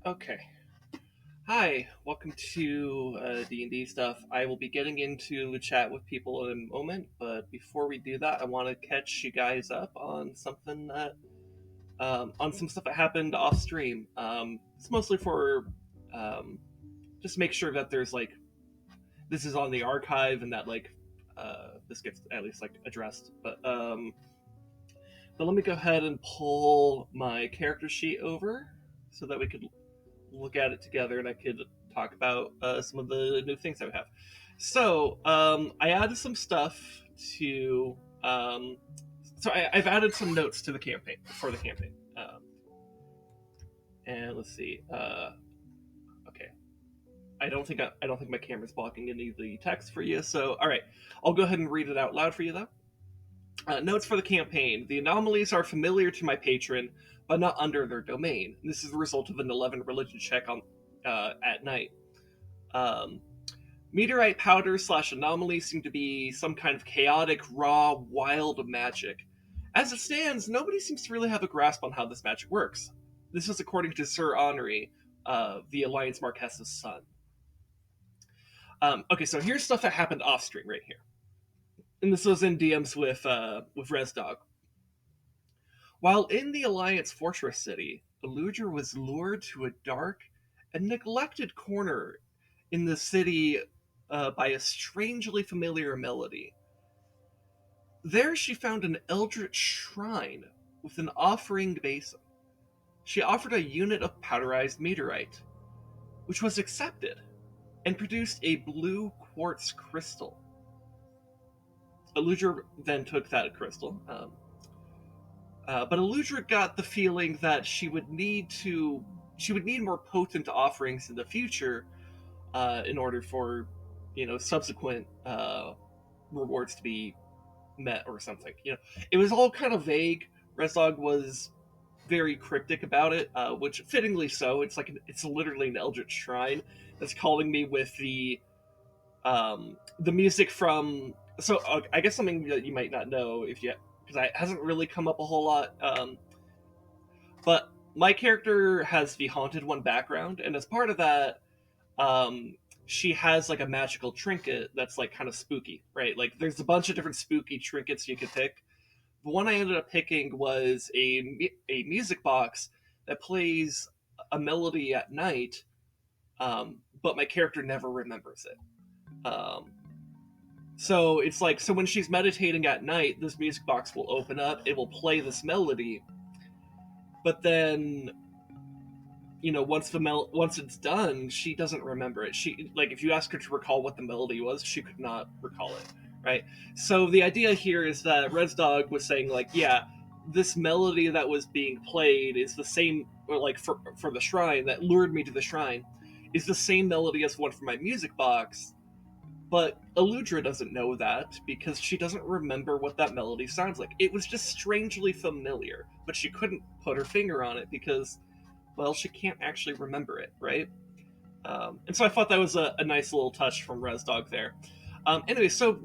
Okay. Hi, welcome to D&D stuff. I will be getting into the chat with people in a moment, but before we do that, I want to catch you guys up on something that on some stuff that happened off stream. It's mostly for um, just make sure that there's like this is on the archive and that this gets at least like addressed. But let me go ahead and pull my character sheet over so that we could look at it together and I could talk about some of the new things that we have. So I added some stuff to. I've added some notes to the campaign for the campaign. And let's see. Okay, I don't think my camera's blocking any of the text for you. So all right, I'll go ahead and read it out loud for you though. Notes for the campaign. The anomalies are familiar to my patron, but not under their domain. This is the result of an 11 religion check on at night. Um, Meteorite powder slash anomalies seem to be some kind of chaotic, raw, wild magic. As it stands, nobody seems to really have a grasp on how this magic works. This is according to Sir Henri, the Alliance Marquessa's son. Okay, so here's stuff that happened off stream right here, and this was in DMs with Resdog. While in the Alliance Fortress City, Aludra was lured to a dark and neglected corner in the city by a strangely familiar melody. There she found an eldritch shrine with an offering basin. She offered a unit of powderized meteorite, which was accepted, and produced a blue quartz crystal. Aludra then took that crystal, but Aludra got the feeling that she would need more potent offerings in the future in order for subsequent rewards to be met or something. It was all kind of vague. Resdog was very cryptic about it, which fittingly so. It's literally an eldritch shrine that's calling me with the music from. So I guess something that you might not know because it hasn't really come up a whole lot. But my character has the Haunted One background, and as part of that, she has like a magical trinket that's like kind of spooky, right? Like there's a bunch of different spooky trinkets you could pick. The one I ended up picking was a music box that plays a melody at night, but my character never remembers it. So it's like, so when she's meditating at night, this music box will open up, it will play this melody, but then once it's done, she doesn't remember it. She, like, if you ask her to recall what the melody was, she could not recall it, right? So the idea here is that Resdog was saying, like, yeah, this melody that was being played is the same, or like for the shrine that lured me to the shrine, is the same melody as one from my music box, but Aludra doesn't know that because she doesn't remember what that melody sounds like. It was just strangely familiar, but she couldn't put her finger on it because, well, she can't actually remember it, right? And so I thought that was a nice little touch from Resdog there. Anyway, so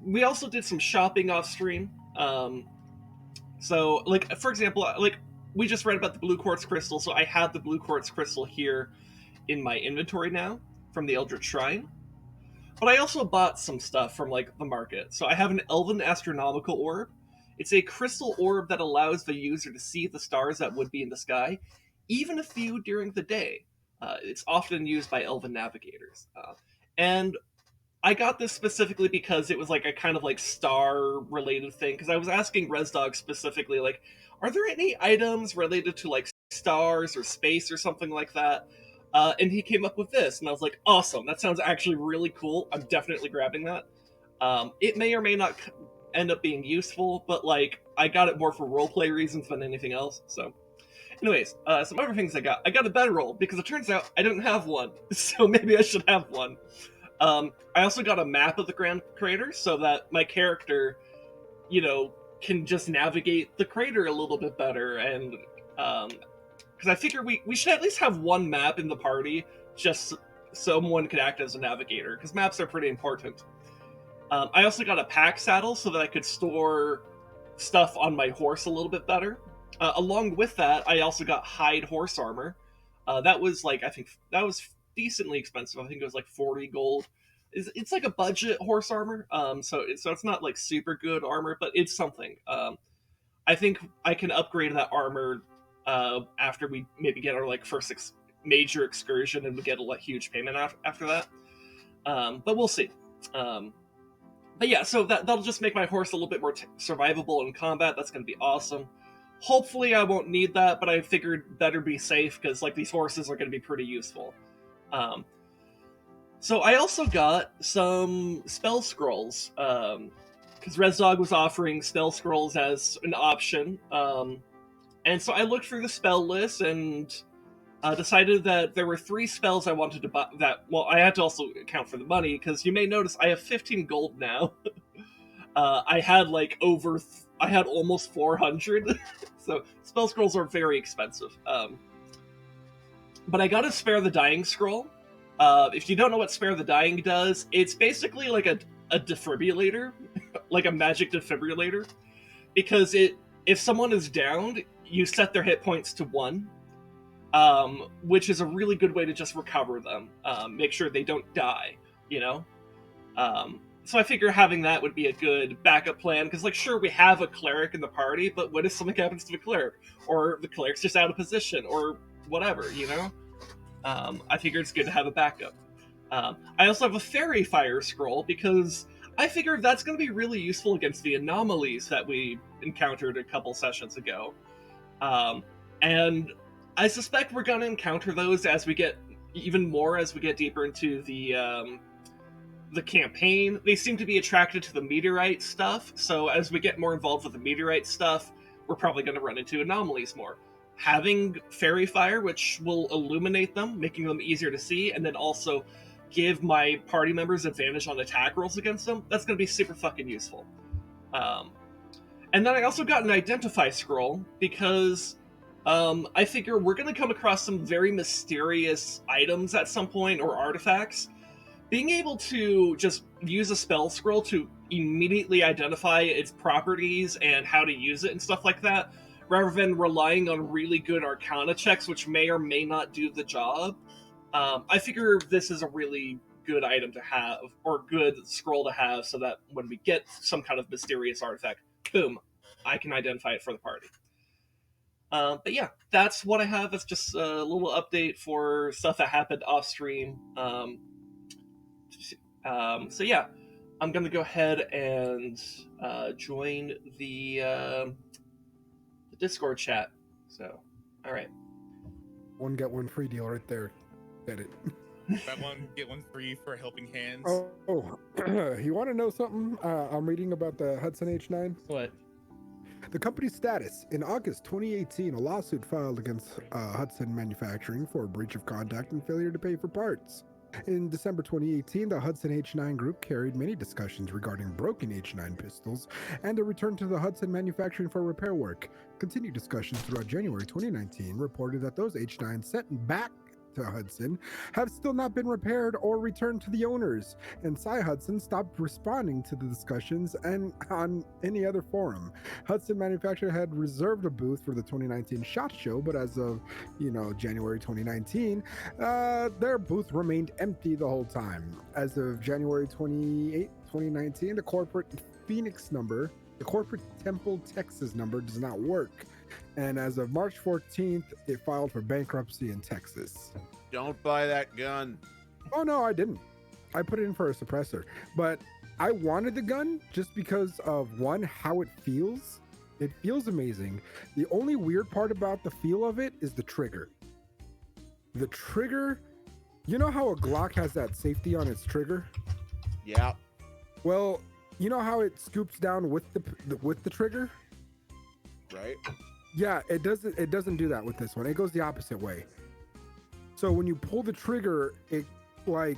we also did some shopping off stream. So, like, for example, like, we just read about the blue quartz crystal, so I have the blue quartz crystal here in my inventory now from the Eldritch Shrine. But I also bought some stuff from, like, the market. So I have an Elven Astronomical Orb. It's a crystal orb that allows the user to see the stars that would be in the sky, even a few during the day. It's often used by Elven navigators. And I got this specifically because it was like a kind of like star related thing. Because I was asking Resdog specifically, like, are there any items related to like stars or space or something like that? And he came up with this, and I was like, awesome, that sounds actually really cool. I'm definitely grabbing that. It may or may not end up being useful, but like I got it more for roleplay reasons than anything else. So, anyways, some other things I got a bedroll because it turns out I didn't have one, so maybe I should have one. I also got a map of the Grand Crater so that my character, can just navigate the crater a little bit better, and because I figure we should at least have one map in the party, just so someone could act as a navigator, because maps are pretty important. I also got a pack saddle so that I could store stuff on my horse a little bit better. Along with that, I also got hide horse armor. That was like, I think that was decently expensive. I think it was like 40 gold. It's like a budget horse armor, so it's not like super good armor, but it's something. I think I can upgrade that armor after we maybe get our like first major excursion, and we get a huge payment after that. But we'll see. But yeah, so that'll just make my horse a little bit more survivable in combat. That's going to be awesome. Hopefully I won't need that, but I figured better be safe because like these horses are going to be pretty useful. So I also got some spell scrolls because Resdog was offering spell scrolls as an option. And so I looked through the spell list and decided that there were 3 spells I wanted to buy. I had to also account for the money because you may notice I have 15 gold now. I had I had almost 400. So spell scrolls are very expensive. But I got a Spare the Dying scroll. If you don't know what Spare the Dying does, it's basically like a defibrillator, like a magic defibrillator, because if someone is downed, you set their hit points to 1. which is a really good way to just recover them, make sure they don't die, you know? So I figure having that would be a good backup plan, because, like, sure, we have a cleric in the party, but what if something happens to the cleric? Or the cleric's just out of position, or whatever, you know? I figure it's good to have a backup. I also have a fairy fire scroll, because I figure that's going to be really useful against the anomalies that we encountered a couple sessions ago. And I suspect we're going to encounter those as we get even more as we get deeper into the campaign. They seem to be attracted to the meteorite stuff, so as we get more involved with the meteorite stuff, we're probably going to run into anomalies more. Having fairy fire, which will illuminate them, making them easier to see, and then also give my party members advantage on attack rolls against them, that's going to be super fucking useful. And then I also got an identify scroll, because I figure we're going to come across some very mysterious items at some point, or artifacts. Being able to just use a spell scroll to immediately identify its properties and how to use it and stuff like that, rather than relying on really good arcana checks, which may or may not do the job, I figure this is a really good item to have, or good scroll to have, so that when we get some kind of mysterious artifact, boom, I can identify it for the party. But yeah, that's what I have. It's just a little update for stuff that happened off stream. So yeah, I'm gonna go ahead and join the Discord chat. So, all right. One get one free deal right there. Get it. Buy one, get one free for Helping Hands. Oh, you want to know something? I'm reading about the Hudson H9. What? The company's status. In August 2018, a lawsuit filed against Hudson Manufacturing for breach of contract and failure to pay for parts. In December 2018, the Hudson H9 Group carried many discussions regarding broken H9 pistols and a return to the Hudson Manufacturing for repair work. Continued discussions throughout January 2019 reported that those H9s sent back to Hudson have still not been repaired or returned to the owners, and Cy Hudson stopped responding to the discussions and on any other forum. Hudson Manufacturer had reserved a booth for the 2019 SHOT Show, but as of January 2019, their booth remained empty the whole time. As of January 28, 2019, the corporate Phoenix number, the corporate Temple, Texas number does not work. And as of March 14th, it filed for bankruptcy in Texas. Don't buy that gun. Oh, no, I didn't. I put it in for a suppressor. But I wanted the gun just because of, one, how it feels. It feels amazing. The only weird part about the feel of it is the trigger. The trigger, you know how a Glock has that safety on its trigger? Yeah. Well, you know how it scoops down with the trigger? Right. Yeah, it doesn't do that with this one. It goes the opposite way. So when you pull the trigger, it's like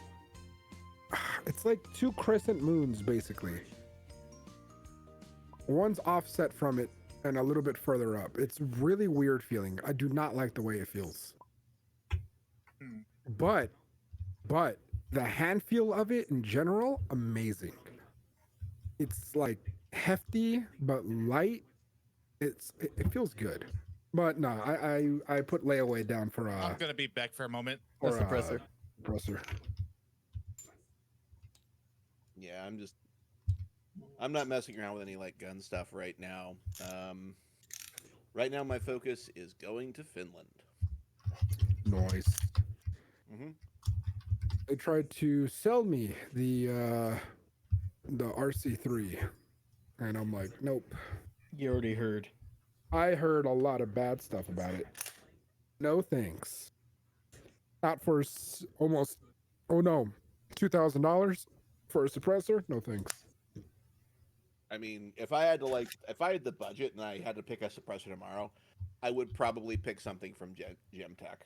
two crescent moons, basically. One's offset from it and a little bit further up. It's really weird feeling. I do not like the way it feels. But the hand feel of it in general, amazing. It's like hefty but light. It feels good, but no, I put layaway down for I'm gonna be back for a moment. For suppressor. Suppressor. Yeah, I'm not messing around with any like gun stuff right now. Right now my focus is going to Finland. Noise. Mm-hmm. They tried to sell me the RC3, and I'm like, nope. You already heard. I heard a lot of bad stuff about it. No thanks. Not for almost, $2,000 for a suppressor? No thanks. I mean, if I had the budget and I had to pick a suppressor tomorrow, I would probably pick something from Gemtech.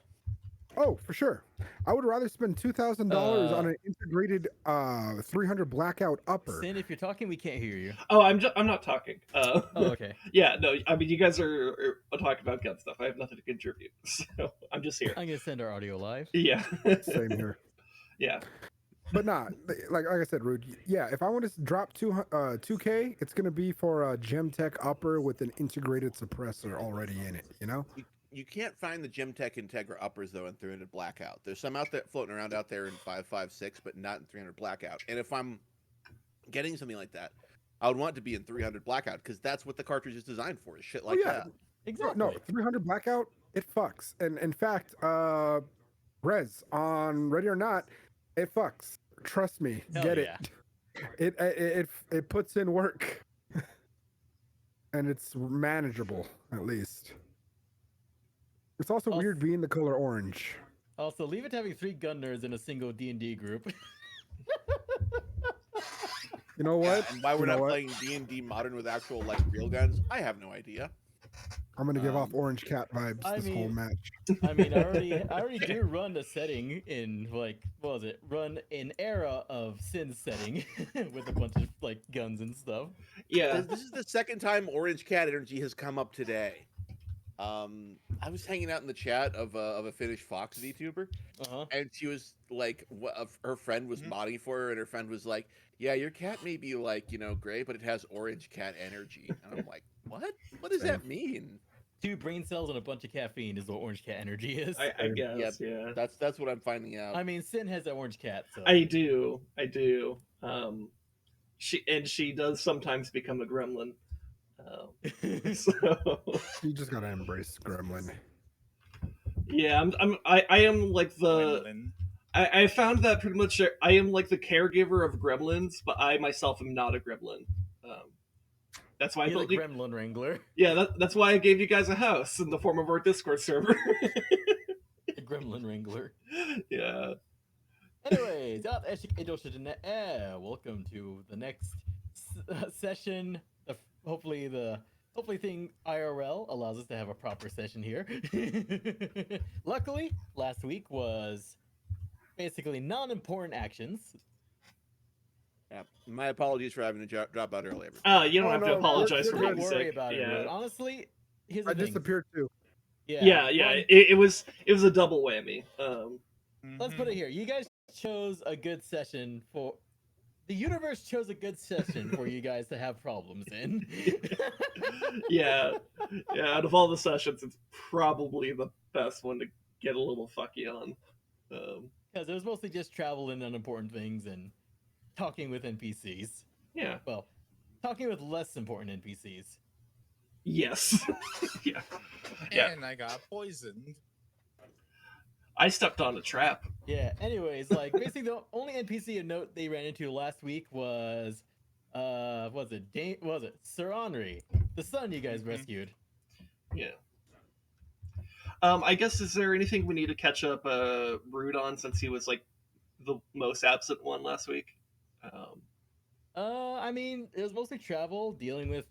Oh, for sure. I would rather spend $2,000 on an integrated 300 blackout upper. Sin, if you're talking, we can't hear you. Oh, I'm not talking. Oh, okay. Yeah, no, I mean, you guys are talking about gun stuff. I have nothing to contribute, so I'm just here. I'm gonna send our audio live. Yeah. Same here. Yeah. But nah, like I said, Rude. Yeah, if I want to drop 2K, it's gonna be for a Gemtech upper with an integrated suppressor already in it. You know. you can't find the Gem Tech Integra uppers though in 300 Blackout. There's some out there floating around out there in 5.56, but not in 300 Blackout. And if I'm getting something like that, I would want it to be in 300 Blackout because that's what the cartridge is designed for. Is shit like yeah. that. Exactly. No, 300 blackout, it fucks. And in fact, Rez on Ready or Not, it fucks. Trust me, Hell get yeah. it puts in work, and it's manageable at least. It's also Also- weird being the color orange. Also, leave it to having 3 gun nerds in a single D&D group. You know what? And why we're You know not what? playing D&D modern with actual like real guns, I have no idea. I'm gonna give off Um, orange cat vibes I this whole mean- match. I mean, I already do run a setting in like, what was it? Run an era of Sin setting with a bunch of like guns and stuff. Yeah. This is the second time Orange Cat Energy has come up today. I was hanging out in the chat of a Finnish Fox VTuber, Uh-huh. and she was like, her friend was modding for her, and her friend was like, "Yeah, your cat may be like, gray, but it has Orange Cat Energy." And I'm like, "What? What does that mean?" 2 brain cells and a bunch of caffeine is what orange cat energy is. I guess. Yeah. That's what I'm finding out. I mean, Sin has that orange cat, so I do. She does sometimes become a gremlin. So You just gotta embrace Gremlin. yeah, I am like the Gwendolyn. I found that pretty much I am like the caregiver of gremlins, but I myself am not a gremlin. That's why I he's a built you. gremlin wrangler. Yeah, that's why I gave you guys a house in the form of our Discord server. A gremlin wrangler. Yeah. Anyways, welcome to the next session. Hopefully thing IRL allows us to have a proper session here. Luckily, last week was basically non-important actions. Yeah. My apologies for having to drop out early. You don't Oh, have to no, apologize you're for Don't being worry sick. about it. Yeah. Rude. Honestly, here's the I thing. disappeared too. Yeah. one- It was a double whammy. Let's put it here. You guys chose a good session for. The universe chose a good session for you guys to have problems in. Yeah. Out of all the sessions, it's probably the best one to get a little fucky on. Because it was mostly just travel and unimportant things and talking with NPCs. Yeah. Well, talking with less important NPCs. Yes. Yeah. And I got poisoned. I stepped on a trap. Yeah, anyways, like, basically the only NPC of note they ran into last week was, Sir Henri, the son you guys rescued. Yeah. I guess, is there anything we need to catch up Rude on, since he was like the most absent one last week? I mean, it was mostly travel, dealing with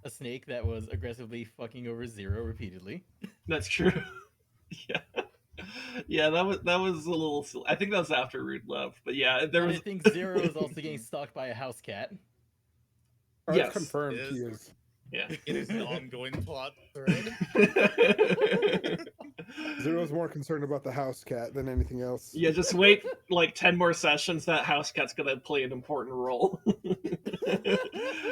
a snake that was aggressively fucking over Zero repeatedly. That's true. Yeah. Yeah, that was a little. I think that was after Rude left, but yeah, there And was. I think Zero is also getting stalked by a house cat. Oh, Yes. it's confirmed It he is. is. Yeah. It is an ongoing plot thread. Zero's more concerned about the house cat than anything else. Yeah, just wait like 10 more sessions. That house cat's gonna play an important role.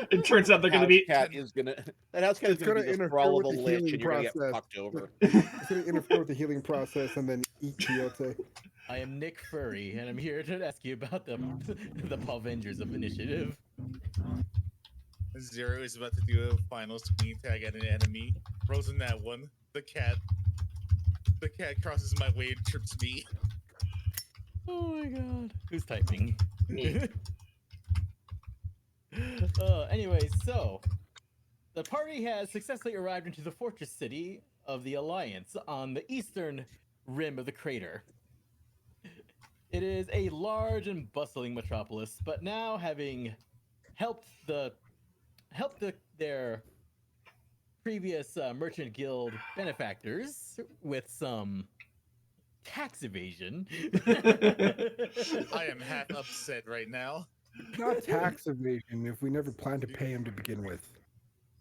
It turns out they're gonna be. That house cat is It's gonna gonna be the interfere thrall of with a the lich, healing and you're gonna get process. fucked over. It's gonna interfere with the healing process and then eat Quixote. I am Nick Furry, and I'm here to ask you about the Pavengers of Initiative. Zero is about to do a final swing tag at an enemy. Rolls in that one. The cat crosses my way and trips me. Oh my god. Who's typing? Me. Anyways, so the party has successfully arrived into the fortress city of the Alliance on the eastern rim of the crater. It is a large and bustling metropolis, but now having helped their previous merchant guild benefactors with some tax evasion. I am half upset right now. Not tax evasion if we never planned to pay him to begin with.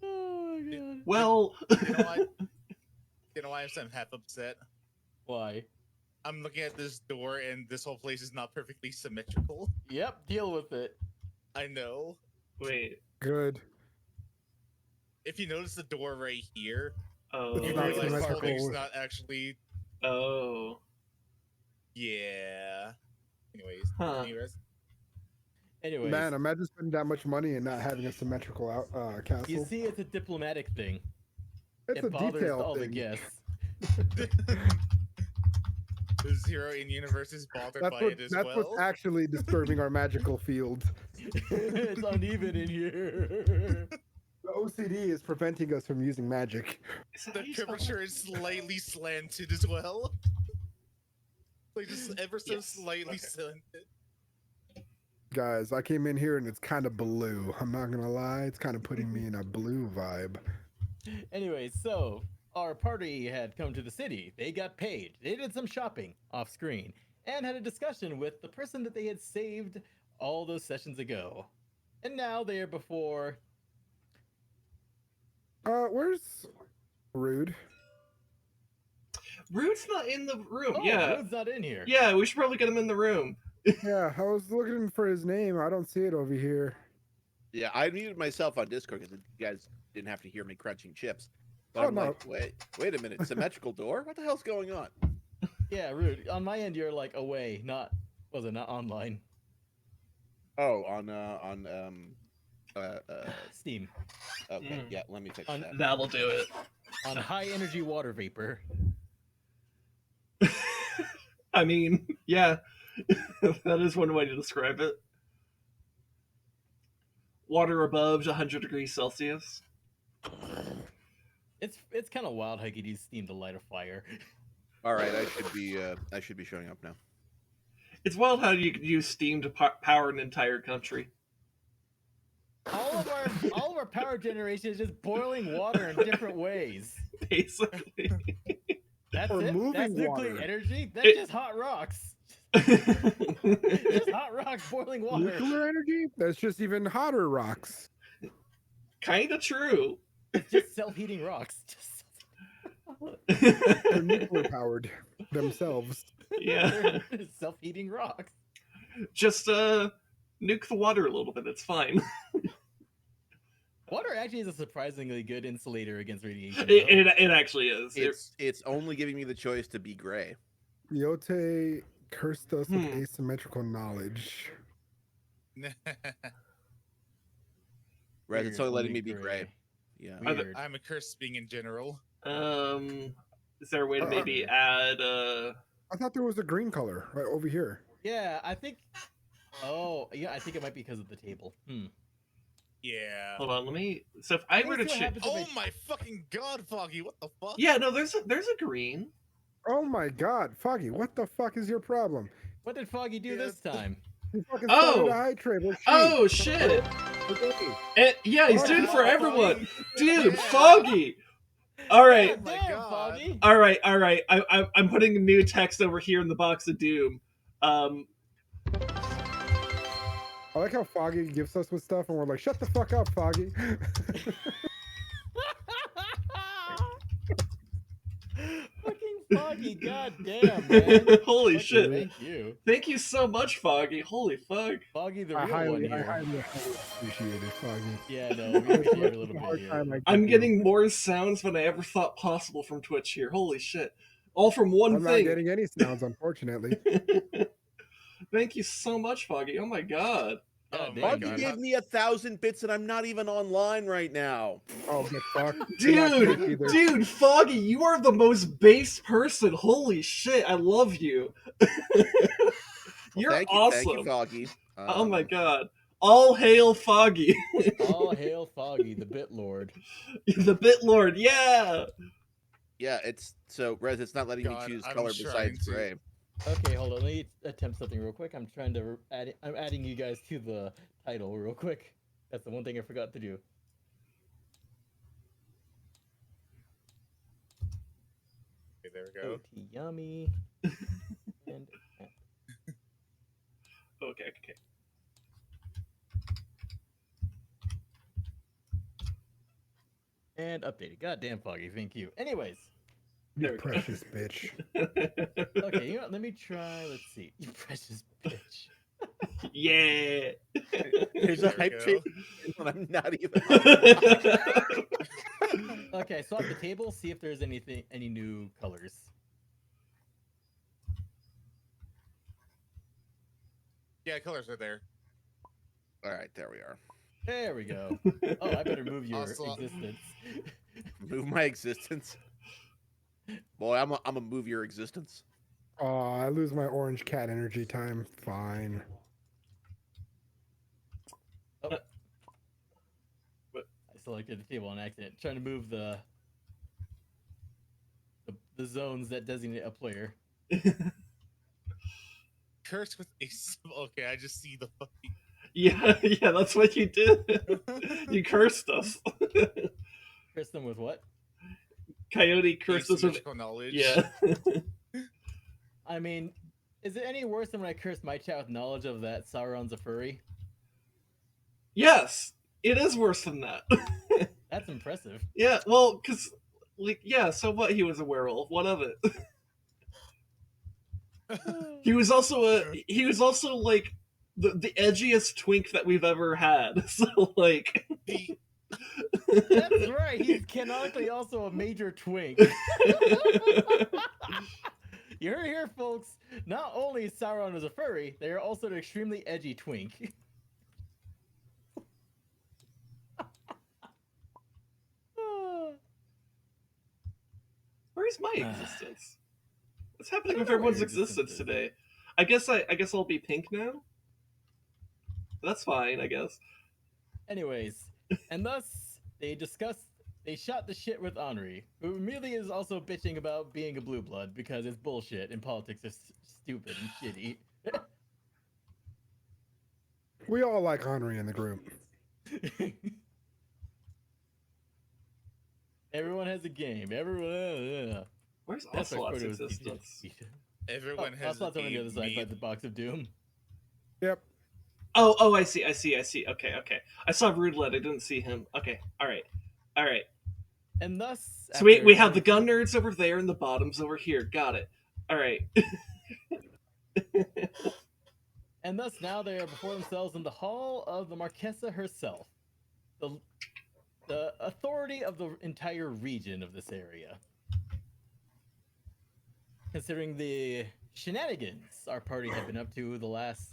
Oh my god. Well. You know why I'm half upset? Why? I'm looking at this door and this whole place is not perfectly symmetrical. Yep, deal with it. I know. Wait. Good. If you notice the door right here, Oh. You not realize symmetrical. Phoggy's not actually. Oh. Yeah. Anyways, Huh. continue, Rez. Anyways, Man, imagine spending that much money and not having a symmetrical castle. you see, it's a diplomatic thing. It's a It bothers detail all the thing. guests. The zero in universe is bothered by it as That's well. what's actually disturbing our magical field. It's uneven in here. The OCD is preventing us from using magic. Is that how The you spell curvature is slightly slanted as well. Like just ever so Yes. slightly Okay. slanted. Guys, I came in here and it's kind of blue. I'm not gonna lie, it's kind of putting me in a blue vibe. Anyways, so our party had come to the city. They got paid. They did some shopping off screen and had a discussion with the person that they had saved all those sessions ago. And now they are before. Where's Rude? Rude's not in the room. Oh, Yeah. Rude's not in here. Yeah, we should probably get him in the room. Yeah, I was looking for his name. I don't see it over here. Yeah, I muted myself on Discord because you guys didn't have to hear me crunching chips. But Oh, I'm no. like, wait a minute, symmetrical door? What the hell's going on? Yeah, Rude. On my end, you're like away, not not online. Oh, on Steam. okay, Mm. yeah, let me fix On- that. That'll do it. On high energy water vapor. I mean, yeah. That is one way to describe it. Water above 100 degrees Celsius. It's kind of wild how you could use Steam to light a fire. All right, I should be showing up now. It's wild how you could use steam to power an entire country. All of our power generation is just boiling water in different ways. Basically. That's Or it. moving That's nuclear water. energy. That's It- just hot rocks. Just hot rocks boiling water. Nuclear energy? That's just even hotter rocks. Kind of true. It's just self-heating rocks. They're nuclear powered themselves. Yeah. Self-heating rocks. Just nuke the water a little bit. It's fine. Water actually is a surprisingly good insulator against radiation. It actually is. It's only giving me the choice to be gray. Yote cursed us with Hmm. asymmetrical knowledge. Right, it's only letting me be Weirdly gray. Yeah. Weird. I'm a curse being in general. Is there a way to maybe add I thought there was a green color right over here. Yeah, I think. Oh, yeah, I think it might be because of the table. Yeah. hold on, let me so if I were to Let's see what change happens. Oh my fucking god, Phoggy, what the fuck? Yeah, no, there's a green. Oh my god, Phoggy, what the fuck is your problem? What did Phoggy do Yeah. this time? You fucking Oh! started a high trade. Well, Oh shit! Yeah, he's Oh, doing it for Phoggy. everyone. Dude, Yeah. Foggy! Alright. Oh my Damn, God. Phoggy. Alright. I'm putting a new text over here in the box of doom. I like how Phoggy gives us with stuff and we're like, shut the fuck up, Phoggy. Fucking Phoggy, goddamn, man. Holy Fucking shit. Thank you. Thank you so much, Foggy. Holy fuck. Phoggy the I real one highly here. appreciate it, Phoggy. Yeah, no, we appreciate every little bit Hard here. time I I'm give you. getting more sounds than I ever thought possible from Twitch here. Holy shit. All from one I'm not thing. getting any sounds, unfortunately. Thank you so much, Foggy. Oh my god. Oh God my damn, Phoggy God. gave me 1,000 bits and I'm not even online right now. Oh, get fucked. You're not Dude, safe either. dude, Foggy, you are the most base person. Holy shit, I love you. You're Thank you, awesome. Thank you, Phoggy. Oh my god. All hail Foggy. All hail Phoggy, the bit lord. The Bit Lord, yeah. Yeah, it's so Rez. It's not letting God, me choose I'm color trying besides to. gray. Okay, hold on. Let me attempt something real quick. I'm trying to I'm adding you guys to the title real quick. That's the one thing I forgot to do. Okay, there we go. OT yummy. And Okay. and updated. Goddamn Phoggy, thank you. Anyways, You There we go. precious bitch. okay, you know what? Let me try. Let's see. You precious bitch. Yeah. There's a There we hype go. train when I'm not even. Okay, swap the table. See if there's any new colors. Yeah, colors are there. All right, there we are. There we go. Oh, I better move your Also- existence. Move my existence. Boy, I'm a move your existence. Oh, I lose my orange cat energy time. Fine. Oh. I selected the table on accident. Trying to move the zones that designate a player. Cursed with a. Okay, I just see the fucking. Yeah, that's what you did. You cursed us. Curse them with what? Coyote cursed us with. Asymmetrical knowledge. Yeah. I mean, is it any worse than when I cursed my chat with knowledge of that Sauron's a furry? Yes, it is worse than that. That's impressive. Yeah, well, because, like, yeah, so what? He was a werewolf. What of it? He was also like the edgiest twink that we've ever had. So like, The- That's right. He's canonically also a major twink. You heard it here, folks. Not only is Sauron is a furry, they are also an extremely edgy twink. where's my existence? What's happening I don't with know where everyone's your existence existence is. today? I guess I'll be pink now. That's fine, I guess. Anyways, and thus they shot the shit with Henri, who immediately is also bitching about being a blue blood because it's bullshit and politics are stupid and shitty. We all like Henri in the group. Everyone has a game. Everyone. Where's That's why Ocelot's Frodo was existence? Everyone has. Ocelot's over on the other side by meme. the box of doom. Yep. Oh, I see. Okay. I saw Rudelet. I didn't see him. Okay, all right. And thus, So we after have the Henri- gun nerds over there and the bottoms over here. Got it. All right. And thus now they are before themselves in the hall of the Marquessa herself, the authority of the entire region of this area. Considering the shenanigans our party have been up to the last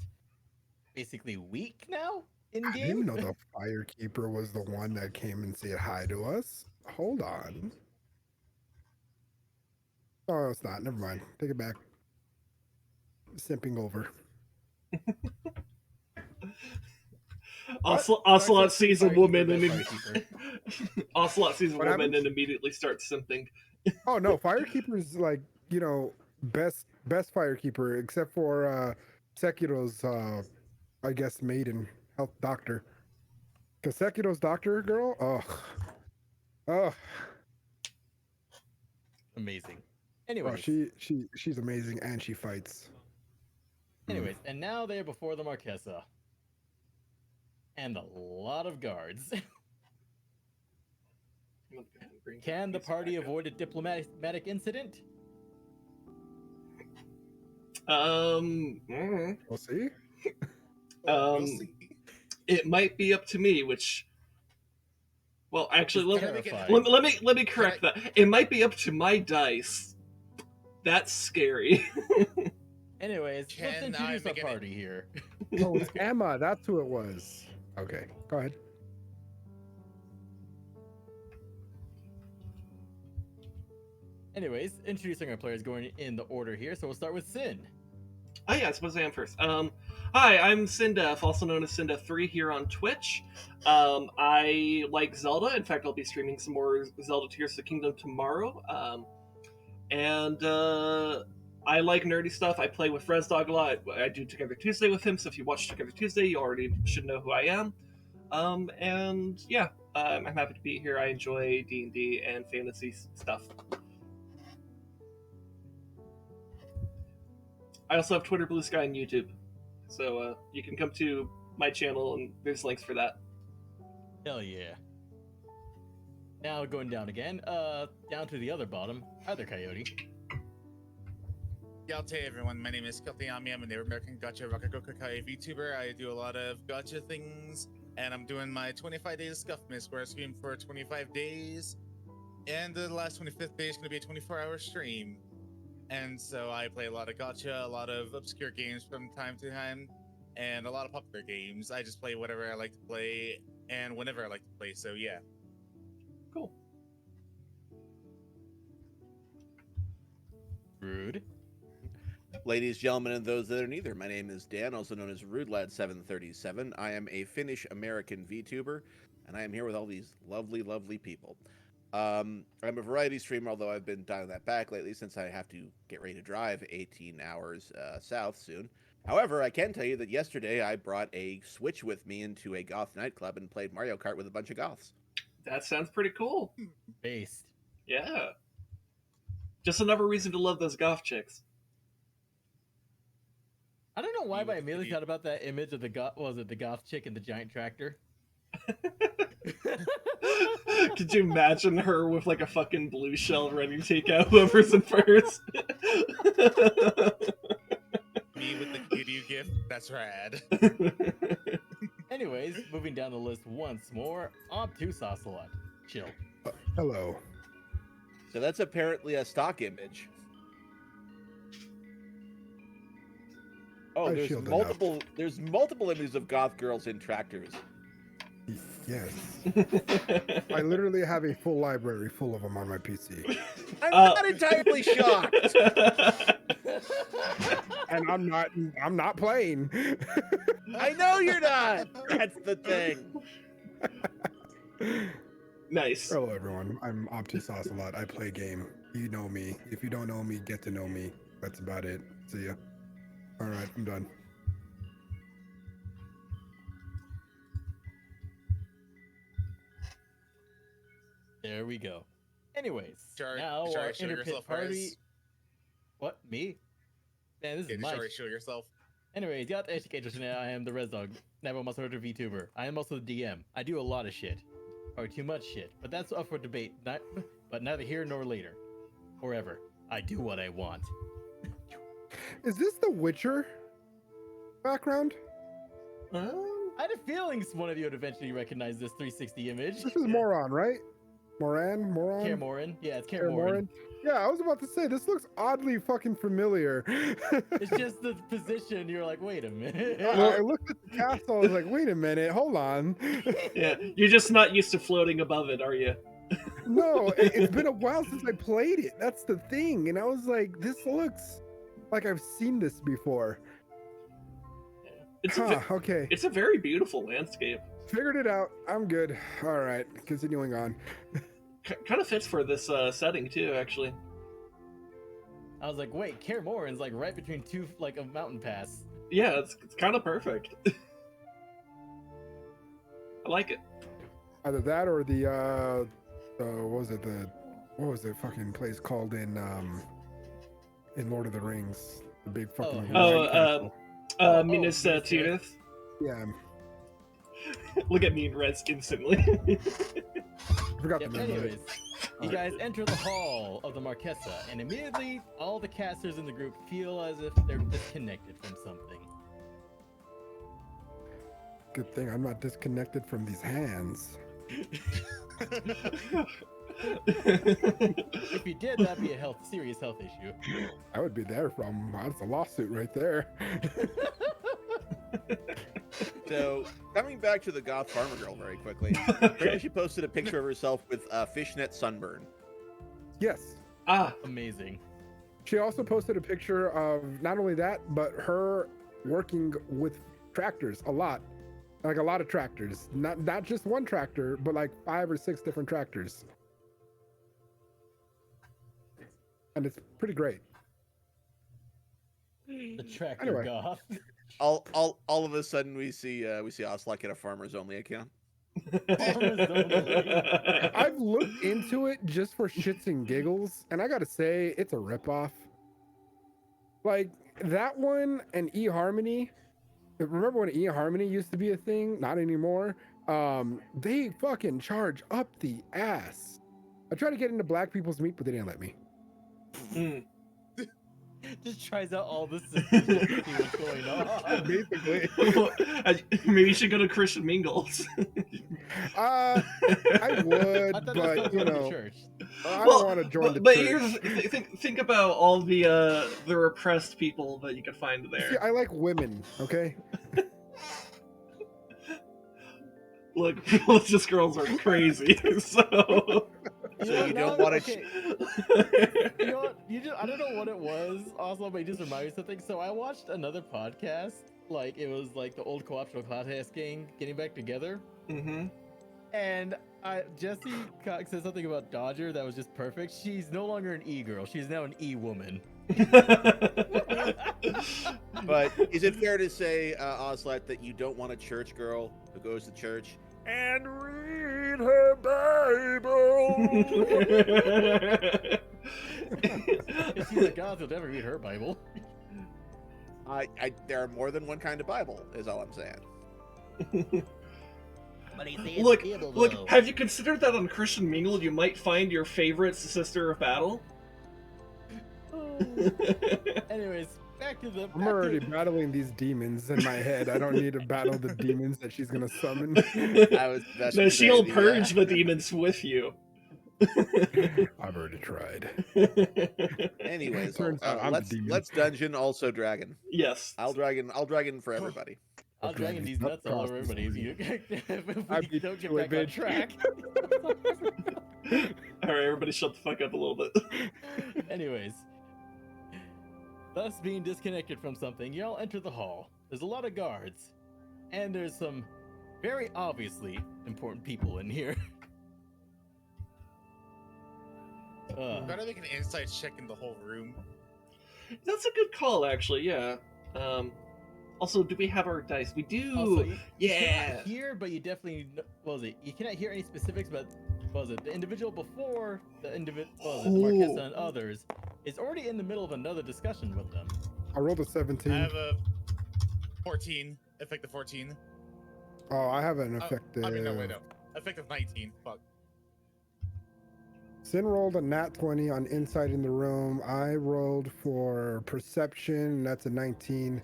basically week now in I didn't even game. know the Firekeeper was the one that came and said hi to us. Hold on. Oh, it's not. Never mind. Take it back. Simping over. Ocelot sees a woman and Firekeeper. Ocelot sees a What woman happened? and immediately starts simping. Oh no, Firekeeper's like, best Firekeeper except for Sekiro's I guess maiden health doctor. Cause Sekiro's doctor girl, oh, Amazing. oh, Anyways, she's amazing and she fights. and now they are before the Marquessa. And a lot of guards. Can the party avoid a diplomatic incident? We'll see. We'll see. It might be up to me, which. Well, actually, Which is let terrifying. me correct that. It might be up to my dice. That's scary. Anyways, let's Can I introduce our make party here. Oh, it's Emma. That's who it was. Okay, go ahead. Anyways, introducing our players going in the order here. So we'll start with Sin. Oh yeah, I suppose I am first. Hi, I'm Sindef, also known as Sindef3 here on Twitch. I like Zelda. In fact, I'll be streaming some more Zelda Tears of the Kingdom tomorrow. I like nerdy stuff. I play with Resdog a lot. I do Together Tuesday with him, so if you watch Together Tuesday, you already should know who I am. I'm happy to be here. I enjoy D&D and fantasy stuff. I also have Twitter, Blue Sky, and YouTube. So you can come to my channel, and there's links for that. Hell yeah. Now going down again, down to the other bottom, other Coyote. Yalte everyone, my name is Kothiyami. I'm a Native American Gacha Rakagokakai VTuber. I do a lot of gacha things, and I'm doing my 25 days of Scuffmas, where I stream for 25 days. And the last 25th day is going to be a 24-hour stream. And so I play a lot of gacha, a lot of obscure games from time to time, and a lot of popular games. I just play whatever I like to play and whenever I like to play. So yeah. Cool. Rude. Ladies, gentlemen, and those that are neither, my name is Dan, also known as RudeLad737. I am a Finnish-American VTuber, and I am here with all these lovely, lovely people. I'm a variety streamer, although I've been dialing that back lately since I have to get ready to drive 18 hours south soon. However, I can tell you that yesterday I brought a Switch with me into a goth nightclub and played Mario Kart with a bunch of goths. That sounds pretty cool. Based. Yeah. Just another reason to love those goth chicks. I don't know why, You but I would immediately be- thought about that image of the the goth chick in the giant tractor. Could you imagine her with like a fucking blue shell ready to take out whoever's in first? Me with the Kiryu gift, that's rad. Anyways, moving down the list once more, Obtuse Ocelot. Chill. Hello. So that's apparently a stock image. Oh, I there's shielded multiple images of goth girls in tractors. Yes. I literally have a full library full of them on my PC. I'm not entirely shocked. And I'm not playing. I know you're not. That's the thing. Nice. Hello everyone, I'm Obtuse Ocelot. I play game. You know me. If you don't know me, get to know me. That's about it. See ya. Alright, I'm done. There we go. Anyways, Sorry, now sorry, our show interpit yourself, party. Rez. What? Me? Man, this Yeah, is just Mike. sorry, show yourself. Anyways, you got the educator today. I am the Res Dog, Never Muscle VTuber. I am also the DM. I do a lot of shit. Or too much shit. But that's up for debate. But neither here nor later. Or ever. I do what I want. Is this the Witcher background? I had a feeling one of you would eventually recognize this 360 image. This is Moron, right? Moran? Kaer Morhen. Yeah, it's Kaer Kaer Morhen. Morhen? Yeah, I was about to say, this looks oddly fucking familiar. It's just the position. You're like, wait a minute. I looked at the castle, I was like, wait a minute, hold on. Yeah, you're just not used to floating above it, are you? No, it's been a while since I played it. That's the thing. And I was like, this looks like I've seen this before. It's Okay. it's a very beautiful landscape. Figured it out. I'm good. All right, continuing on. Kind of fits for this setting too, actually. I was like, wait, Kaer Morhen's like right between two, like a mountain pass. Yeah, it's kind of perfect. I like it. Either that or the what was the fucking place called in Lord of the Rings? The big fucking Minas Tirith. yeah. Look at me and Rez instantly. I forgot Yep, the name of anyways, it. you guys enter the hall of the Marquessa, and immediately all the casters in the group feel as if they're disconnected from something. Good thing I'm not disconnected from these hands. If you did, that'd be a serious health issue. I would be there from. That's a lawsuit right there. So, coming back to the goth farmer girl very quickly. Apparently she posted a picture of herself with a fishnet sunburn. Yes. Ah, Amazing. She also posted a picture of not only that, but her working with tractors a lot. Like a lot of tractors. Not just one tractor, but like 5 or 6 different tractors. And it's pretty great. The tractor Anyway. goth. All of a sudden we see Ocelot get a farmers only account. I've looked into it just for shits and giggles, and I gotta say, it's a ripoff. Like, that one and eHarmony, remember when eHarmony used to be a thing? Not anymore. They fucking charge up the ass. I tried to get into Black People's Meat, but they didn't let me. Just tries out all the systems just to see what's going on. Basically. Maybe you should go to Christian Mingles. I would, I thought but that's you going to know, church. I don't want to join the but church. here's think about all the repressed people that you could find See, there. I like women. Okay. Look, religious girls are crazy. So So you don't want to. Okay. You know what? I don't know what it was, also, but it just reminded me of something. So I watched another podcast, like it was like the old co-optional class gang getting back together, Mhm. and Jesse Cox said something about Dodger that was just perfect. She's no longer an E-girl; she's now an E-woman. But is it fair to say, Oslet, that you don't want a church girl who goes to church and read her Bible? If she's a goth, you'll never read her Bible. There are more than one kind of Bible, is all I'm saying. But he says Look, Bible, look. though. Have you considered that on Christian Mingle you might find your favorite sister of battle? Anyways, back to the. I'm already battling these demons in my head. I don't need to battle the demons that she's gonna summon. That's No, a she'll great idea. purge the demons with you. I've already tried. Anyways, Turns out I'm the demon. let's dungeon also dragon. Yes. I'll dragon for everybody. I'll dragging these nuts all over everybody if we don't get back on track. All right, everybody, shut the fuck up a little bit. Anyways, thus being disconnected from something, y'all enter the hall. There's a lot of guards, and there's some very obviously important people in here. Gotta make an insight check in the whole room. That's a good call, actually. Yeah. Also, do we have our dice? We do. Also, you Yeah. cannot hear, but you definitely what was it? You cannot hear any specifics, but what was it? The individual before the individual, Marquessa and others, is already in the middle of another discussion with them. I rolled a 17. I have a 14, effective 14. Oh, I have an effective. I mean, no, wait, no. Effective 19. Fuck. Sin rolled a nat 20 on insight in the room. I rolled for perception. That's a 19.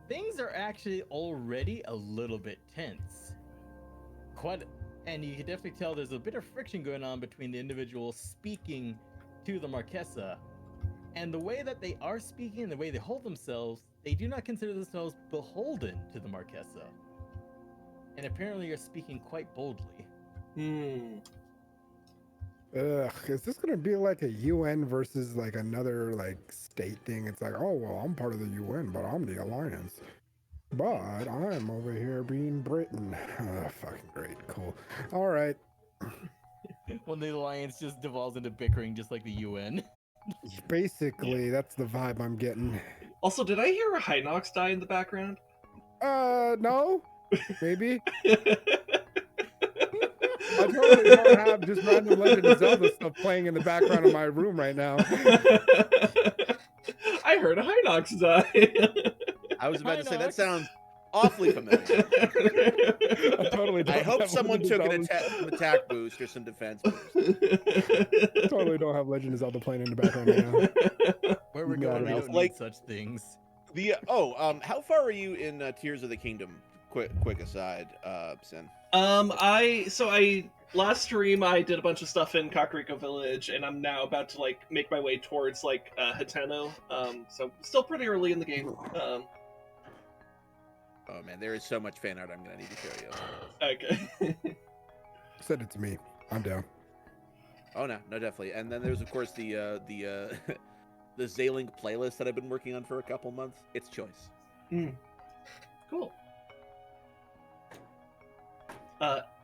Things are actually already a little bit tense. And you can definitely tell there's a bit of friction going on between the individuals speaking to the Marquessa. And the way that they are speaking and the way they hold themselves, they do not consider themselves beholden to the Marquessa. And apparently are speaking quite boldly. Ugh, is this gonna be like a UN versus like another like state thing? It's like, oh well, I'm part of the UN, but I'm the Alliance. But I'm over here being Britain. Fucking great, cool. All right. When the alliance just devolves into bickering just like the UN. Basically, that's the vibe I'm getting. Also, did I hear a Hinox die in the background? No, maybe. I totally don't have just random Legend of Zelda stuff playing in the background of my room right now. I heard a Hinox die. I was about to say that Hinox. sounds awfully familiar. I totally don't I hope have someone Legend took of an Zelda- attack boost or some defense boost. Totally don't have Legend of Zelda playing in the background right now. Where we're You going, got we it. don't Like- need such things. How far are you in Tears of the Kingdom? Quick aside, Sin. I last stream I did a bunch of stuff in Kakariko Village, and I'm now about to like make my way towards like Hateno. So still pretty early in the game. Oh man, there is so much fan art I'm gonna need to show you. Okay. Send it to me. I'm down. Oh no, definitely. And then there's of course the the Zaylink playlist that I've been working on for a couple months. It's choice. Cool.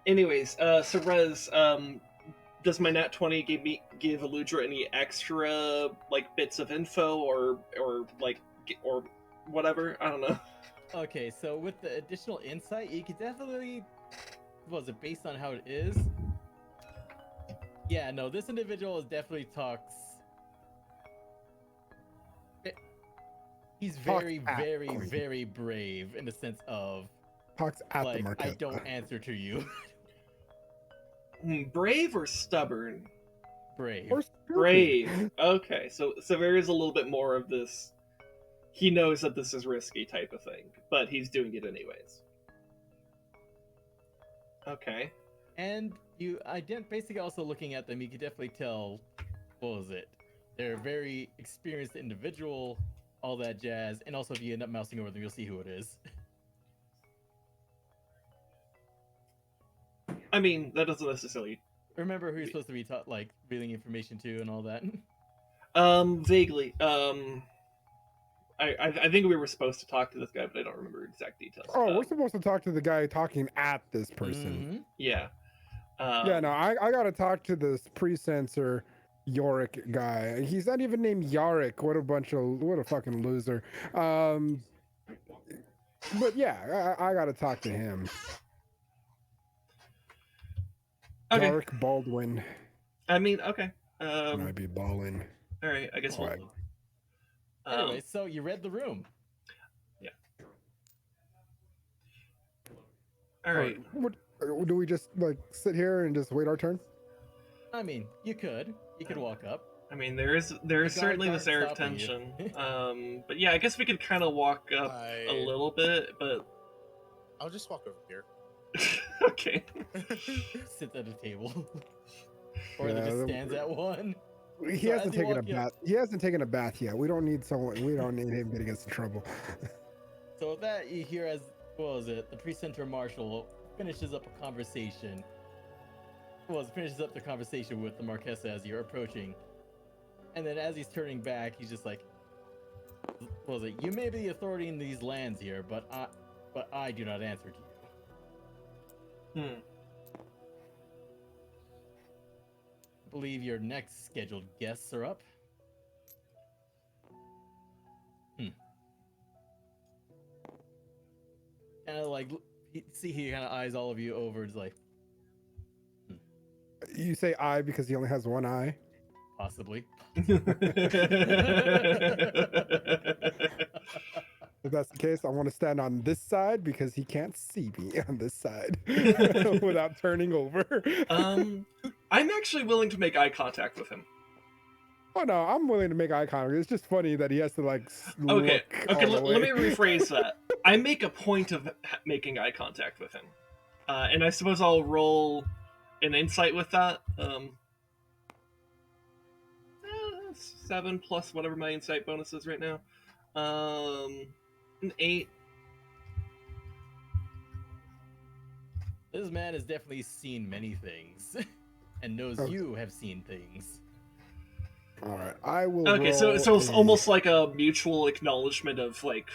Anyways, so Rez, does my nat 20 give Aludra any extra like bits of info or whatever? I don't know. Okay, so with the additional insight, you could definitely, was it based on how it is? Yeah, no, this individual is definitely talks. He's very, Talks at very, Queen. very brave in the sense of Talks at like the I Marquessa. don't answer to you. Brave or stubborn? Brave. Or stupid. Brave. Okay, so there is a little bit more of this. He knows that this is risky type of thing, but he's doing it anyways. Okay. And basically also looking at them, you can definitely tell, what was it? They're a very experienced individual, all that jazz, and also if you end up mousing over them, you'll see who it is. I mean, that doesn't necessarily. Remember who you're supposed to be like revealing information to and all that. Vaguely. I think we were supposed to talk to this guy, but I don't remember exact details. Oh, we're supposed to talk to the guy talking at this person. Mhm. Yeah. Yeah, no, I gotta talk to this Precentor Yorrick guy. He's not even named Yorrick. What a fucking loser. But yeah, I gotta talk to him. Okay. Yorrick Baldwin. I mean, okay. Might be Ballin. All right. I guess we'll. Alright. Anyway, so you read the room. All right. What, do we just like sit here and just wait our turn? I mean, you could walk up. I mean, there is guards certainly this aren't air of stopping you. tension. But yeah, I guess we could kind of walk up a little bit, but I'll just walk over here. okay. Sit at a table. Or Yeah, just stands at one. He So hasn't as you taken a walk in- bath. He hasn't taken a bath yet. We don't need someone. We don't need him getting us in trouble. So with that, you hear as what was it? The Precentor Marshal finishes up a conversation. Finishes up the conversation with the Marquessa as you're approaching, and then as he's turning back, he's just like, "What was it? You may be the authority in these lands here, but I do not answer to you. Hmm. I believe your next scheduled guests are up." Kind of like see he kind of eyes all of you over. It's like You say I because he only has one eye. possibly. If that's the case, I want to stand on this side because he can't see me on this side without turning over. I'm actually willing to make eye contact with him. Oh no, I'm willing to make eye contact. It's just funny that he has to like Okay. look Okay. all the Let me way. rephrase that. I make a point of making eye contact with him, and I suppose I'll roll an insight with that. 7 plus whatever my insight bonus is right now. An 8. This man has definitely seen many things, and knows Okay. you have seen things. All right, I will. Okay, so roll it's a- almost like a mutual acknowledgement of like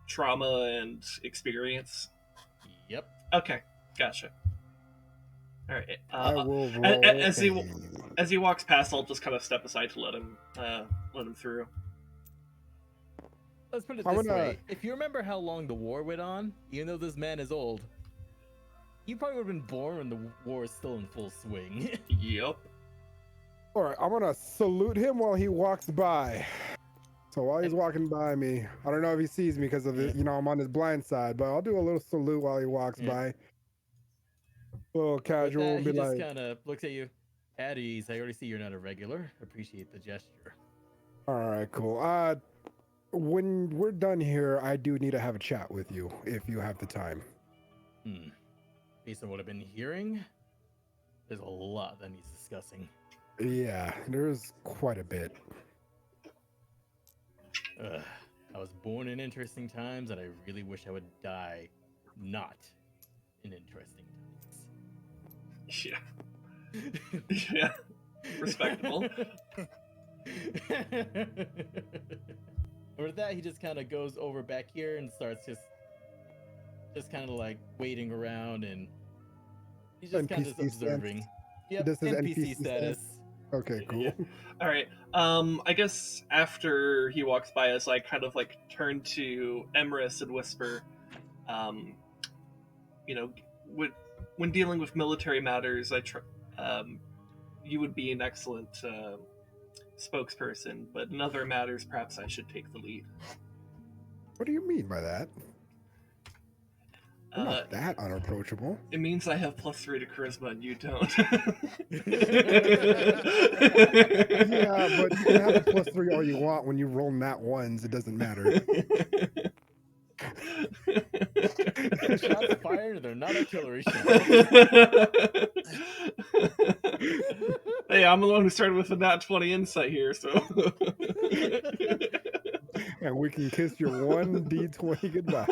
trauma and experience. Yep. Okay, gotcha. All right. I will roll. as he a- as he walks past, I'll just kind of step aside to let him through. Let's put it I'm this gonna- way: if you remember how long the war went on, even though this man is old, you probably would have been born when the war is still in full swing. Yep. All right, I'm gonna salute him while he walks by. So while he's walking by me, I don't know if he sees me because of the, I'm on his blind side, but I'll do a little salute while he walks Yeah. by. A little With casual, that, and he be just like, kind of looks at you. At ease. I already see you're not a regular. Appreciate the gesture. all right, cool. When we're done here, I do need to have a chat with you if you have the time. Based on what I've been hearing, there's a lot that needs discussing. Yeah, there's quite a bit. I was born in interesting times, and I really wish I would die not in interesting Yeah. Yeah. Respectable. With that, he just kind of goes over back here and starts just kind of like waiting around, and he's just kind of NPC observing. Yep, This is NPC NPC status. Okay, cool. Yeah. All right. I guess after he walks by us, I kind of like turn to Emrys and whisper, when dealing with military matters, you would be an excellent spokesperson, but in other matters, perhaps I should take the lead. What do you mean by that? I'm not that unapproachable. It means I have +3 to charisma and you don't. Yeah, but you can have a +3 all you want. When you roll nat ones, it doesn't matter. Shots fired, they're not artillery shots. Hey, I'm the one who started with the nat 20 insight here, so. And we can kiss your 1d20 goodbye.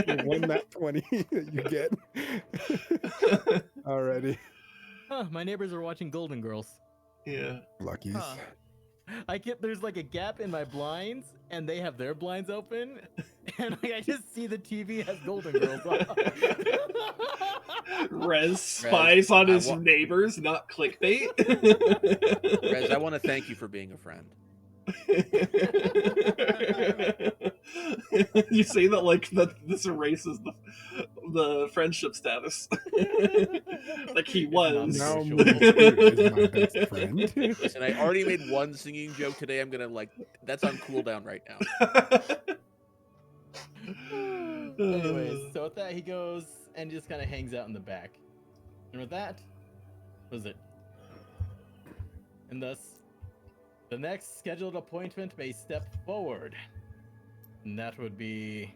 Your one nat 20 that you get. Alrighty. Huh, my neighbors are watching Golden Girls. Yeah. Luckies. Huh. There's like a gap in my blinds, and they have their blinds open, and I just see the TV has Golden Girls on. Rez spies on his I neighbors, not clickbait. Rez, I want to thank you for being a friend. You say that like this erases the friendship status. Like he was. Now Social. Moose is my best friend. Listen, I already made one singing joke today. I'm gonna that's on cooldown right now. Anyways, so with that, he goes and just kind of hangs out in the back. And with that, what was it? And thus, the next scheduled appointment may step forward. And that would be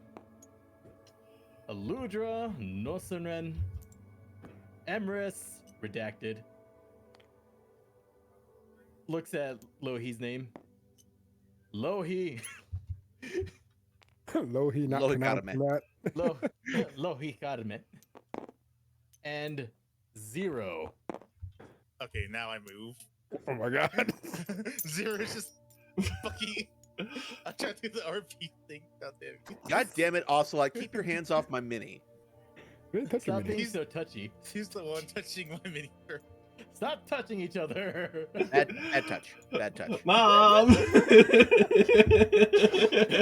Aludra, Nosenren, Emrys, redacted. Looks at Lohi's name. Lohi. Lohi not Lohi got pronouncing that. Lohi got him it. And Zero. Okay, now I move. Oh my god. Zero is just fucking. I'm trying to do the RP thing. God damn it. God damn it, Ocelot, keep your hands off my mini. Really touch your Stop mini. being so touchy. He's the one touching my mini. Stop touching each other. Bad touch. Bad touch. Mom! To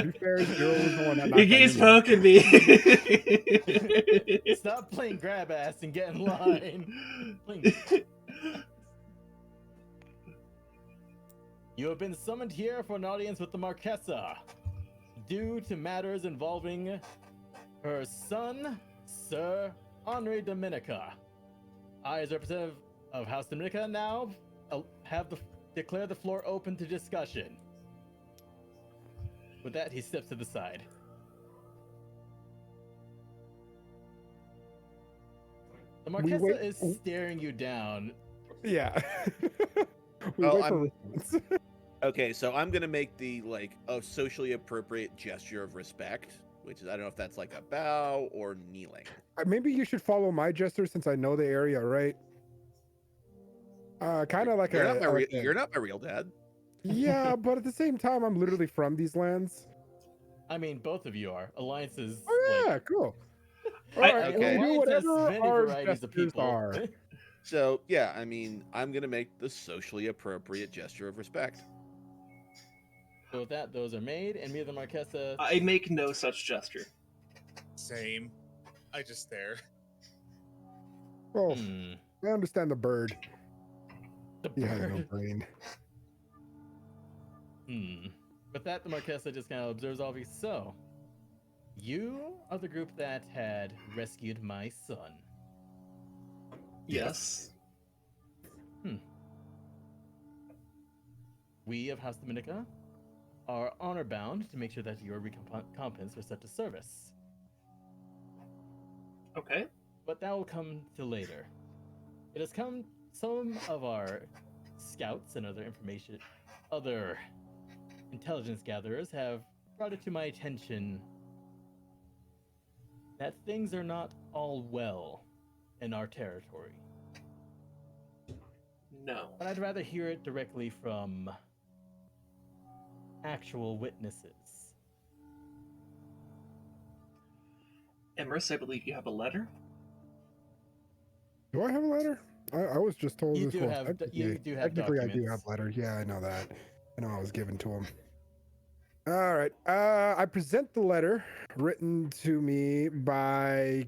be fair, Zero was the one that knocked He keeps that poking me. Stop playing grab ass and get in line. You have been summoned here for an audience with the Marquessa, due to matters involving her son, Sir Henri Dominica. I, as representative of House Dominica, now declare the floor open to discussion. With that, he steps to the side. The Marquessa wait- is staring you down. Yeah. We Well, wait for response. Okay, so I'm gonna make the a socially appropriate gesture of respect, which is I don't know if that's like a bow or kneeling. Maybe you should follow my gesture since I know the area, right? Kind of like You're a. not my like a- you're not my real dad. Yeah, but at the same time, I'm literally from these lands. I mean, both of you are. Alliances. Oh yeah, like, cool. All I- right, okay. we'll do Alliance has whatever many our varieties of gestures people. are. So yeah, I mean, I'm gonna make the socially appropriate gesture of respect. So with that, those are made, and me and the Marquessa. I make no such gesture. Same. I just stare. Oh, Hmm. I understand the bird. The He has no bird. brain. With that, the Marquessa just kind of observes all of you. So, you are the group that had rescued my son. Yes. We of House Dominica are honor bound to make sure that you are recompensed for such a service. Okay. But that will come to later. It has come. Some of our scouts and other intelligence gatherers have brought it to my attention that things are not all well in our territory. No. But I'd rather hear it directly from actual witnesses. Emrys, I believe you have a letter. Do I have a letter? I was just told You this do was have- technically- you do have technically I do documents. have letter. Yeah, I know that. I know I was given to him. All right. I present the letter written to me by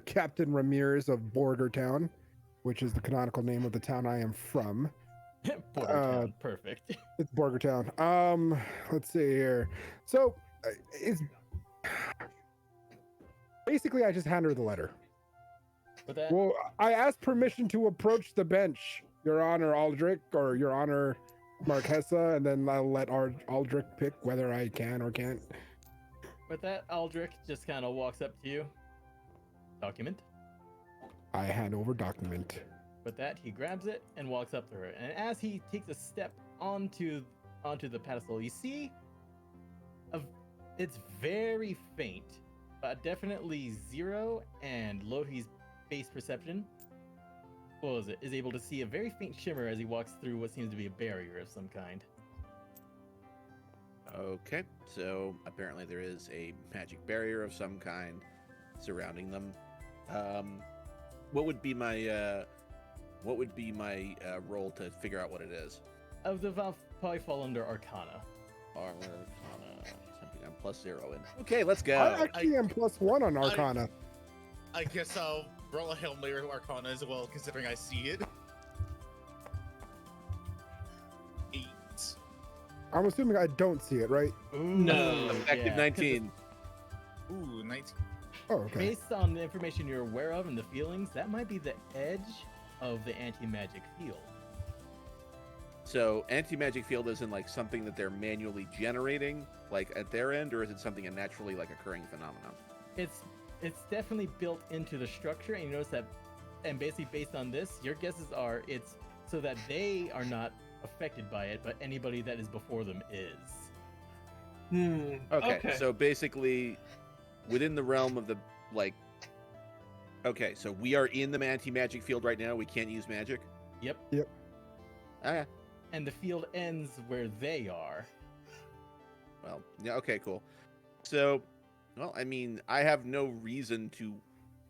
Captain Ramirez of Borgertown, which is the canonical name of the town I am from. Border town, perfect. It's Borgertown. Let's see here. So it's Basically, I just hand her the letter. With that, Well, I asked permission to approach the bench, Your Honor Aldrich, or Your Honor Marquessa, and then I'll let Aldrich pick whether I can or can't. Aldrich just kind of walks up to you. Document. I hand over document. With that, he grabs it and walks up to her. And as he takes a step onto the pedestal, you see, it's very faint, but definitely Zero and Lohi's base perception. What was it? Is able to see a very faint shimmer as he walks through what seems to be a barrier of some kind. Okay, so apparently there is a magic barrier of some kind surrounding them. What would be my role to figure out what it is? Of the Valve probably fall under Arcana. Arcana, something I'm +0 in. Okay, let's go. I actually am +1 on Arcana. I guess I'll roll a Hail Mary Arcana as well, considering I see it. 8. I'm assuming I don't see it, right? No. Effective yeah, 19. Ooh, 19. Oh, okay. Based on the information you're aware of and the feelings, that might be the edge of the anti-magic field. So anti-magic field isn't like something that they're manually generating, like at their end, or is it something a naturally like occurring phenomenon? It's definitely built into the structure, and you notice that, and basically based on this, your guesses are it's so that they are not affected by it, but anybody that is before them is. Okay, so basically, within the realm of the like. Okay, so we are in the anti-magic field right now. We can't use magic. Yep. Okay. And the field ends where they are. Well, yeah. Okay, cool. So, well, I mean, I have no reason to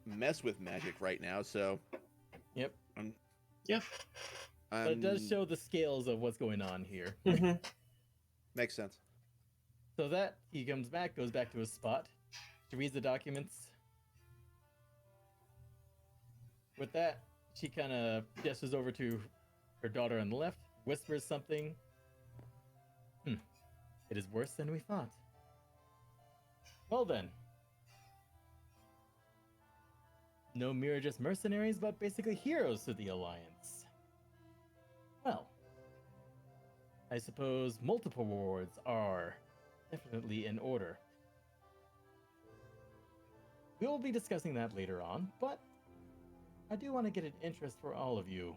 mess with magic right now. So. Yep. Yeah. But it does show the scales of what's going on here. Makes sense. So that he goes back to his spot. She reads the documents. With that, she kind of gestures over to her daughter on the left, whispers something. It is worse than we thought. Well then. No mere just mercenaries, but basically heroes to the Alliance. Well, I suppose multiple rewards are definitely in order. We will be discussing that later on, but I do want to get an interest for all of you.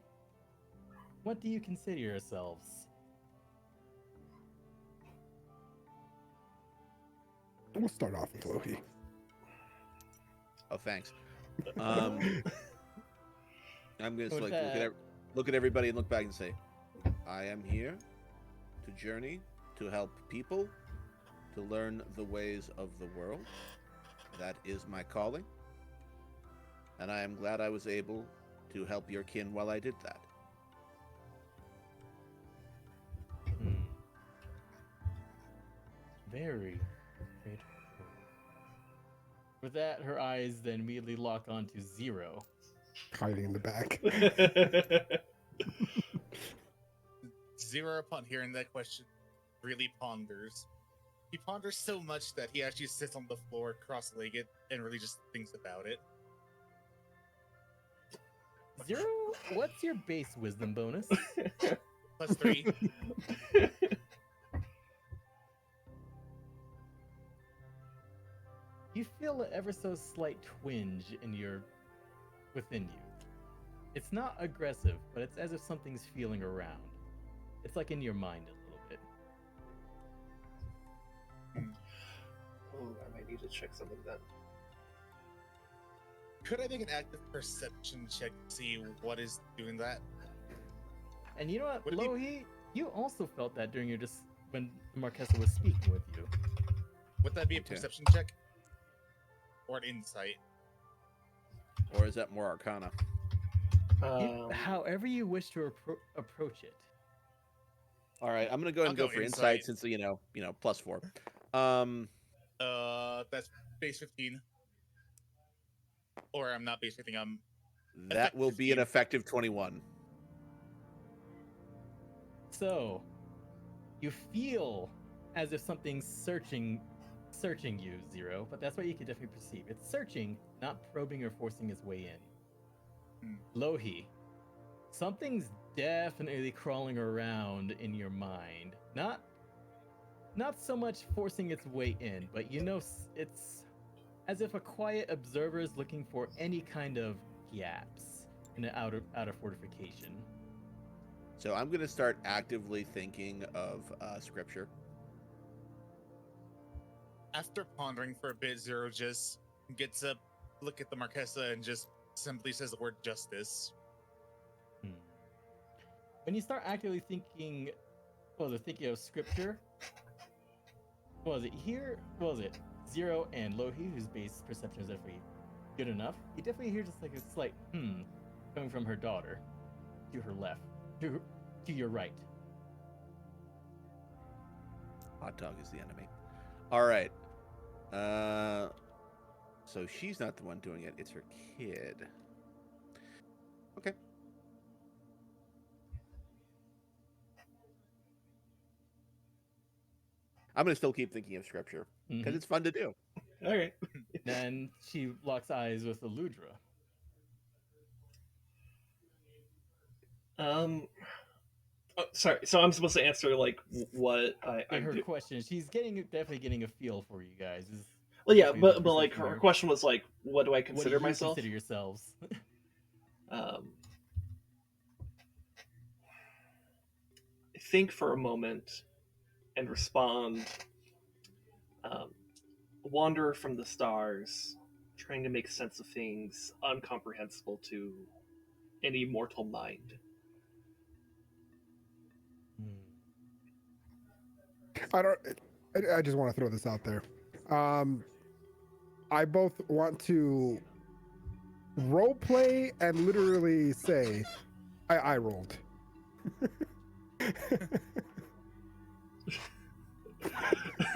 What do you consider yourselves? We'll start off with Lohi. Oh, thanks. I'm gonna With like that- look at everybody and look back and say, I am here to journey, to help people, to learn the ways of the world. That is my calling. And I am glad I was able to help your kin while I did that. Very grateful. With that, her eyes then immediately lock onto Zero. Hiding in the back. Zero, upon hearing that question, really ponders. He ponders so much that he actually sits on the floor cross-legged and really just thinks about it. Zero, what's your base wisdom bonus? +3. You feel an ever so slight twinge within you. It's not aggressive, but it's as if something's feeling around. It's like in your mind a little bit. Oh, I might need to check something then. Could I make an active perception check to see what is doing that? And you know what, Would it be- Lohi? You also felt that during when Marquessa was speaking with you. Would that be a Okay. perception check? Or an insight? Or is that more Arcana? However you wish to approach it. All right, I'm gonna go ahead and I'll go go for insight. insight since +4. That's base 15. Or I'm not base 15, I'm... That will be an effective 21. So, you feel as if something's searching searching you, Zero, but that's what you can definitely perceive. It's searching, not probing or forcing its way in. Lohi, something's definitely crawling around in your mind. Not so much forcing its way in, but you know it's as if a quiet observer is looking for any kind of gaps in an outer fortification. So I'm gonna start actively thinking of scripture. After pondering for a bit, Zero just gets up, look at the Marquessa, and just simply says the word justice. When you start actively thinking, thinking of scripture, was it Zero and Lohi, whose base perception is definitely good enough? You definitely hear just like a slight coming from her daughter, to her left, to your right. Hot dog is the enemy. All right. So she's not the one doing it. It's her kid. Okay. I'm gonna still keep thinking of scripture because it's fun to do. All right. Then she locks eyes with Aludra. Sorry. So I'm supposed to answer like what I Her do. question, she's definitely getting a feel for you guys. Well, yeah, definitely the but like perception her here. question was like, what do I What do consider you myself? consider yourselves? Think for a moment and respond. Wanderer from the stars, trying to make sense of things incomprehensible to any mortal mind. I just want to throw this out there. I both want to role play and literally say, I rolled.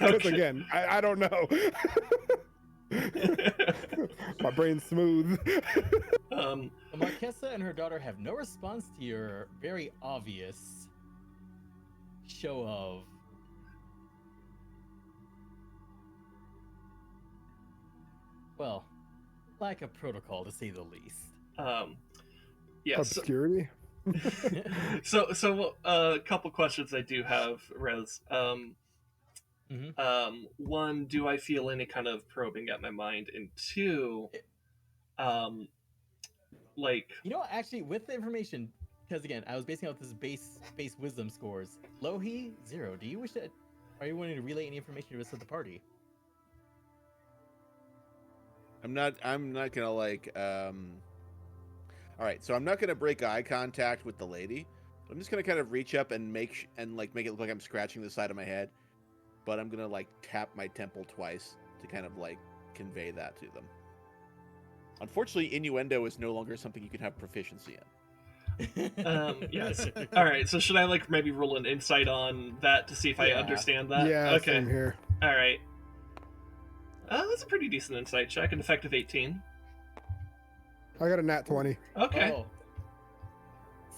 Because again, I don't know. My brain's smooth. The Marquessa and her daughter have no response to your very obvious show of lack of protocol, to say the least. Yes. Obscurity. So a couple questions I do have, Rez. One, do I feel any kind of probing at my mind? And two, like, you know, actually, with the information, because again, I was basing out this base wisdom scores. Lohi, Zero. Are you wanting to relay any information to the rest of the party? I'm not gonna like all right, so I'm not gonna break eye contact with the lady. I'm just gonna kind of reach up and make it look like I'm scratching the side of my head, but I'm gonna like tap my temple twice to kind of like convey that to them. Unfortunately, innuendo is no longer something you can have proficiency in. Yes. All right. So should I like maybe roll an insight on that to see if I understand that? Yeah. Okay. Same here. All right. That's a pretty decent insight check. An effective 18. I got a nat 20. Okay. Oh.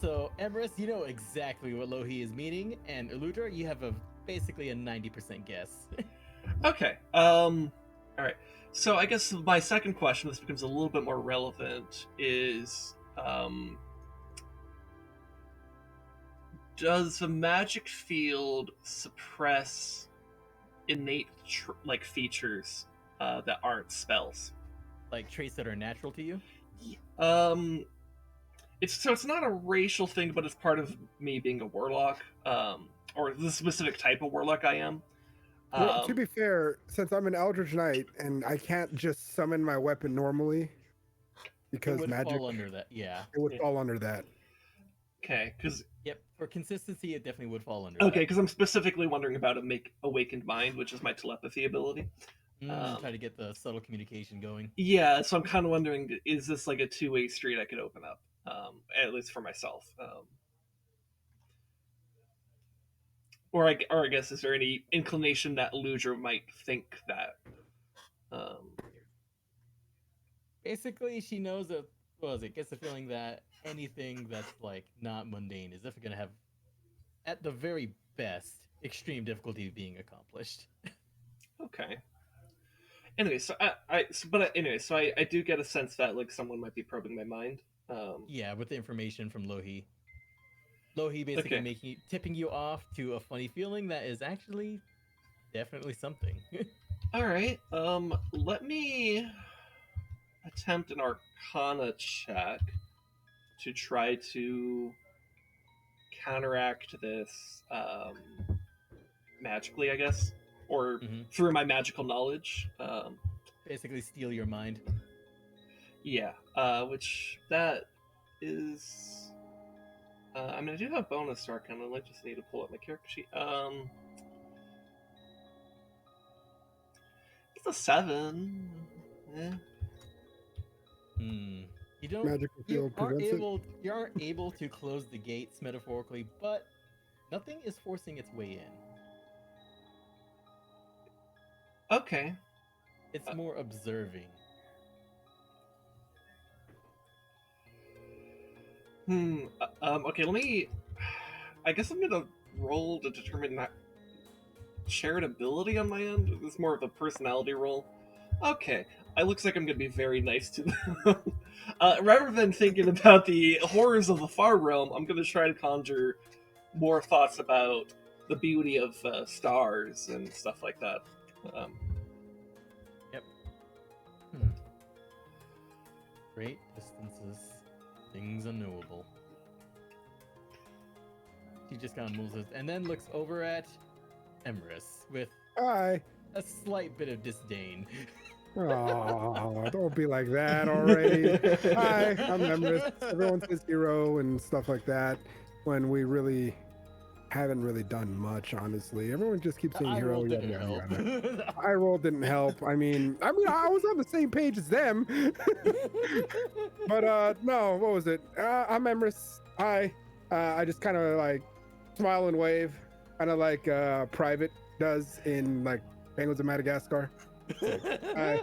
So, Emrys, you know exactly what Lohi is meaning, and Aludra, you have basically a 90% guess. Okay. All right. So I guess my second question, this becomes a little bit more relevant, is does the magic field suppress innate features that aren't spells? Like traits that are natural to you? It's not a racial thing, but it's part of me being a warlock, or the specific type of warlock I am. Well, to be fair, since I'm an Eldritch Knight and I can't just summon my weapon normally, because it would magic fall under that. Yeah. It would fall under that. Okay, because yep, for consistency, it definitely would fall under. Okay, because I'm specifically wondering about a make awakened mind, which is my telepathy ability. Try to get the subtle communication going. Yeah, so I'm kind of wondering, is this like a two-way street I could open up, at least for myself? Or I guess, is there any inclination that Aludra might think that? Basically, she knows that. Gets the feeling that anything that's like not mundane is definitely going to have, at the very best, extreme difficulty being accomplished. Okay. Anyway, so I do get a sense that like someone might be probing my mind. Yeah, with the information from Lohi. Lohi basically Okay. tipping you off to a funny feeling that is actually definitely something. All right. Let me attempt an Arcana check to try to counteract this magically, I guess, or hmm through my magical knowledge. Basically, steal your mind. Yeah. Which that is. I mean, I do have bonus to Arcana. I just need to pull up my character sheet. It's a 7. Eh. Hmm. You don't. Magical field prevents it. You aren't able to close the gates metaphorically, but nothing is forcing its way in. Okay. It's more observing. Okay, let me. I guess I'm gonna roll to determine that shared ability on my end. It's more of a personality roll. Okay, it looks like I'm gonna be very nice to them. Rather than thinking about the horrors of the far realm, I'm gonna try to conjure more thoughts about the beauty of stars and stuff like that. Um, Yep. Hmm. Great distances, things unknowable. She just kind of moves it and then looks over at Emrys with Hi. a slight bit of disdain. Oh, don't be like that already. Hi, I'm Emrys. Everyone says hero and stuff like that when we really haven't really done much, honestly. Everyone just keeps saying I hero. roll Yada, didn't yada, help. yada. I roll didn't help. I mean, I was on the same page as them. But no, what was it? I'm Emrys. Hi. I just kind of like smile and wave, kind of like Private does in like Penguins of Madagascar. Hi.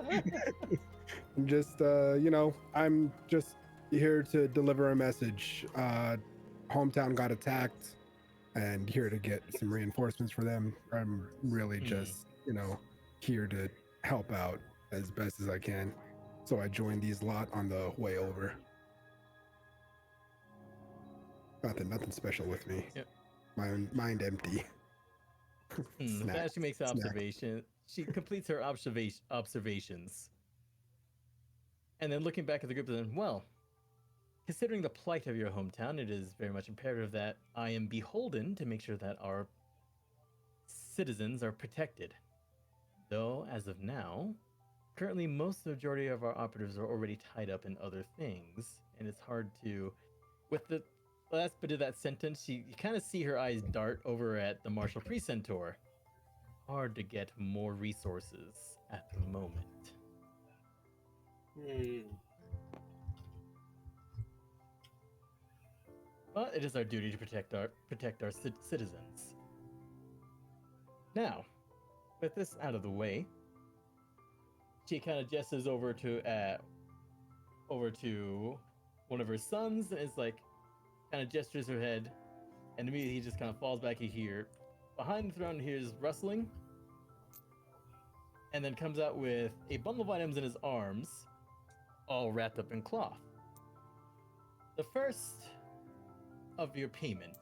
I'm just I'm just here to deliver a message. Hometown got attacked and here to get some reinforcements for them. I'm really just, here to help out as best as I can. So I joined these lot on the way over. Nothing special with me. Yep. My mind empty. Snack. As she makes an observation, she completes her observations. And then looking back at the group, then, well, considering the plight of your hometown, it is very much imperative that I am beholden to make sure that our citizens are protected. Though, as of now, currently most of the majority of our operatives are already tied up in other things, and it's hard to, with the last bit of that sentence, you kind of see her eyes dart over at the Marshal Precentor. Hard to get more resources at the moment. But it is our duty to protect our citizens. Now, with this out of the way, she kind of gestures over to one of her sons and is like, kind of gestures her head, and immediately he just kind of falls back. You hear behind the throne, hears rustling, and then comes out with a bundle of items in his arms, all wrapped up in cloth. The first of your payment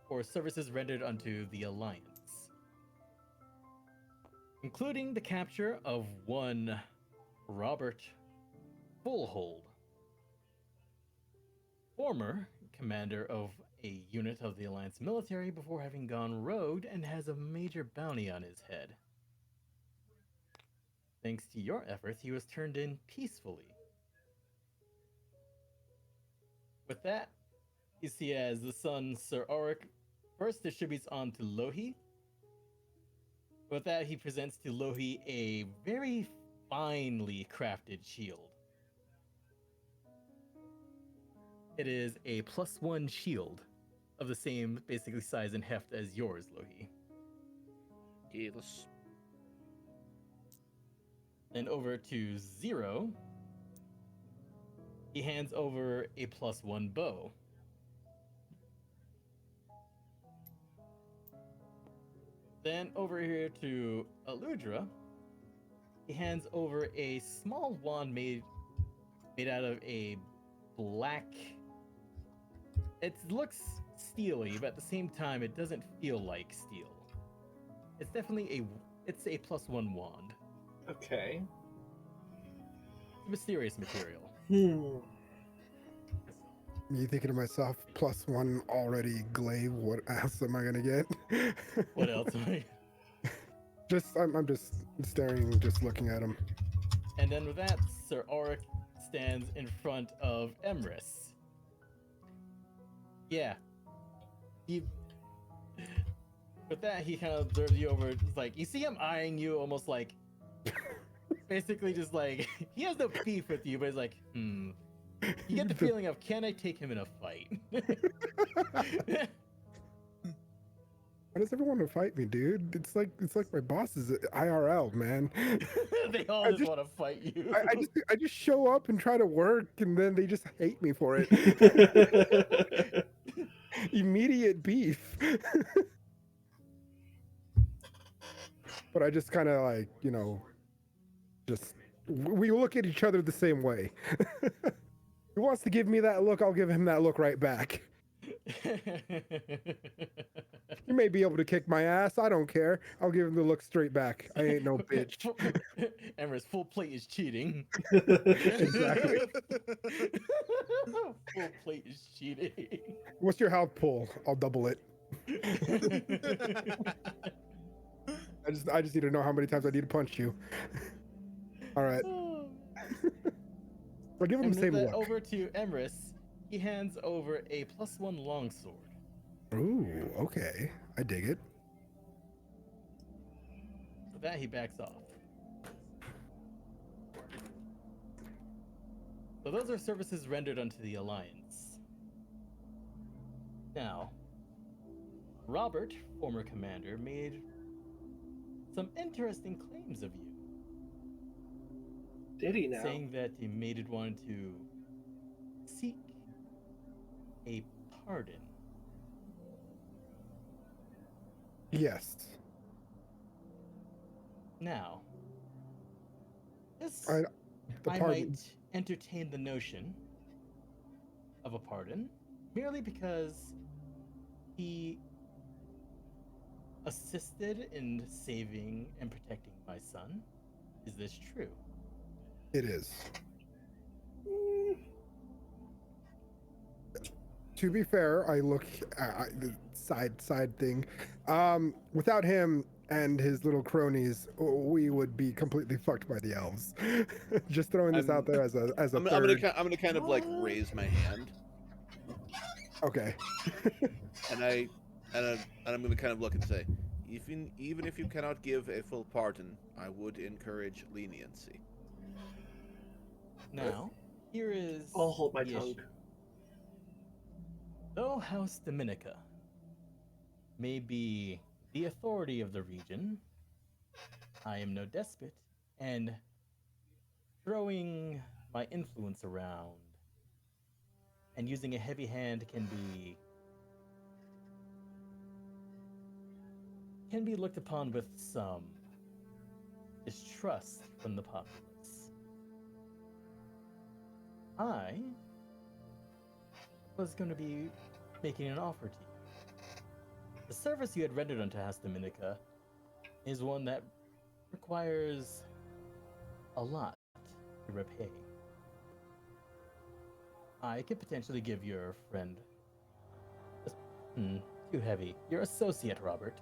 for services rendered unto the Alliance, including the capture of one Robert Fullhold, former commander of a unit of the Alliance military before having gone rogue and has a major bounty on his head. Thanks to your efforts, he was turned in peacefully. With that, you see as the son, Sir Yorrick, first distributes on to Lohi. With that, he presents to Lohi a very finely crafted shield. It is a +1 shield of the same basically size and heft as yours, Lohi. Yes. Then over to Zero, he hands over a +1 bow. Then over here to Aludra, he hands over a small wand made out of a black. It looks steely, but at the same time, it doesn't feel like steel. It's definitely it's a +1 wand. Okay. It's a mysterious material. Me thinking to myself, +1 already glaive. What else am I gonna get? What else? I'm just staring, just looking at him. And then with that, Sir Auric stands in front of Emrys. Yeah. With that, he kind of observes you over. It's like, you see him eyeing you almost like. Basically, just like. He has no beef with you, but he's like, You get the feeling of, can I take him in a fight? Why does everyone want to fight me, dude? It's like my boss is IRL, man. They all just want to fight you. I just show up and try to work, and then they just hate me for it. Immediate beef. But I just kind of like, just we look at each other the same way. He wants to give me that look, I'll give him that look right back. You may be able to kick my ass, I don't care. I'll give him the look straight back. I ain't no bitch. Emrys, full plate is cheating. Exactly. Full plate is cheating. What's your health pull? I'll double it. I just need to know how many times I need to punch you. All right. I'll give him And the same with look. that, over to Emrys, he hands over a +1 longsword. Ooh, okay. I dig it. With that, he backs off. So those are services rendered unto the Alliance. Now, Robert, former commander, made some interesting claims of you. Did he now? Saying that the maiden wanted to seek a pardon. Yes. Now, this The I pardon. might entertain the notion of a pardon merely because he assisted in saving and protecting my son. Is this true? It is. To be fair, I look the side thing. Without him and his little cronies, we would be completely fucked by the elves. Just throwing this out there as a I'm third. gonna kind of like raise my hand, Okay. and I'm gonna kind of look and say, even if you cannot give a full pardon, I would encourage leniency. Now, here is I'll hold my the tongue. issue. Though House Dominica may be the authority of the region, I am no despot, and throwing my influence around and using a heavy hand can be looked upon with some distrust from the populace. I was going to be making an offer to you. The service you had rendered unto House Dominica is one that requires a lot to repay. I could potentially give your friend... too heavy. Your associate, Robert.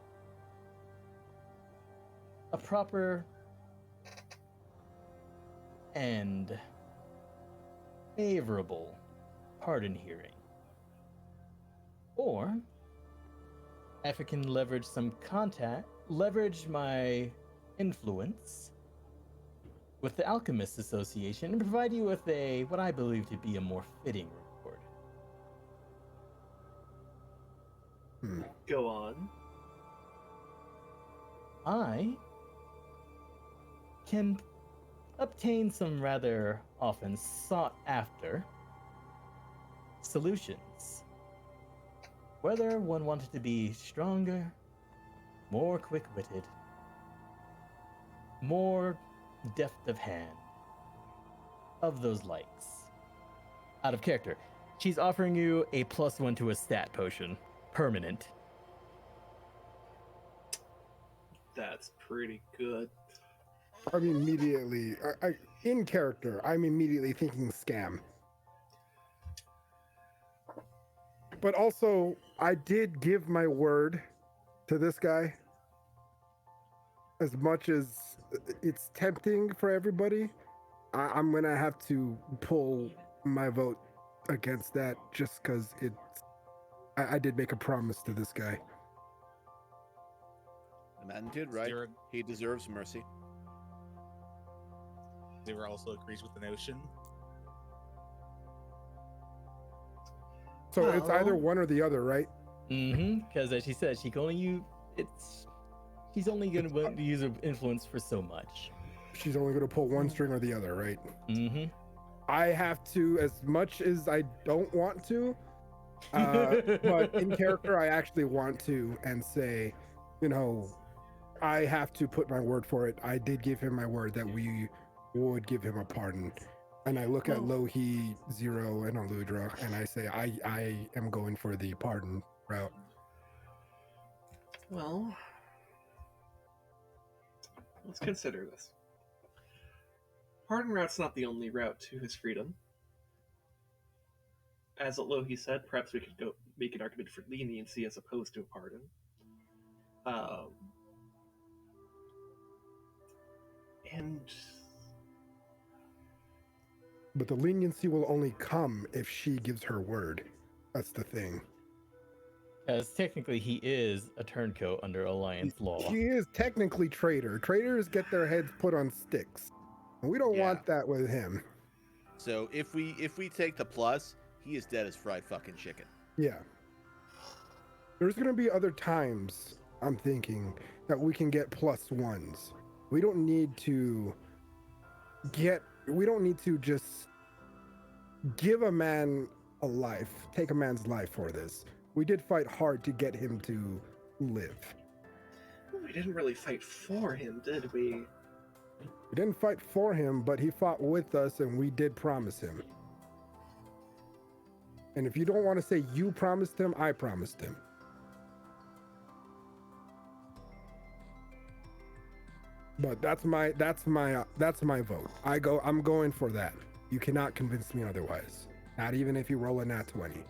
A proper and favorable pardon hearing. Or, if I can leverage my influence with the Alchemists Association and provide you with what I believe to be a more fitting reward. Go on. I can obtain some rather often sought after solutions. Whether one wanted to be stronger, more quick-witted, more deft of hand of those likes. Out of character, she's offering you a +1 to a stat potion, permanent. That's pretty good. I'm immediately, in character, I'm immediately thinking scam. But also, I did give my word to this guy. As much as it's tempting for everybody, I'm gonna have to pull my vote against that just because I did make a promise to this guy. The man did right. He deserves mercy. Zero also agrees with the notion. So it's either Well- one or the other, right? Because as she said, she's only going to use her influence for so much. She's only gonna pull one string or the other, right? Mm-hmm. I have to, as much as I don't want to, but in character, I actually want to and say, I have to put my word for it. I did give him my word that we would give him a pardon. And I look at Lohi, Zero, and Aludra, and I say, I am going for the pardon route. Well, let's consider this. Pardon route's not the only route to his freedom. As Lohi said, perhaps we could go make an argument for leniency as opposed to a pardon. And But the leniency will only come if she gives her word. That's the thing. Because technically he is a turncoat under Alliance law. He is technically traitor. Traitors get their heads put on sticks. And we don't want that with him. So if we take the plus, he is dead as fried fucking chicken. Yeah. There's going to be other times, I'm thinking, that we can get +1s. We don't need to just give a man a life, take a man's life for this. We did fight hard to get him to live. we didn't really fight for him, did we? We didn't fight for him, but he fought with us and we did promise him. And if you don't want to say you promised him, I promised him. But that's my vote. I'm going for that. You cannot convince me otherwise. Not even if you roll a nat 20.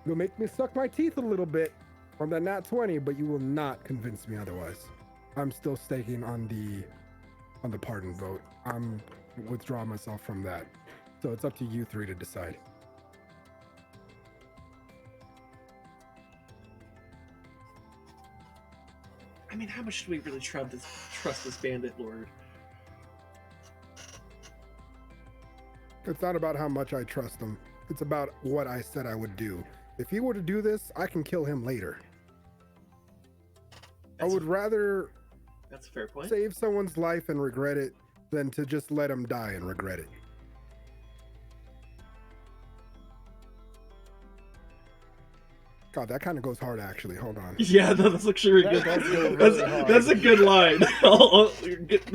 You'll make me suck my teeth a little bit from that nat 20, but you will not convince me otherwise. I'm still staking on the pardon vote. I'm withdrawing myself from that. So it's up to you three to decide. I mean, how much do we really trust this bandit lord? It's not about how much I trust him. It's about what I said I would do. If he were to do this, I can kill him later. I would rather That's a fair point. save someone's life and regret it than to just let him die and regret it. God, that kind of goes hard, actually. Hold on. Yeah, that's actually really That does go good. really hard. That's a good line. I'll get,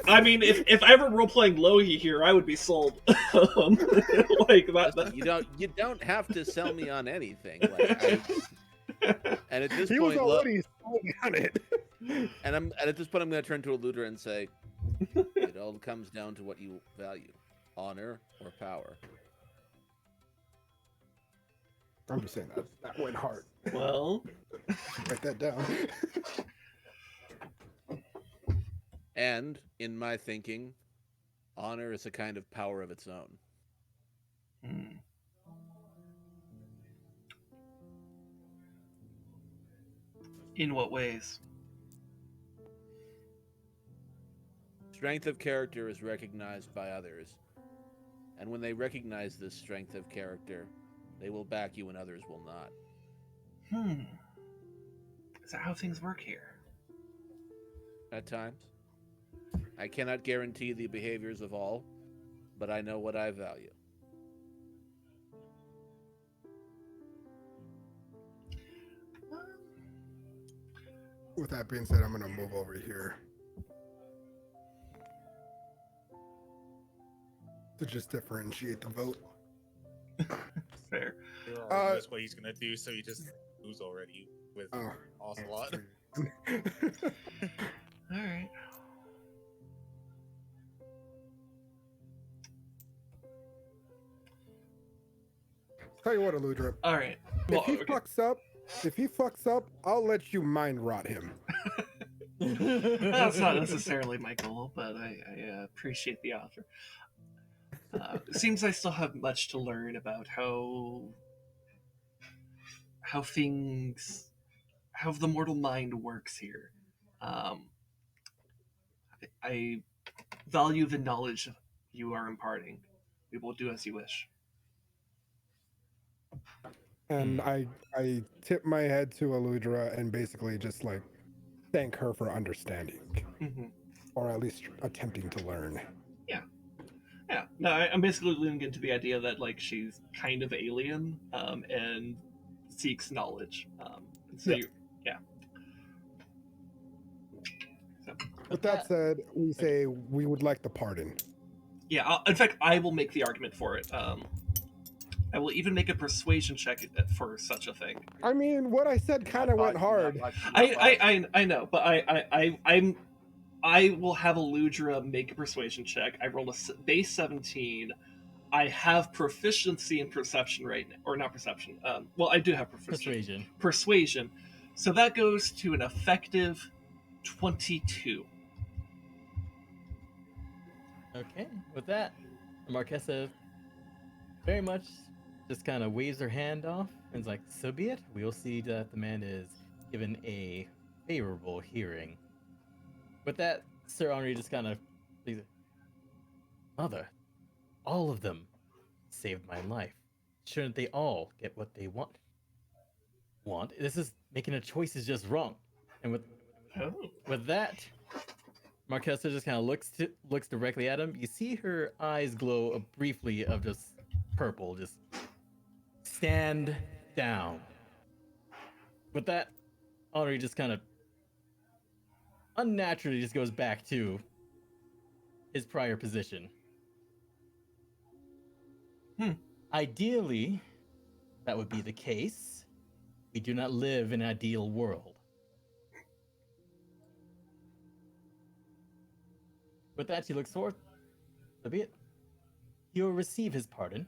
I mean, if I ever role playing Lohi here, I would be sold. Like that. You don't have to sell me on anything. And at this He was point, already sold on it. and at this point, I'm going to turn to Aludra and say, it all comes down to what you value: honor or power. I'm just saying that went hard. Well, Write that down. And in my thinking, honor is a kind of power of its own. in what ways? Strength of character is recognized by others, and when they recognize this strength of character, they will back you when others will not. Is that how things work here? At times. I cannot guarantee the behaviors of all, but I know what I value. With that being said, I'm going to move over here. to just differentiate the vote. Fair. You already knows what he's gonna do, so you just lose already with Oh, Ocelot. All right. Tell you what, Aludra. All right. If he fucks up, I'll let you mind rot him. That's not necessarily my goal, but I appreciate the offer. It seems I still have much to learn about how the mortal mind works here. I value the knowledge you are imparting. We will do as you wish. And I tip my head to Aludra and basically just like thank her for understanding, Mm-hmm. or at least attempting to learn. Yeah, no, I'm basically leaning into the idea that like she's kind of alien, and seeks knowledge. And so Yeah. yeah. So, With that said, we say we would like the pardon. yeah, in fact, I will make the argument for it. I will even make a persuasion check for such a thing. I mean, what I said kind of went hard. I know, but I will have Aludra make a persuasion check. I rolled a base 17. I have proficiency in perception right now, or not perception. Well, I do have proficiency. Persuasion. So that goes to an effective 22. Okay, with that, Marquessa very much just kind of waves her hand off and is like, so be it. We'll see that the man is given a favorable hearing. With that, Sir Henri just kind of, Mother, all of them saved my life. Shouldn't they all get what they want? This is making a choice is just wrong. And with that, Marquessa just kind of looks directly at him. You see her eyes glow briefly of just purple. Just stand down. With that, Henri just kind of unnaturally just goes back to his prior position. Ideally, that would be the case. We do not live in an ideal world. With that, she looks forward. So be it. He will receive his pardon.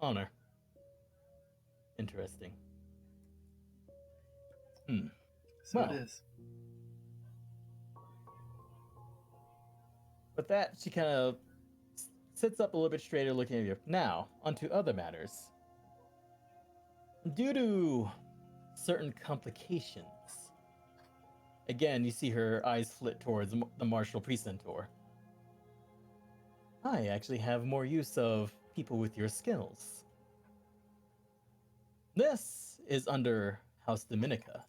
Honor. Interesting. So Well. it is. With that, she kind of sits up a little bit straighter looking at you. Now, onto other matters. Due to certain complications, again, you see her eyes flit towards the Martial Precentor. I actually have more use of people with your skills. This is under House Dominica,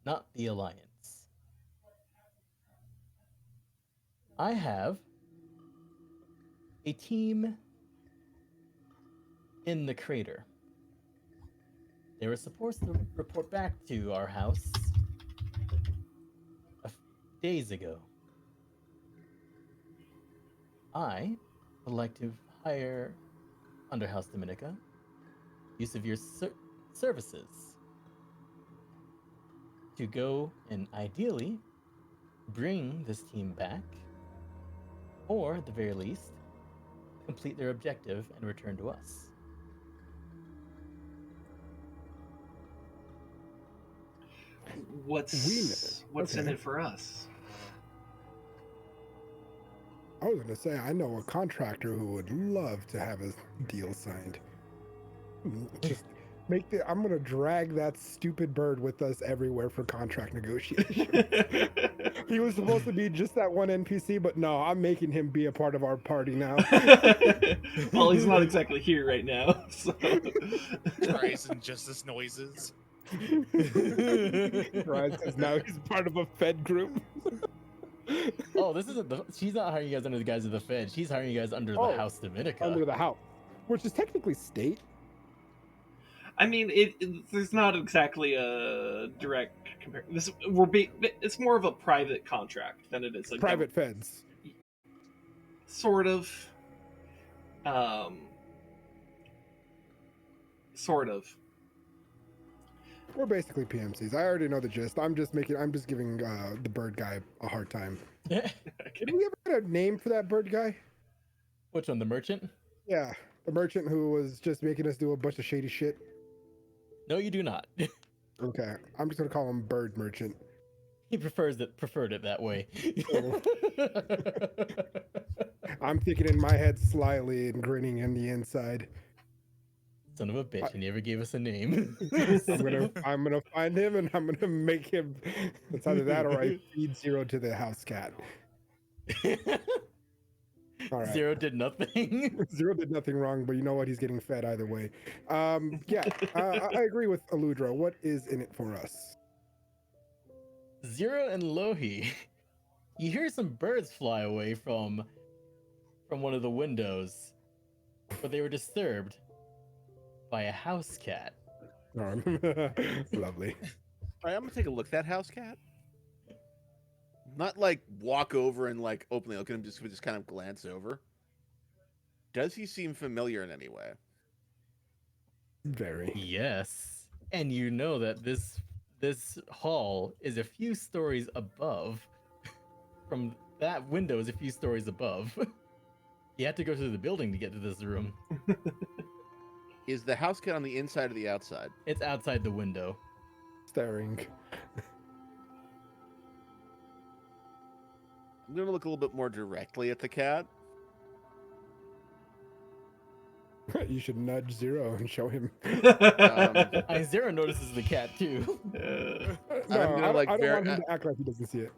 not the Alliance. I have a team in the crater. They were supposed to report back to our house days ago. I would like to hire, under House Dominica, use of your services to go and ideally bring this team back, or at the very least, complete their objective and return to us. What's in it for us? I was gonna say I know a contractor who would love to have a deal signed. Just I'm gonna drag that stupid bird with us everywhere for contract negotiation. He was supposed to be just that one NPC, but no, I'm making him be a part of our party now. Well, he's not exactly here right now. So. Cries and justice noises. Right, because now he's part of a Fed group. Oh, this isn't she's not hiring you guys under the guise of the Fed. She's hiring you guys under the House Dominica. Under the house, which is technically state. I mean, there's not exactly a direct comparison. It's more of a private contract than it is a Private feds. sort of. Um, sort of. We're basically PMCs. I already know the gist. I'm just giving the bird guy a hard time. Okay. Did we ever get a name for that bird guy? Which one, the merchant? Yeah, the merchant who was just making us do a bunch of shady shit. No, you do not. Okay, I'm just gonna call him Bird Merchant. He preferred it that way. I'm thinking in my head slyly and grinning in the inside. Son of a bitch, he never gave us a name. I'm gonna find him and I'm gonna make him. It's either that or I feed Zero to the house cat. All right. Zero did nothing. Zero did nothing wrong, but you know what? He's getting fed either way. Yeah, I agree with Aludra. What is in it for us? Zero and Lohi. You hear some birds fly away from one of the windows, but they were disturbed by a house cat. Lovely. All right, I'm gonna take a look at that house cat. Not like walk over and like openly look at him, just kind of glance over. Does he seem familiar in any way? Very. Yes, and you know that this hall is a few stories above. From that window is a few stories above. You have to go through the building to get to this room. Is the house cat on the inside or the outside? It's outside the window. Staring. I'm gonna look a little bit more directly at the cat. You should nudge Zero and show him. Zero notices the cat too. No, gonna, like, I don't want very- him to act like he doesn't see it.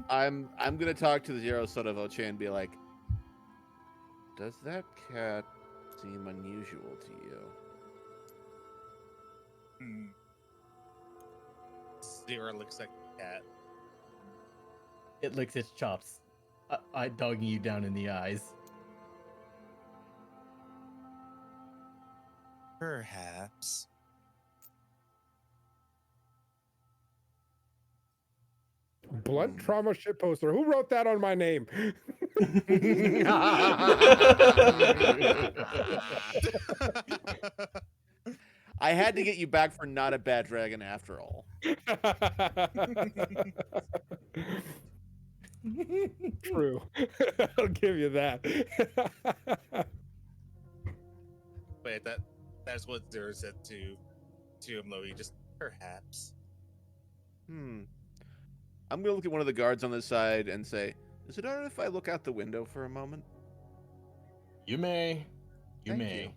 I'm gonna talk to the Zero sort of Oche and be like, does that cat seem unusual to you? Zero looks like a cat. It licks its chops, I dogging you down in the eyes. Perhaps. Blunt trauma shit poster. Who wrote that on my name? I had to get you back for not a bad dragon after all. True. I'll give you that. Wait, that's what Zero said to him, Lohi. Just perhaps. I'm gonna look at one of the guards on the side and say, is it alright if I look out the window for a moment? You may. You Thank may. you.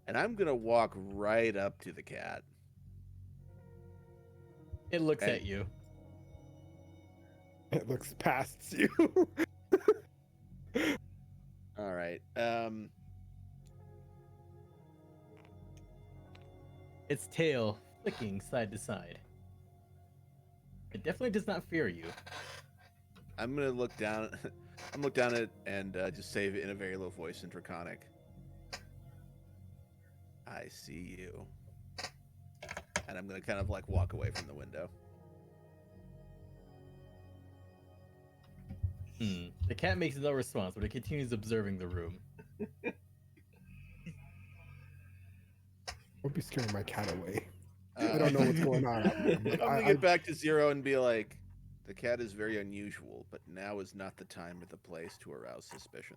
And I'm gonna walk right up to the cat. It looks Hey. at you. It looks past you. All right. Its tail flicking side to side. It definitely does not fear you. I'm gonna look down. I'm look down at it and just say it in a very low voice in Draconic. I see you. And I'm gonna kind of like walk away from the window. The cat makes no response, but it continues observing the room. Don't be scaring my cat away. I don't know what's going on. I'm gonna get back to Zero and be like, the cat is very unusual, but now is not the time or the place to arouse suspicion.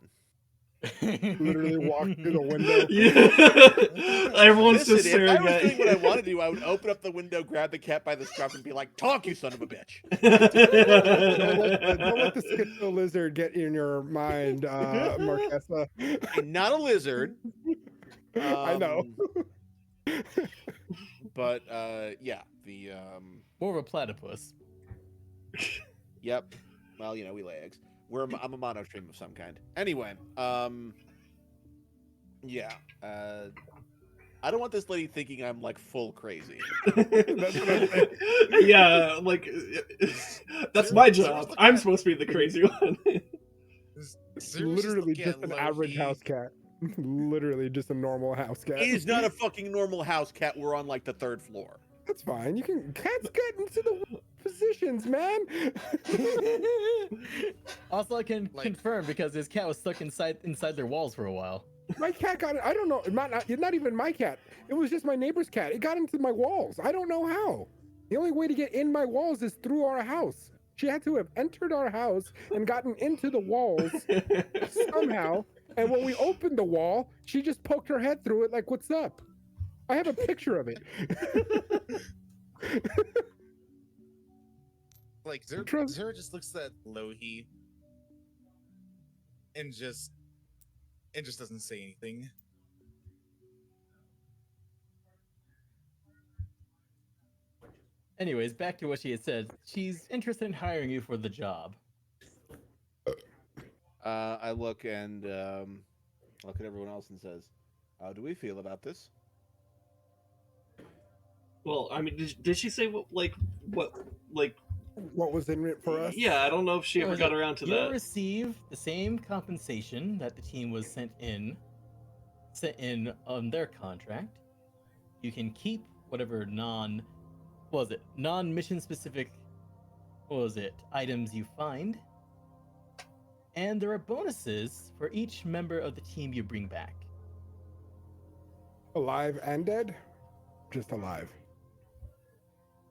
Literally walk through the window. Yeah. Everyone's Listen, just if staring I was at doing what I you. wanted to do, I would open up the window, grab the cat by the scruff, and be like, "Talk, you son of a bitch!" Don't let the schizo lizard get in your mind, Marquessa. I'm not a lizard. I know. But yeah, the More of a platypus. yep. Well, you know, we lay eggs. I'm a monostream of some kind. Anyway, yeah. I don't want this lady thinking I'm like full crazy. That's what I'm saying. Yeah, like that's my job. I'm supposed to be the crazy one. Zero's Literally looking just at an Lohi. average house cat. Literally just a normal house cat. He's not a fucking normal house cat. We're on like the 3rd floor. That's fine. You can cats get into the positions, man. Also, I can Like- confirm because his cat was stuck inside their walls for a while. My cat got it. I don't know. Not even my cat. It was just my neighbor's cat. It got into my walls. I don't know how. The only way to get in my walls is through our house. She had to have entered our house and gotten into the walls somehow. And when we opened the wall, she just poked her head through it like, "What's up?" I have a picture of it. Like Trust- Zura just looks at Lohi and just doesn't say anything. Anyways, back to what she had said. She's interested in hiring you for the job. I look and look at everyone else and says, "How do we feel about this?" Well, I mean, did she say what What was in it for us? Yeah, I don't know if she ever Was got it, around to You'll that. receive the same compensation that the team was sent in on their contract. You can keep whatever non-mission specific items you find. And there are bonuses for each member of the team you bring back. Alive and dead? Just alive.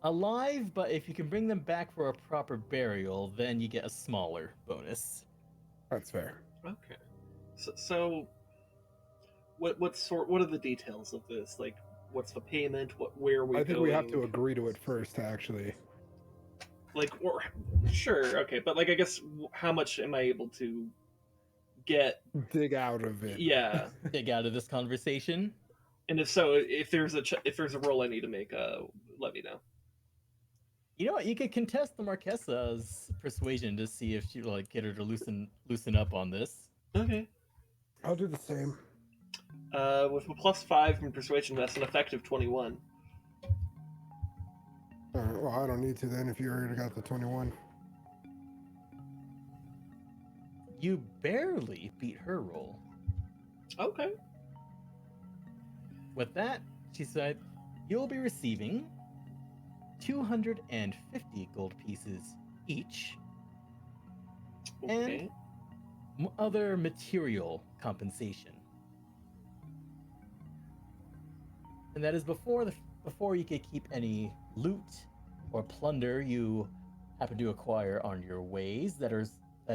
Alive, but if you can bring them back for a proper burial, then you get a smaller bonus. That's fair. Okay. So what are the details of this? Like, what's the payment? Where are we I think going? we have to agree to it first, actually. Like, sure, okay, but like, I guess how much am I able to get? Dig out of it. Yeah, Dig out of this conversation. and if so, if there's a roll I need to make, let me know. You know what? You could contest the Marquessa's persuasion to see if she get her to loosen up on this. Okay. I'll do the same. With a +5 from persuasion, that's an effective 21. All right, well, I don't need to then if you already got the 21. You barely beat her roll. Okay. With that, she said, you'll be receiving 250 gold pieces each, Okay. and other material compensation. And that is before you could keep any loot or plunder you happen to acquire on your ways that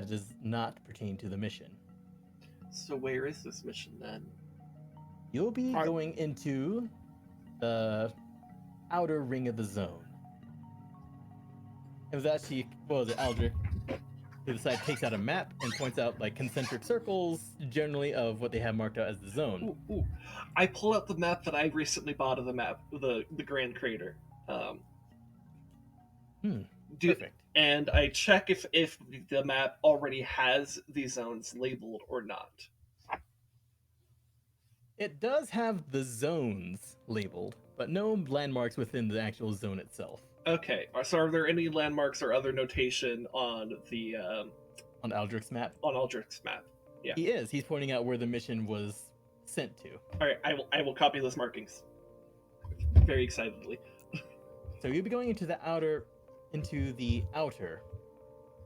does not pertain to the mission. So where is this mission then? You'll be going into the outer ring of the zone. It was actually, what was it, Aludra, who the side takes out a map and points out like concentric circles, generally of what they have marked out as the zone. Ooh. I pull out the map that I recently bought of the map, the Grand Crater. Perfect. And I check if the map already has these zones labeled or not. It does have the zones labeled, but no landmarks within the actual zone itself. Okay, so are there any landmarks or other notation on the On Aldrich's map? on Aldrich's map? Yeah. He is. He's pointing out where the mission was sent to. All right, I will copy those markings. Very excitedly. So you'll be going into the outer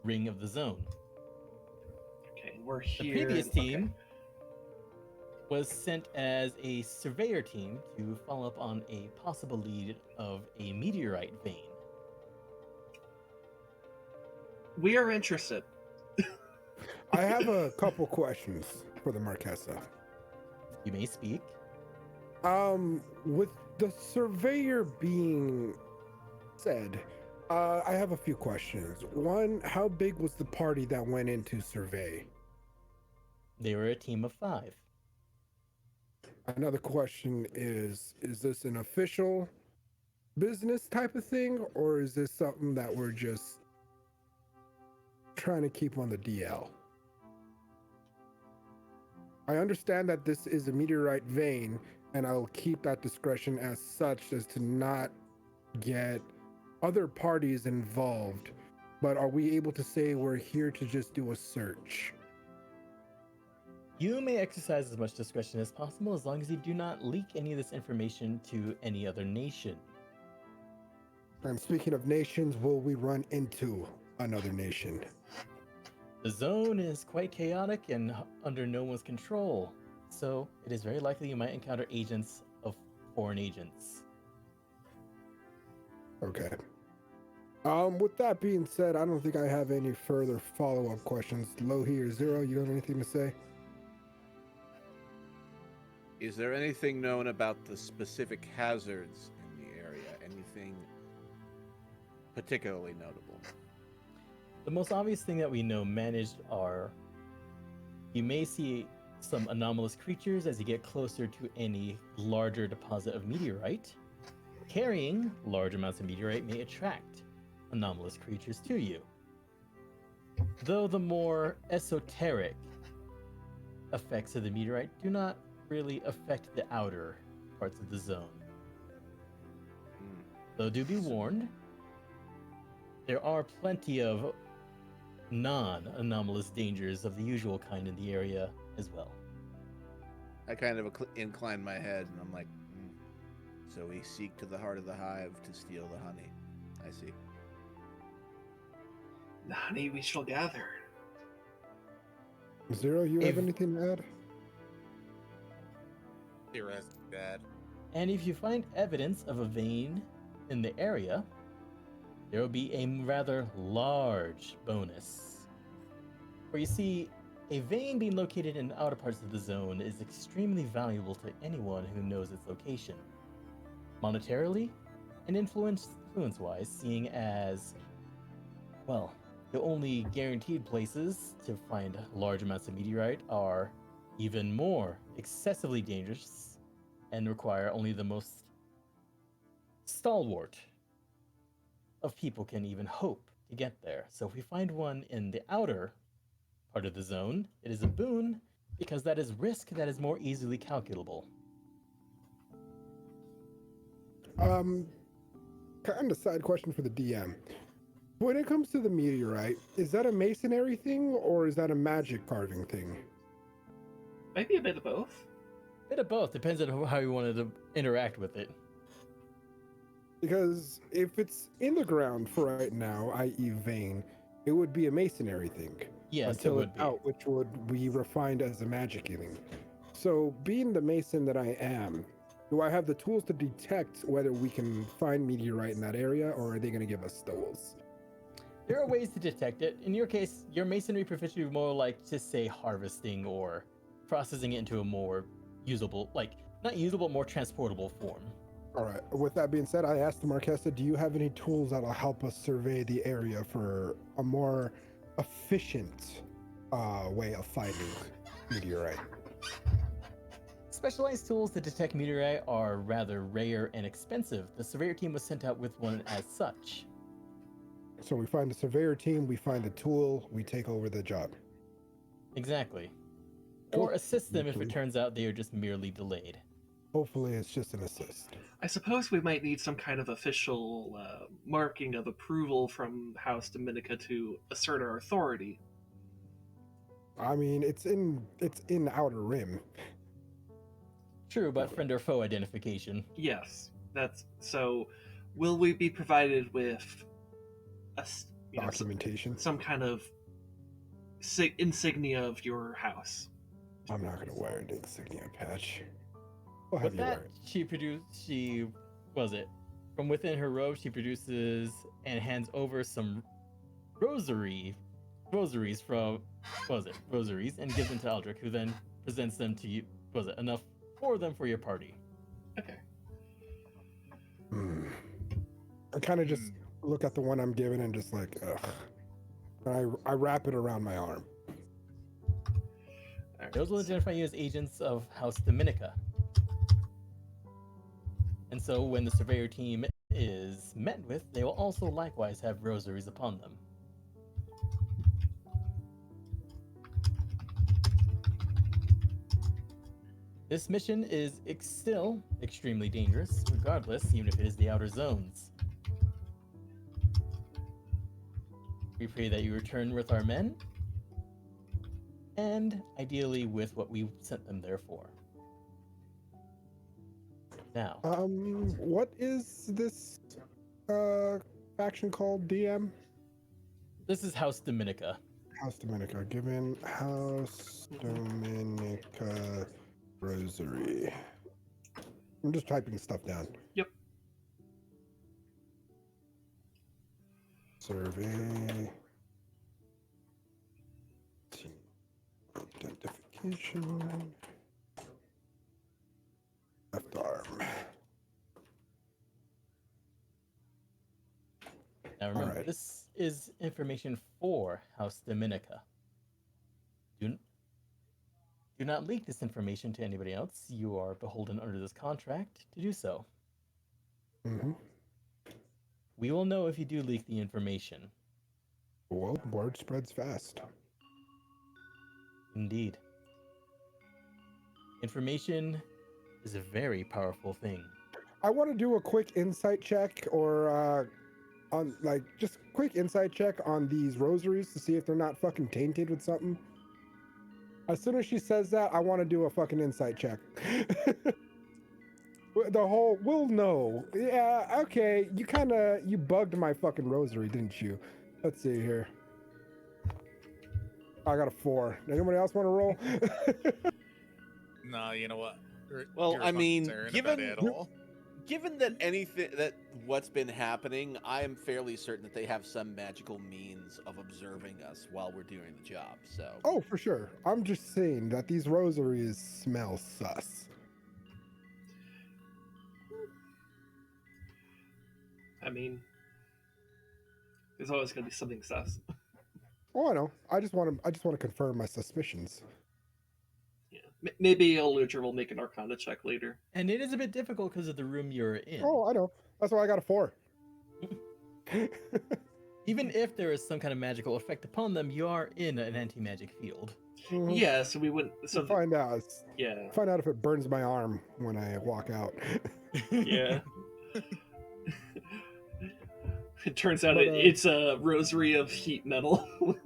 ring of the zone. Okay, we're The here. previous okay. team was sent as a surveyor team to follow up on a possible lead of a meteorite vein. We are interested. I have a couple questions for the Marquessa. You may speak. With the surveyor being said, I have a few questions. One, how big was the party that went in to survey? They were a team of 5. Another question is this an official business type of thing, or is this something that we're just trying to keep on the DL? I understand that this is a meteorite vein, and I'll keep that discretion as such as to not get other parties involved. But are we able to say we're here to just do a search? You may exercise as much discretion as possible as long as you do not leak any of this information to any other nation. And speaking of nations, will we run into another nation? The zone is quite chaotic and under no one's control, so it is very likely you might encounter agents of foreign agents. Okay. With that being said, I don't think I have any further follow-up questions. Lohi or Zero, you have anything to say? Is there anything known about the specific hazards in the area? Anything particularly notable? The most obvious thing that we know managed are you may see some anomalous creatures as you get closer to any larger deposit of meteorite. Carrying large amounts of meteorite may attract anomalous creatures to you. Though the more esoteric effects of the meteorite do not really affect the outer parts of the zone. Though do be warned, there are plenty of non-anomalous dangers of the usual kind in the area as well. I kind of incline my head and I'm like, so we seek to the heart of the hive to steal the honey. I see. The honey we shall gather. Zero, you have If- anything to add? Theoretically, Dad. And if you find evidence of a vein in the area, there will be a rather large bonus. Where you see, a vein being located in the outer parts of the zone is extremely valuable to anyone who knows its location. Monetarily and influence-wise, seeing as, well, the only guaranteed places to find large amounts of meteorite are even more excessively dangerous and require only the most stalwart of people can even hope to get there. So if we find one in the outer part of the zone, it is a boon because that is risk that is more easily calculable. Kind of side question for the DM. When it comes to the meteorite, is that a masonry thing or is that a magic carving thing? Maybe a bit of both. Bit of both, depends on how you wanted to interact with it. Because if it's in the ground for right now, i.e. vein, it would be a masonry thing. Yes, until it would it's be. out, which would be refined as a magic healing. So being the mason that I am, do I have the tools to detect whether we can find meteorite in that area, or are they going to give us stoles? There are ways to detect it. In your case, your masonry proficiency would be more like, just say, harvesting or processing it into a more usable, like, not usable, more transportable form. All right. With that being said, I asked the Marquessa, do you have any tools that'll help us survey the area for a more efficient way of finding meteorite? Specialized tools to detect meteorite are rather rare and expensive. The surveyor team was sent out with one as such. So we find the surveyor team, we find the tool, we take over the job. Exactly. Cool. Or assist them if it Hopefully. turns out they are just merely delayed. Hopefully it's just an assist. I suppose we might need some kind of official marking of approval from House Dominica to assert our authority. I mean, it's in Outer Rim. True, but friend or foe identification. Yes, that's so. Will we be provided with Documentation. some kind of insignia of your house? I'm not gonna wear an insignia patch. I'll have With you that, wear it. from within her robe, she produces and hands over some rosaries from, rosaries, and gives them to Aldrich, who then presents them to you. Enough for them for your party? Okay. I kind of just look at the one I'm given and just like, ugh. And I wrap it around my arm. Alright, Those will so- identify you as agents of House Dominica. And so when the surveyor team is met with, they will also likewise have rosaries upon them. This mission is still extremely dangerous, regardless, even if it is the outer zones. We pray that you return with our men, and ideally with what we sent them there for. Now, What is this faction called, DM? this is House Dominica. House Dominica. Given House Dominica Rosary. I'm just typing stuff down. Yep. Survey. Team identification. Left arm. Now remember, Alright. this is information for House Dominica. Do not leak this information to anybody else. You are beholden under this contract to do so. Mm-hmm. We will know if you do leak the information. Well, word spreads fast. Indeed. Information is a very powerful thing. I want to do a quick insight check or on like just quick insight check on these rosaries to see if they're not fucking tainted with something. As soon as she says that, I want to do a fucking insight check. The whole, we'll know. Yeah, okay. You bugged my fucking rosary, didn't you? Let's see here. I got a 4. Anybody else want to roll? No, you know what? Well, You're I mean, concerned about it at all. given that what's been happening, I am fairly certain that they have some magical means of observing us while we're doing the job. So. Oh, for sure. I'm just saying that these rosaries smell sus. I mean, there's always going to be something sus. Oh, I know. I just want to confirm my suspicions. Yeah. Maybe Aludra will make an Arcana check later. And it is a bit difficult because of the room you're in. Oh, I know. That's why I got a 4. Even if there is some kind of magical effect upon them, you are in an anti-magic field. Mhm. Yeah, so we wouldn't. So Find out. yeah, Find out if it burns my arm when I walk out. yeah. It turns out But, it's a rosary of heat metal. Fuck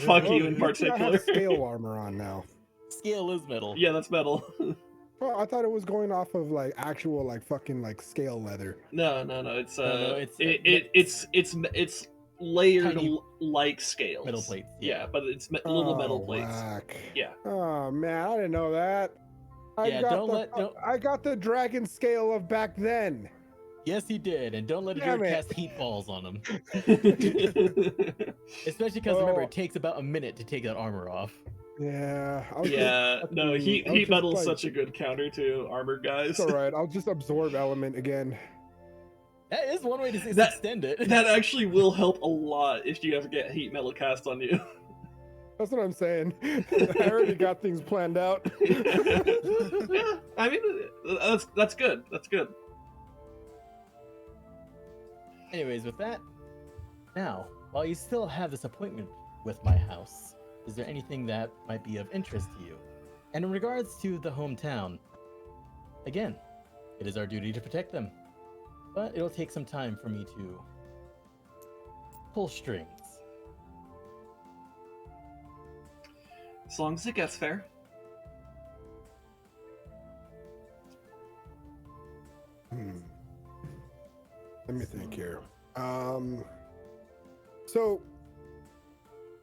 Well, you in I particular. have scale armor on now. Scale is metal. Yeah, that's metal. Well, I thought it was going off of like actual like fucking like scale leather. No. It's No, it's layered Tiny like scales. metal plates. Yeah, but it's little metal Oh, plates. whack. Yeah. Oh man, I didn't know that. Yeah, I got the dragon scale of back then. Yes, he did, and don't let a Damn druid it. cast heat balls on him. Especially because remember, it takes about a minute to take that armor off. Yeah. Yeah, no, heat metal is like, such a good counter to armor guys. It's all right. I'll just absorb element again. That is one way to That- extend it. That actually will help a lot if you ever get heat metal cast on you. That's what I'm saying. I already got things planned out. Yeah, I mean, that's good. That's good. Anyways, with that, now, while you still have this appointment with my house, is there anything that might be of interest to you? And in regards to the hometown, again, it is our duty to protect them. But it'll take some time for me to pull strings. As long as it gets fair. Let me think here. So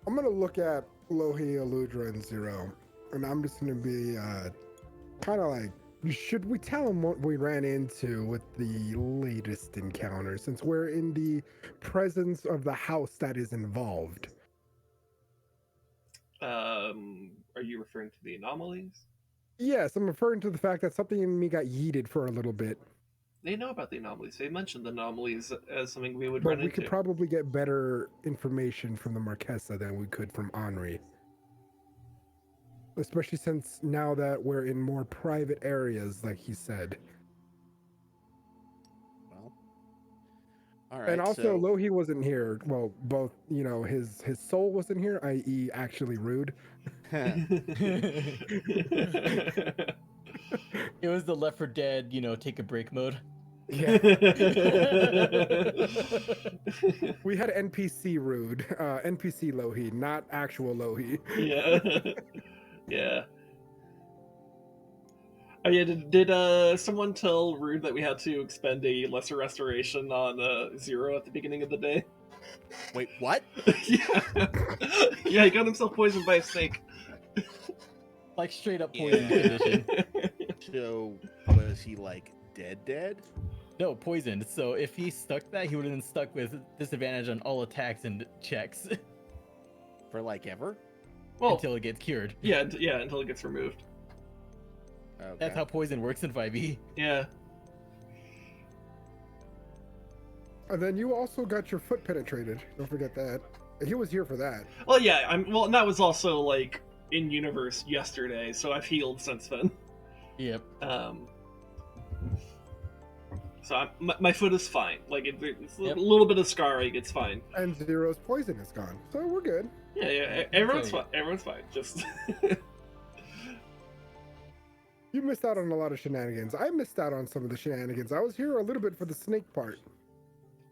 I'm gonna look at Lohi, Aludra, and Zero, and I'm just gonna be kind of like, should we tell them what we ran into with the latest encounter, since we're in the presence of the house that is involved? Are you referring to the anomalies? Yes, I'm referring to the fact that something in me got yeeted for a little bit. They know about the anomalies. They mentioned the anomalies as something we would But run we into. could probably get better information from the Marquessa than we could from Henri. Especially since now that we're in more private areas, like he said. Well, all right. And also, so, Lohi wasn't here. Well, both, his soul wasn't here, i.e. actually rude. It was the Left 4 Dead, take a break mode. Yeah. We had NPC Rude, NPC Lohi, not actual Lohi. Yeah. Yeah. Oh yeah, did someone tell Rude that we had to expend a lesser restoration on Zero at the beginning of the day? Wait, what? Yeah. Yeah, he got himself poisoned by a snake. Like straight up poison Yeah. condition. So was he like dead? No, poisoned. So if he stuck that, he would have been stuck with disadvantage on all attacks and checks For like ever? Well, until it gets cured. yeah, until it gets removed. Okay. That's how poison works in 5e. Yeah. And then you also got your foot penetrated. Don't forget that. He was here for that. Well, yeah. And that was also like in universe yesterday, so I've healed since then. Yep. So my foot is fine. Like it's Yep. a little bit of scarring. It's fine. And Zero's poison is gone. So we're good. Yeah. Everyone's Okay. fine. Everyone's fine. Just You missed out on a lot of shenanigans. I missed out on some of the shenanigans. I was here a little bit for the snake part.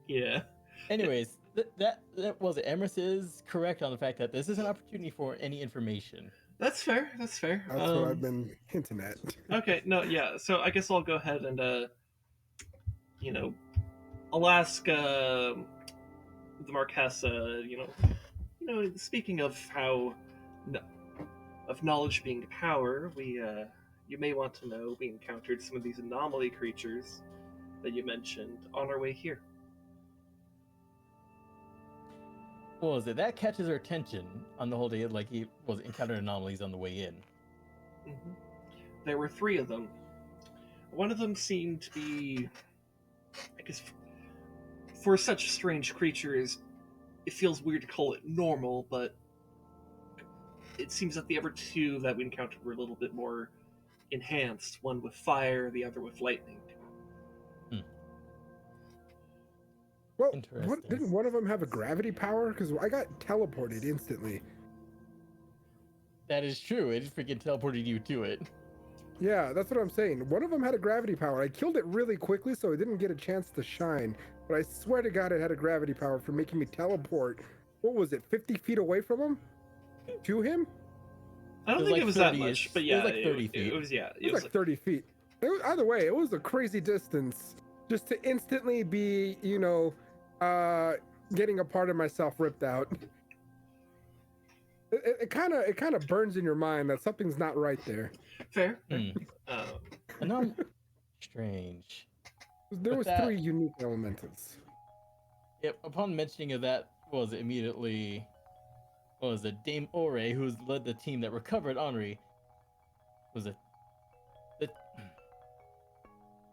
yeah. Anyways, that was it. Emrys is correct on the fact that this is an opportunity for any information. That's fair. That's fair. That's what I've been hinting at. Okay. No. Yeah. So I guess I'll go ahead and I'll ask the Marquessa. Speaking of of knowledge being power, you may want to know we encountered some of these anomaly creatures that you mentioned on our way here. What was it? That catches our attention on the whole day. Like he was encountered anomalies on the way in. Mm-hmm. There were 3 of them. One of them seemed to be, I guess, for such strange creatures, it feels weird to call it normal, but it seems that the other 2 that we encountered were a little bit more enhanced. One with fire, the other with lightning. Well, Interesting. didn't one of them have a gravity power? Because I got teleported instantly. That is true. It just freaking teleported you to it. Yeah, that's what I'm saying. One of them had a gravity power. I killed it really quickly, so it didn't get a chance to shine. But I swear to God, it had a gravity power for making me teleport. What was it, 50 feet away from him? To him? I don't was think like it was that 30-ish. much, but It yeah, was like 30 feet. It was, yeah. It was like 30 feet. Either way, it was a crazy distance. Just to instantly be, getting a part of myself ripped out. It kind of burns in your mind that something's not right there. fair. Strange. There But was that- 3 unique elementals. Yep. Upon mentioning of that, was it immediately? Was it Dame Ore, who's led the team that recovered Henri? Was it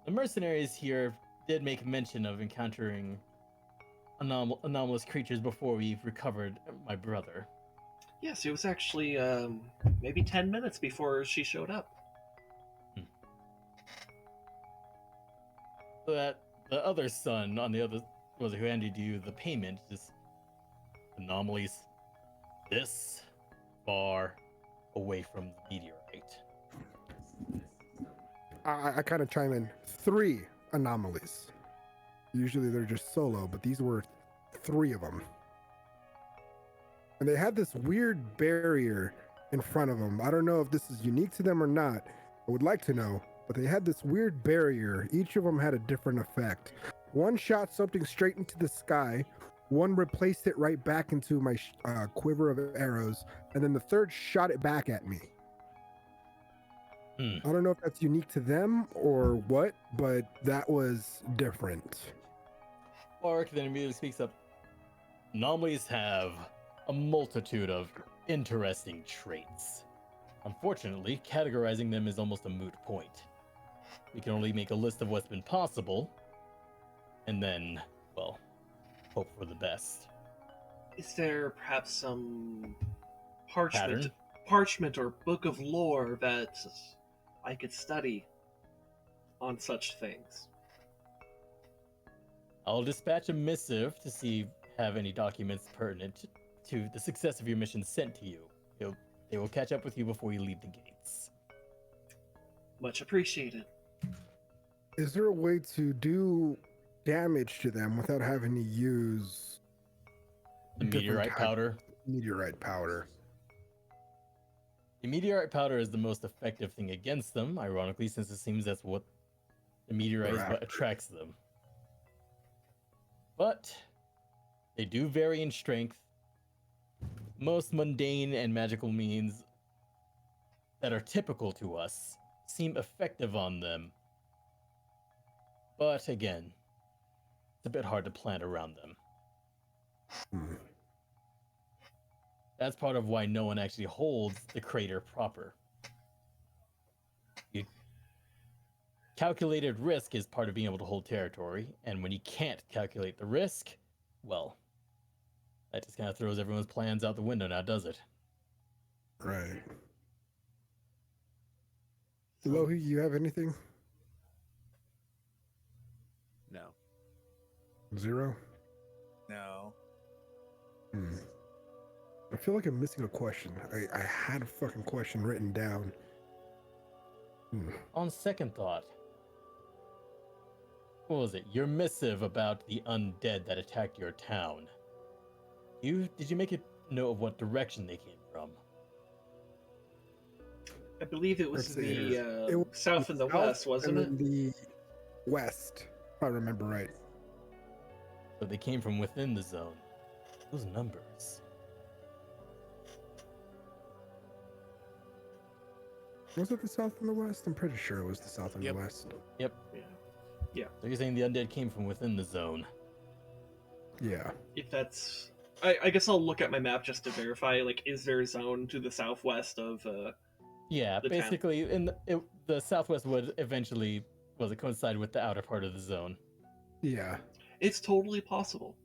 the mercenaries here did make mention of encountering anomalous creatures before we've recovered my brother. Yes, it was actually maybe 10 minutes before she showed up. So that the other son on the other was it who handed you the payment, just anomalies this far away from the meteorite. I kind of chime in. 3 anomalies. Usually they're just solo, but these were 3 of them. And they had this weird barrier in front of them. I don't know if this is unique to them or not. I would like to know, but they had this weird barrier. Each of them had a different effect. One shot something straight into the sky. One replaced it right back into my quiver of arrows. And then the third shot it back at me. I don't know if that's unique to them or what, but that was different. Orc then immediately speaks up. Anomalies have a multitude of interesting traits. Unfortunately, categorizing them is almost a moot point. We can only make a list of what's been possible, and then, well, hope for the best. Is there perhaps some Pattern? parchment or book of lore that I could study on such things? I'll dispatch a missive to see if have any documents pertinent to the success of your mission sent to you. They will catch up with you before you leave the gates. Much appreciated. Is there a way to do damage to them without having to use The different meteorite type- powder. meteorite powder? The meteorite powder is the most effective thing against them, ironically, since it seems that's what the meteorite is what attracts them. But they do vary in strength. Most mundane and magical means that are typical to us seem effective on them. But again, it's a bit hard to plan around them. Hmm. That's part of why no one actually holds the crater proper. Calculated risk is part of being able to hold territory, and when you can't calculate the risk, well, that just kind of throws everyone's plans out the window now, does it? Right. Lohi, you have anything? No. 0? No. Hmm. I feel like I'm missing a question. I had a fucking question written down. Hmm. On second thought, what was it? Your missive about the undead that attacked your town. Did you make a note of what direction they came from? I believe it was Let's see here. It was south and the south west, wasn't and it? then the west, if I remember right. So they came from within the zone. Those numbers. Was it the south and the west? I'm pretty sure it was the south and Yep. the west. Yep. Yeah. So you're saying the undead came from within the zone? Yeah. If that's, I guess I'll look at my map just to verify. Like, is there a zone to the southwest of? Yeah, The town. basically, the southwest would eventually coincide with the outer part of the zone. Yeah. It's totally possible.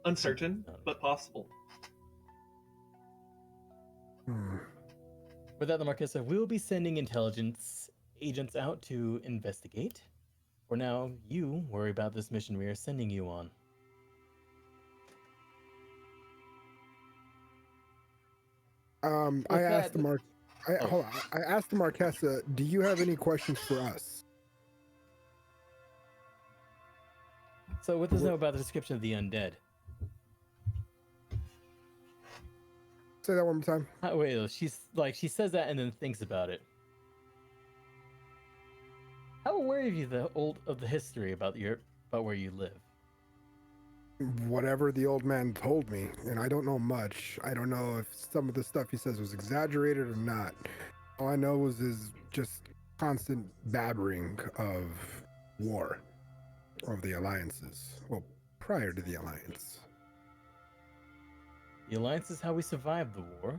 Uncertain, but possible. Hmm. With that, the Marquessa will be sending intelligence agents out to investigate. For now, you worry about this mission we are sending you on. I With asked that- Oh. hold on. I asked the Marquessa, do you have any questions for us? So, what does it know about the description of the undead? Say that one more time. Wait, though, she says that and then thinks about it. How aware of you of the history about where you live? Whatever the old man told me, and I don't know much. I don't know if some of the stuff he says was exaggerated or not. All I know was his just constant babbling of war, of the alliances. Well, prior to the alliance. The alliance is how we survived the war,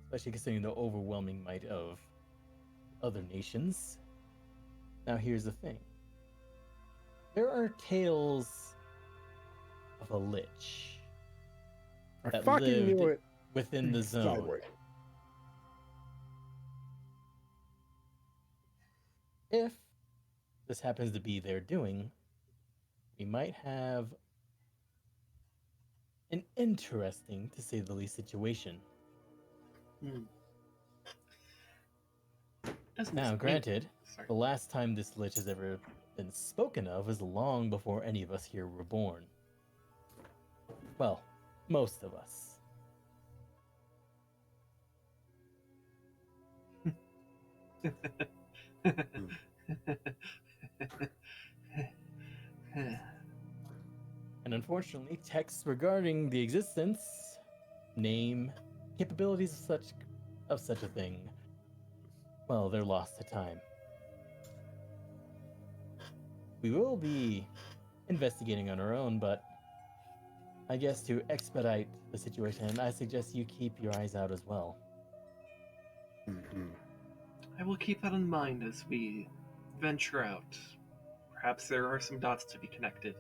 especially considering the overwhelming might of other nations. Now, here's the thing: there are tales of a lich I that fucking lived knew it. within the zone. Sideways. If this happens to be their doing, we might have an interesting, to say the least, situation. Now, granted, the last time this lich has ever been spoken of was long before any of us here were born. Well, most of us. And unfortunately, texts regarding the existence, name, capabilities of such a thing, well, they're lost to time. We will be investigating on our own, but I guess to expedite the situation, I suggest you keep your eyes out as well. Mhm. I will keep that in mind as we venture out. Perhaps there are some dots to be connected.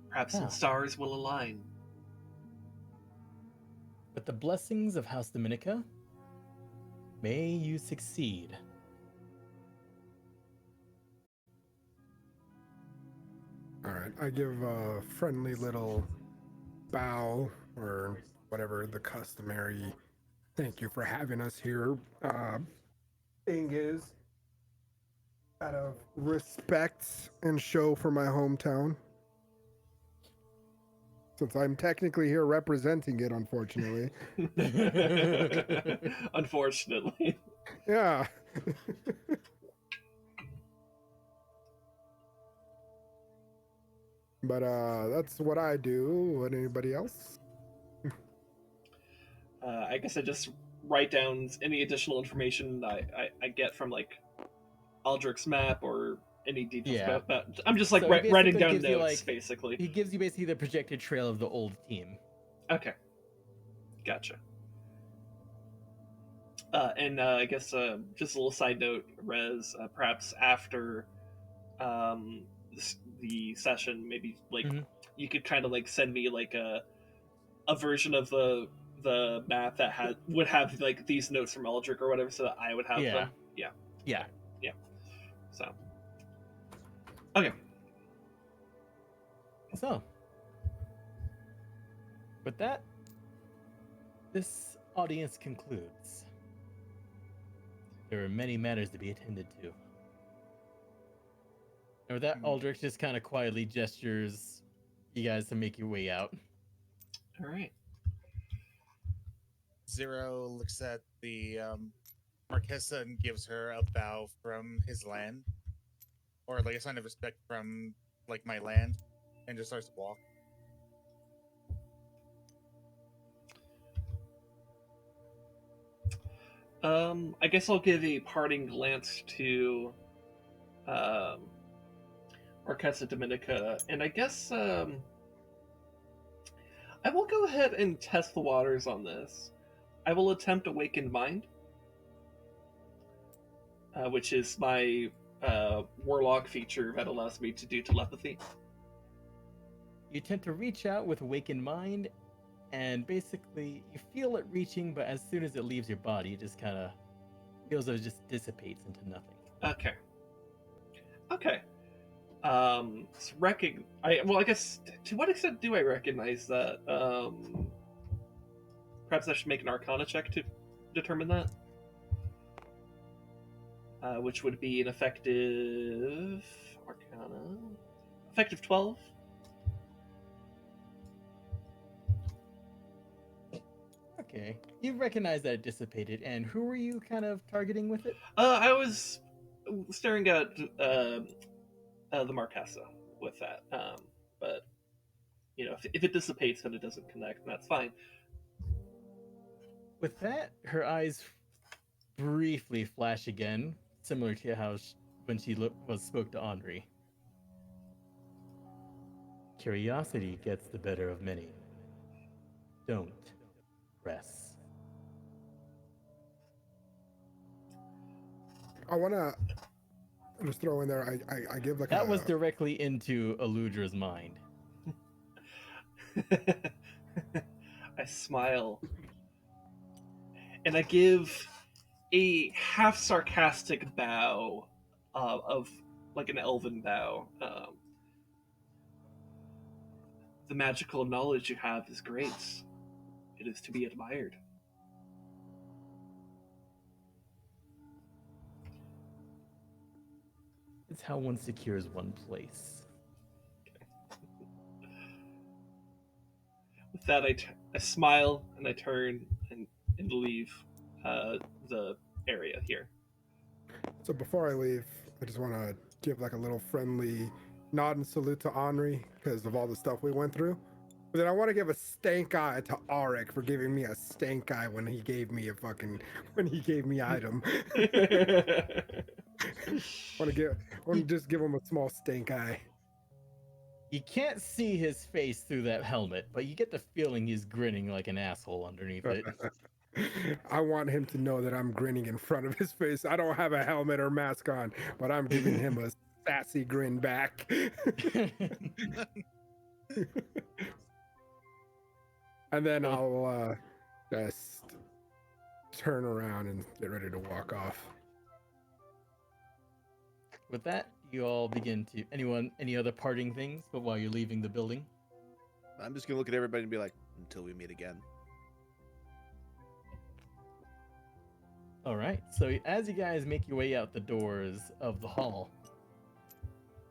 Perhaps Yeah. some stars will align. With the blessings of House Dominica, may you succeed. All right. I give a friendly little bow or whatever the customary Thank you for having us here. Thing is, out of respect and show for my hometown, since I'm technically here representing it, unfortunately. Unfortunately. Yeah. But that's what I do. What anybody else? I guess I just write down any additional information I get from like Aldrich's map or any details Yeah. about. I'm just like So he writing basically down gives you, notes, like- basically. He gives you basically the projected trail of the old team. Okay, gotcha. And I guess just a little side note, Rez. Perhaps after the session, maybe like Mhm. you could kind of like send me like a version of the map that would have like these notes from Aldrich or whatever, so that I would have Yeah. them. Yeah. Yeah. So. Okay. So, with that, this audience concludes. There are many matters to be attended to. And with that, Aldrich just kind of quietly gestures you guys to make your way out. All right. Zero looks at the Marquessa and gives her a bow from his land, or like a sign of respect from like my land, and just starts to walk. I guess I'll give a parting glance to Marquessa Dominica, and I guess I will go ahead and test the waters on this. I will attempt Awakened Mind, which is my warlock feature that allows me to do telepathy. You attempt to reach out with awakened mind, and basically you feel it reaching, but as soon as it leaves your body, it just kind of feels as it just dissipates into nothing. Okay. Okay. I guess to what extent do I recognize that? Perhaps I should make an Arcana check to determine that. Which would be an effective Arcana, effective 12. Okay, you recognize that it dissipated, and who were you kind of targeting with it? I was staring at the Marquessa with that, but you know, if it dissipates, then it doesn't connect, and that's fine. With that, her eyes briefly flash again, similar to how when she spoke to Henri. Curiosity gets the better of many. Don't press. I want to just throw in there. I give like That was directly into Aludra's mind. I smile, and I give a half sarcastic bow of like an elven bow. The magical knowledge you have is great. It is to be admired. It's how one secures one place. With that, I smile and I turn and leave the area here. So before I leave, I just want to give like a little friendly nod and salute to Henri because of all the stuff we went through. But then I want to give a stank eye to Auric for giving me a stank eye when he gave me item. want to just give him a small stank eye. You can't see his face through that helmet, but you get the feeling he's grinning like an asshole underneath it. I want him to know that I'm grinning in front of his face. I don't have a helmet or mask on, but I'm giving him a sassy grin back. And then I'll just turn around and get ready to walk off. With that, you all begin to... Any other parting things, but while you're leaving the building? I'm just gonna look at everybody and be like, until we meet again. All right. So as you guys make your way out the doors of the hall,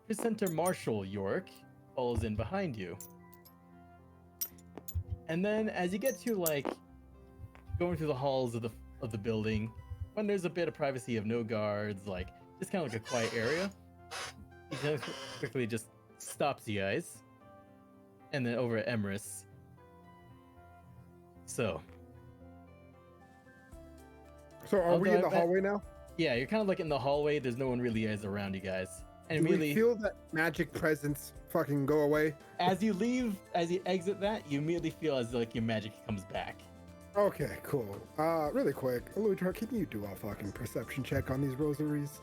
Precentor Marshal Yorrick follows in behind you. And then as you get to like going through the halls of the building, when there's a bit of privacy of no guards, like just kind of like a quiet area, he kind of quickly just stops you guys. And then over at Emrys. So are we in the hallway now? yeah, you're kind of like in the hallway. There's no one really is around you guys. And Do immediately, we feel that magic presence fucking go away? as you exit that, you immediately feel as like your magic comes back. Okay, cool. Really quick, Aludra, can you do a fucking perception check on these rosaries?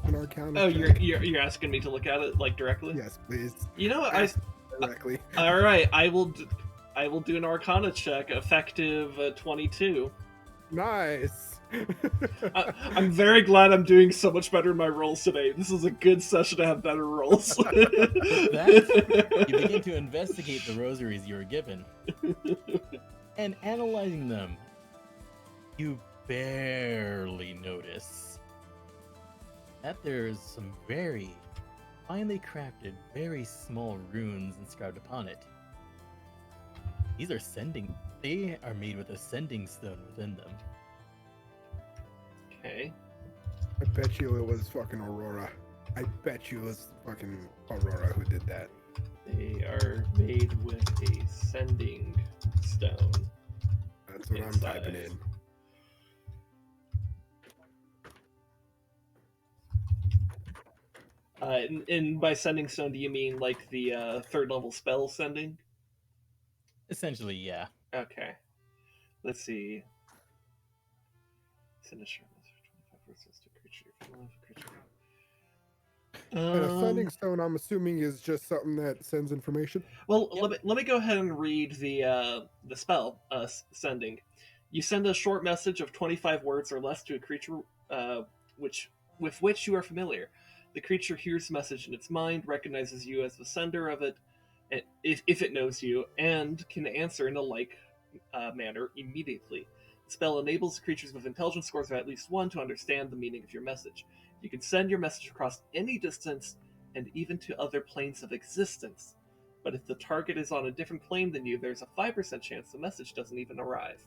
An Arcana Oh, check? you're asking me to look at it like directly? Yes, please. You know what? Ask directly. All right, I will do an Arcana check, effective 22. Nice. I'm very glad I'm doing so much better in my rolls today. This is a good session to have better rolls. With that, you begin to investigate the rosaries you were given. And analyzing them, you barely notice that there's some very finely crafted, very small runes inscribed upon it. These are they are made with a sending stone within them. Okay. I bet you it was fucking Aurora. I bet you it was fucking Aurora who did that. They are made with a sending stone. That's what Inside. I'm typing in. And by sending stone, do you mean like the third level spell sending? Essentially, yeah. Okay. Let's see. Send a short message 25 words to creature. And a sending stone, I'm assuming, is just something that sends information. Well, Yep. let me go ahead and read the spell sending. You send a short message of 25 words or less to a creature with which you are familiar. The creature hears the message in its mind, recognizes you as the sender of it, if it knows you, and can answer in a like manner immediately. The spell enables creatures with intelligence scores of at least 1 to understand the meaning of your message. You can send your message across any distance and even to other planes of existence. But if the target is on a different plane than you, there's a 5% chance the message doesn't even arrive.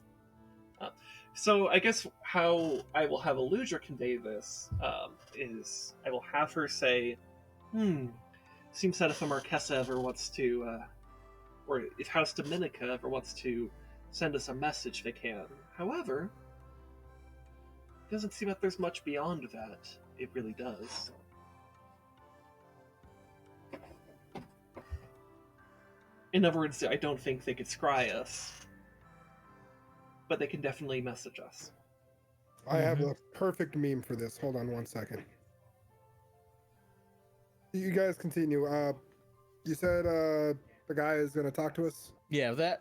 So I guess how I will have Aludra convey this is I will have her say, seems that if a Marquessa ever wants to, or if House Dominica ever wants to send us a message, they can. However, it doesn't seem that there's much beyond that. It really does. In other words, I don't think they could scry us, but they can definitely message us. I have a perfect meme for this. Hold on 1 second. You guys continue. You said the guy is gonna talk to us. Yeah, that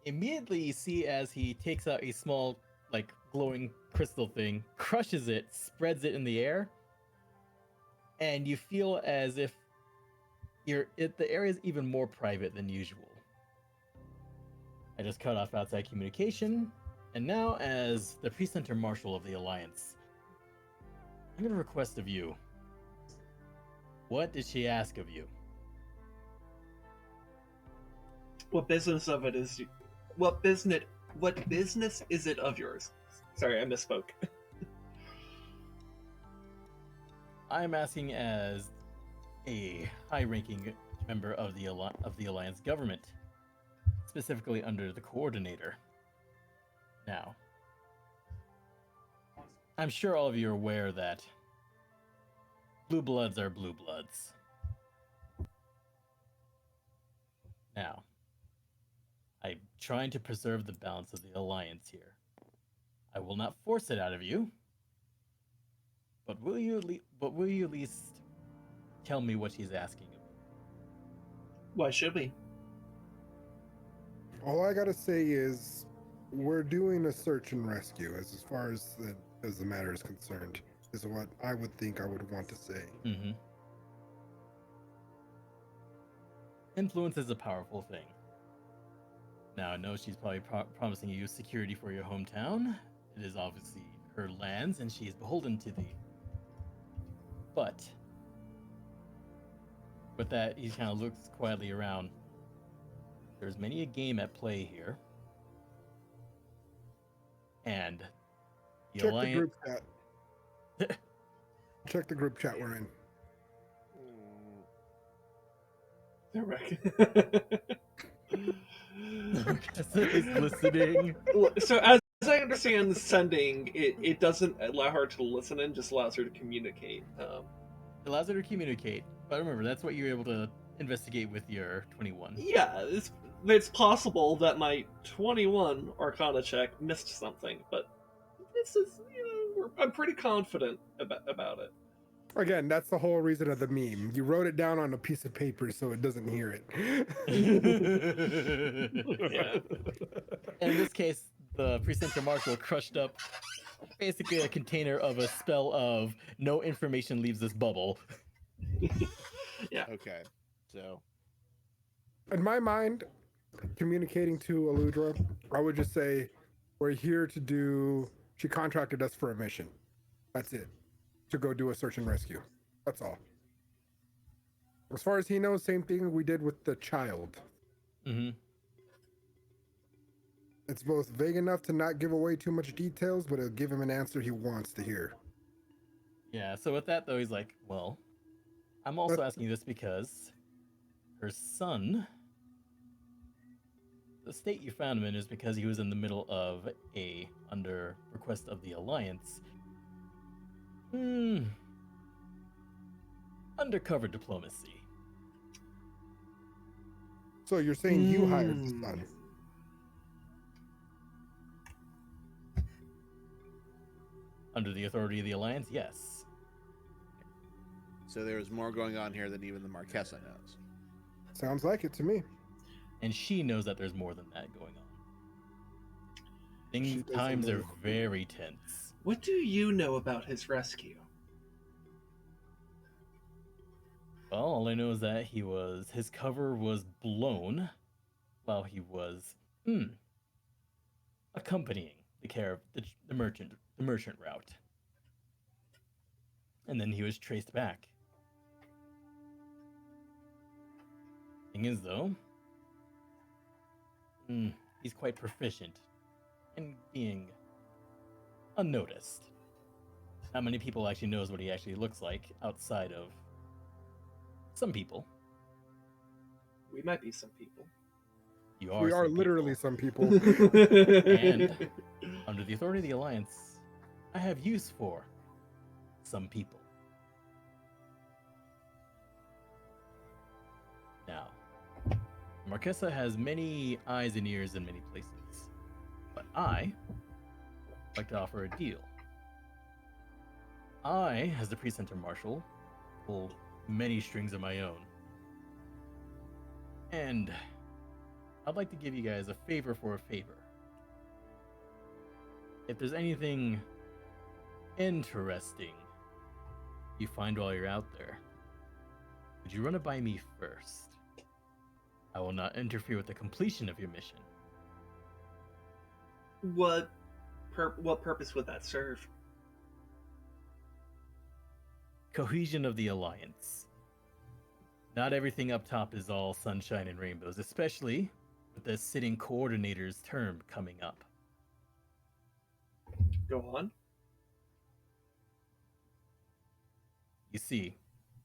immediately you see as he takes out a small, like, glowing crystal thing, crushes it, spreads it in the air, and you feel as if the area is even more private than usual. I just cut off outside communication, and now as the Precentor Marshal of the Alliance, I'm gonna request of you. What did she ask of you? What business of it is? What business is it of yours? Sorry, I misspoke. I'm asking as a high-ranking member of the Alliance government, specifically under the Coordinator. Now, I'm sure all of you are aware that blue bloods are blue bloods. Now, I'm trying to preserve the balance of the Alliance here. I will not force it out of you, but will you at least tell me what she's asking of you? Why should we? All I gotta say is, we're doing a search and rescue. As far as the matter is concerned, is what I would think I would want to say. Mm-hmm. Influence is a powerful thing. Now, I know she's probably promising you security for your hometown. It is obviously her lands, and she is beholden to thee. But with that, he kind of looks quietly around. There's many a game at play here, and the Check the alliance. group chat. Check the group chat we're in. They're right. Marquessa is listening. So as I understand sending, it doesn't allow her to listen in, just allows her to communicate. It allows her to communicate, but remember, that's what you're able to investigate with your 21. Yeah, it's possible that my 21 Arcana check missed something, but this is, I'm pretty confident about it. Again, that's the whole reason of the meme. You wrote it down on a piece of paper so it doesn't hear it. Yeah. In this case, the Precentor Marshal crushed up basically a container of a spell of no information leaves this bubble. Yeah. Okay, so In my mind, communicating to Aludra, I would just say, we're here to do... She contracted us for a mission. That's it. To go do a search and rescue. That's all. As far as he knows, same thing we did with the child. Mm-hmm. It's both vague enough to not give away too much details, but it'll give him an answer he wants to hear. Yeah, so with that, though, he's like, well, I'm also asking you this because her son, the state you found him in is because he was in the middle of under request of the Alliance, undercover diplomacy. So you're saying you hired the son? Under the authority of the Alliance, yes. so there's more going on here than even the Marquessa knows. Sounds like it to me. And she knows that there's more than that going on. She doesn't Times are know. very tense. What do you know about his rescue? Well, all I know is that his cover was blown while he was accompanying the merchant route. And then he was traced back. Thing is, though, he's quite proficient in being unnoticed. Not many people actually knows what he actually looks like outside of some people. We might be some people. You are We are some literally people. some people. And under the authority of the Alliance, I have use for some people. Now, Marquessa has many eyes and ears in many places, but I like to offer a deal. I, as the Precentor Marshal, pull many strings of my own. And I'd like to give you guys a favor for a favor. If there's anything interesting you find while you're out there, would you run it by me first? I will not interfere with the completion of your mission. What purpose would that serve? Cohesion of the Alliance. Not everything up top is all sunshine and rainbows, especially with the sitting coordinator's term coming up. Go on. You see,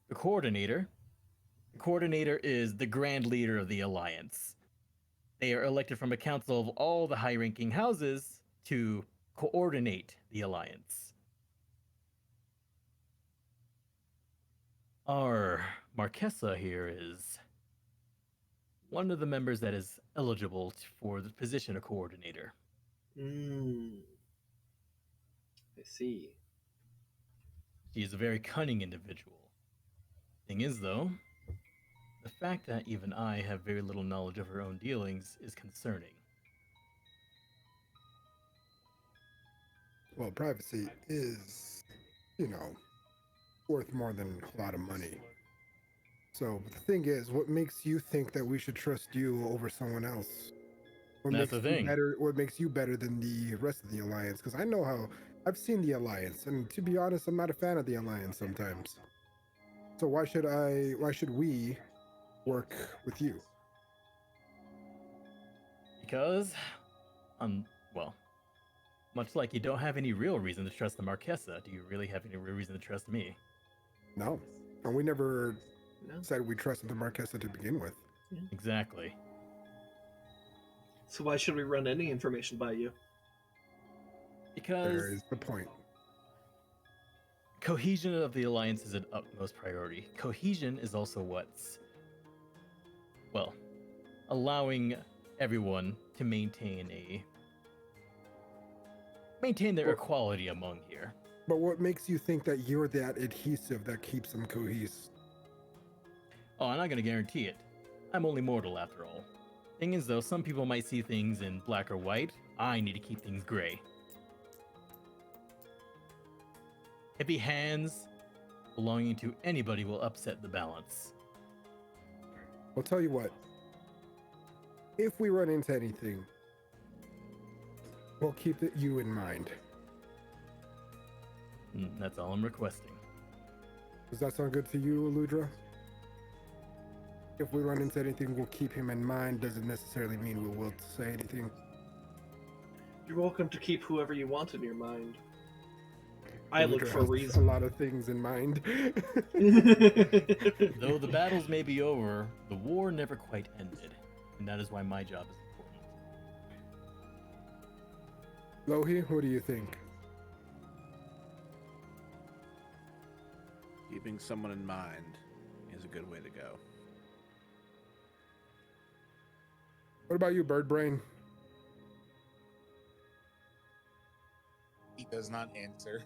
the coordinator is the grand leader of the Alliance. They are elected from a council of all the high-ranking houses to coordinate the Alliance. Our Marquessa here is one of the members that is eligible for the position of coordinator. I see. She is a very cunning individual. Thing is, though, the fact that even I have very little knowledge of her own dealings is concerning. Well, privacy is, worth more than a lot of money. So the thing is, what makes you think that we should trust you over someone else? What That's makes the you thing. better? What makes you better than the rest of the Alliance? Because I know how I've seen the Alliance, and to be honest, I'm not a fan of the Alliance sometimes. So why should we work with you? Because, well, much like you don't have any real reason to trust the Marquessa, do you really have any real reason to trust me? No. And we never No. said we trusted the Marquessa to begin with. Exactly. So why should we run any information by you? Because There is the point. cohesion of the Alliance is an utmost priority. Cohesion is also what's, well, allowing everyone to maintain their equality among here. But what makes you think that you're that adhesive that keeps them cohesive? Oh, I'm not gonna guarantee it. I'm only mortal after all. Thing is though, some people might see things in black or white. I need to keep things gray. Heavy hands belonging to anybody will upset the balance. I'll tell you what. If we run into anything, we'll keep you in mind. That's all I'm requesting. Does that sound good to you, Aludra? If we run into anything, we'll keep him in mind. Doesn't necessarily mean we will say anything. You're welcome to keep whoever you want in your mind. I Aludra look for a has reason. a lot of things in mind. Though the battles may be over, the war never quite ended. And that is why my job is important. Lohi, what do you think? Keeping someone in mind is a good way to go. What about you, Birdbrain? He does not answer.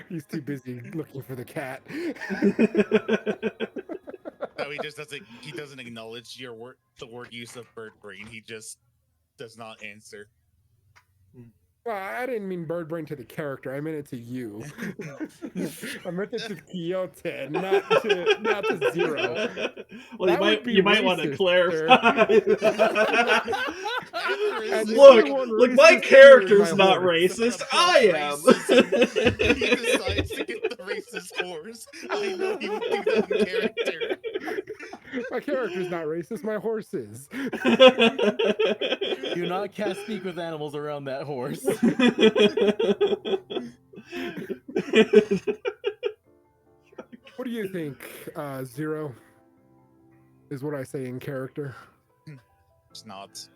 He's too busy looking for the cat. No, he just doesn't. He doesn't acknowledge your word, the word use of bird brain. He just does not answer. Well, I didn't mean Birdbrain to the character. I meant it to you. I meant it to Quixote, not to Zero. Well, That would be you might want to racist, clarify. And look, everyone my racist character's is my not horse. racist. I am. He decides to get the racist horse. I know he would do that in character. My character's not racist. My horse is. Do not cast speak with animals around that horse. What do you think, Zero? Is what I say in character. It's not.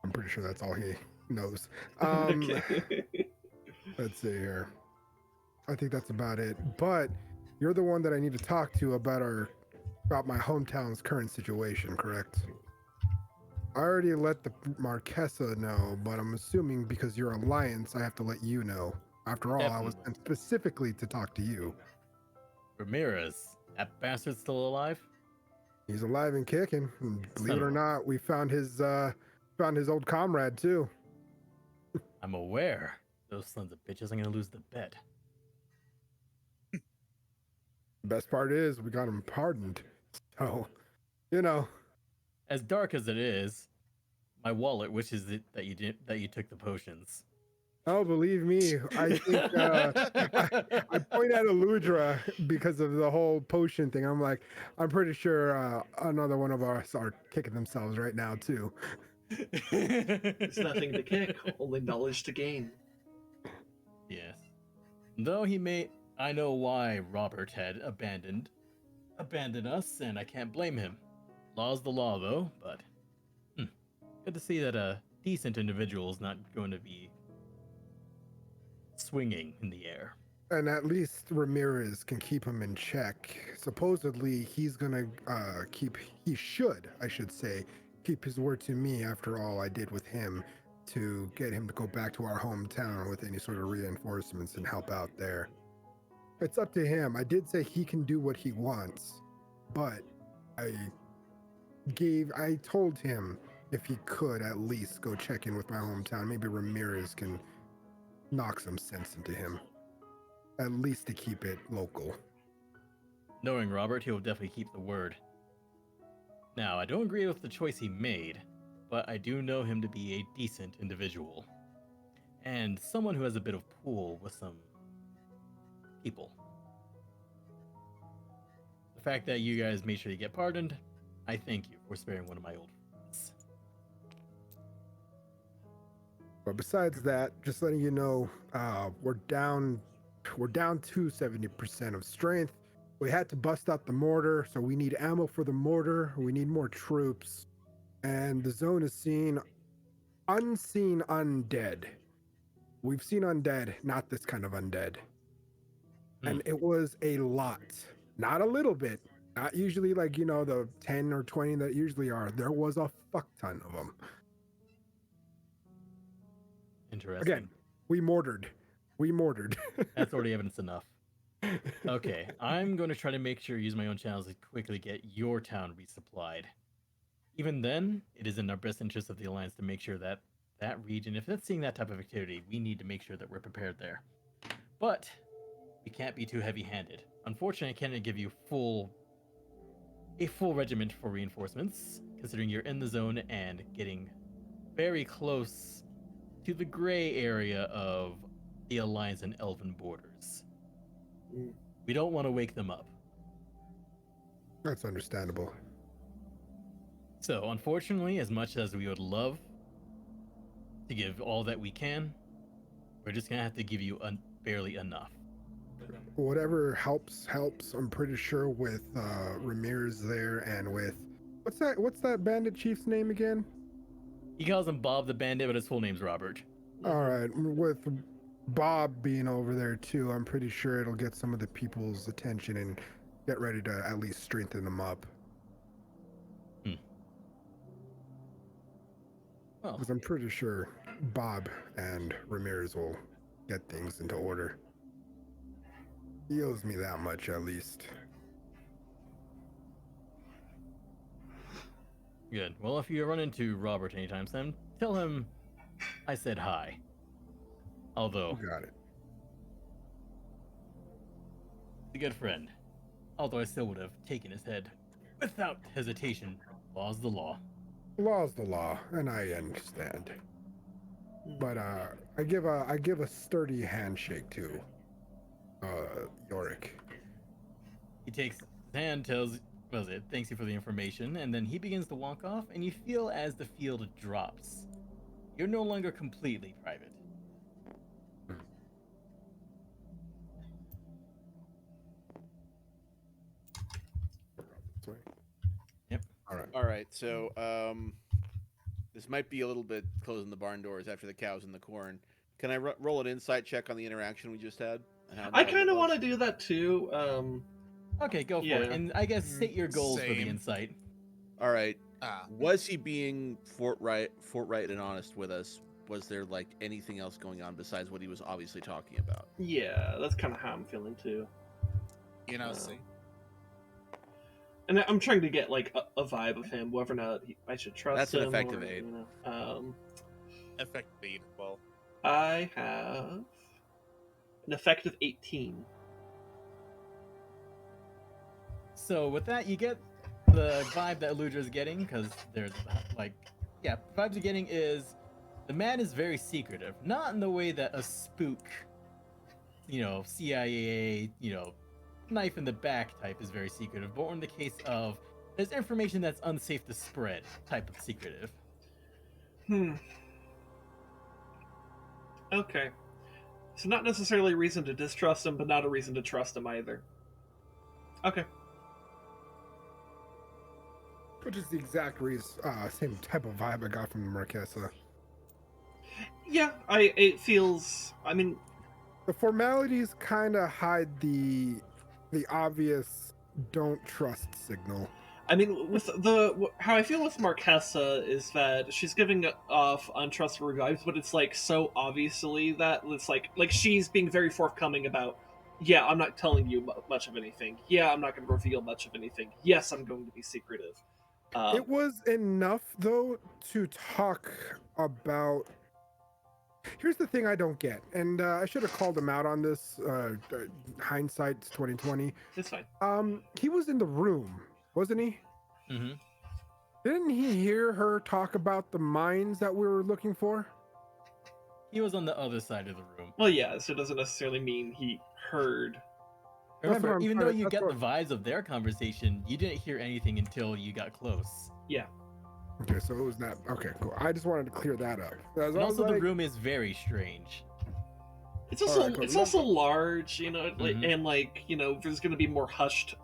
I'm pretty sure that's all he knows. Okay. Let's see here. I think that's about it. But you're the one that I need to talk to about my hometown's current situation, correct? I already let the Marquessa know, but I'm assuming because you're Alliance, I have to let you know. After all, I was sent specifically to talk to you. Ramirez, that bastard still alive? He's alive and kicking. And believe Son it or of not, we found his old comrade too. I'm aware. Those sons of bitches are gonna lose the bet. The best part is we got him pardoned. So, you know. As dark as it is, my wallet wishes it that you took the potions. Oh, believe me, I think I point at Aludra because of the whole potion thing. I'm like, I'm pretty sure another one of us are kicking themselves right now too. It's nothing to kick, only knowledge to gain. Yes. Though I know why Robert had abandoned us, and I can't blame him. Law's the law, though, but good to see that a decent individual is not going to be swinging in the air. And at least Ramirez can keep him in check. Supposedly, he's gonna he should, I should say, keep his word to me after all I did with him to get him to go back to our hometown with any sort of reinforcements and help out there. It's up to him. I did say he can do what he wants, but I told him if he could at least go check in with my hometown. Maybe Ramirez can knock some sense into him. At least to keep it local. Knowing Robert, he will definitely keep the word. Now, I don't agree with the choice he made, but I do know him to be a decent individual. And someone who has a bit of pull with some people. The fact that you guys made sure you get pardoned, I thank you for sparing one of my old friends. But besides that, just letting you know, we're down to 70% of strength. We had to bust out the mortar, so we need ammo for the mortar. We need more troops, and the zone is seeing unseen undead. We've seen undead, not this kind of undead. And it was a lot, not a little bit, not usually like, the 10 or 20 that usually are. There was a fuck ton of them. Interesting. Again, we mortared. That's already evidence enough. Okay, I'm going to try to make sure use my own channels to quickly get your town resupplied. Even then, it is in our best interest of the Alliance to make sure that that region, if it's seeing that type of activity, we need to make sure that we're prepared there. But we can't be too heavy-handed. Unfortunately, I cannot give you a full regiment for reinforcements, considering you're in the zone and getting very close to the gray area of the Alliance and Elven borders. We don't want to wake them up. That's understandable. So, unfortunately, as much as we would love to give all that we can, we're just going to have to give you barely enough. Whatever helps. I'm pretty sure with Ramirez there and with what's that bandit chief's name again? He calls him Bob the Bandit, but his full name's Robert. All right, with Bob being over there too, I'm pretty sure it'll get some of the people's attention and get ready to at least strengthen them up. Well, Because I'm pretty sure Bob and Ramirez will get things into order. He owes me that much at least. good. Well, if you run into Robert anytime soon, tell him I said hi. Although, You got it. he's a good friend. Although I still would have taken his head without hesitation. Law's the law. Law's the law, and I understand. But I give a sturdy handshake to Yorrick. He takes his hand, thanks you for the information, and then he begins to walk off, and you feel as the field drops. You're no longer completely private. Yep. All right. So this might be a little bit closing the barn doors after the cows and the corn. Can I roll an insight check on the interaction we just had? I kind of want to do that too. Okay, go for it. And I guess state your goals for the Same. insight. All right. Ah, Was he being forthright and honest with us? Was there like anything else going on besides what he was obviously talking about? Yeah, that's kind of how I'm feeling too. see. And I'm trying to get like a vibe of him, whether or not I should trust That's him. an effective or, aid. Effective aid. Well, I have an effective 18. So with that, you get the vibe that Aludra is getting, because there's the vibe you're getting is the man is very secretive. Not in the way that a spook, CIA, knife in the back type is very secretive, but in the case of there's information that's unsafe to spread type of secretive. Okay. So not necessarily a reason to distrust him, but not a reason to trust him either. Okay. Which is the exact same type of vibe I got from the Marquessa. Yeah, it feels. I mean, The formalities kind of hide the obvious don't trust signal. I mean, with how I feel with Marquessa is that she's giving off untrustworthy vibes, but it's like so obviously that it's like she's being very forthcoming about. Yeah, I'm not telling you much of anything. Yeah, I'm not going to reveal much of anything. Yes, I'm going to be secretive. It was enough though to talk about. Here's the thing I don't get, and I should have called him out on this. Hindsight's 2020. It's fine. He was in the room, wasn't he? Mm-hmm. Didn't he hear her talk about the mines that we were looking for? He was on the other side of the room. Well, yeah, so it doesn't necessarily mean he heard. That's what Remember, I'm even trying though to- you that's got what- the vibes of their conversation, you didn't hear anything until you got close. Yeah. Okay, so it was that. Okay, cool. I just wanted to clear that up. And also, the room is very strange. It's also Alright, cool. it's also large, Mhm. and there's going to be more hushed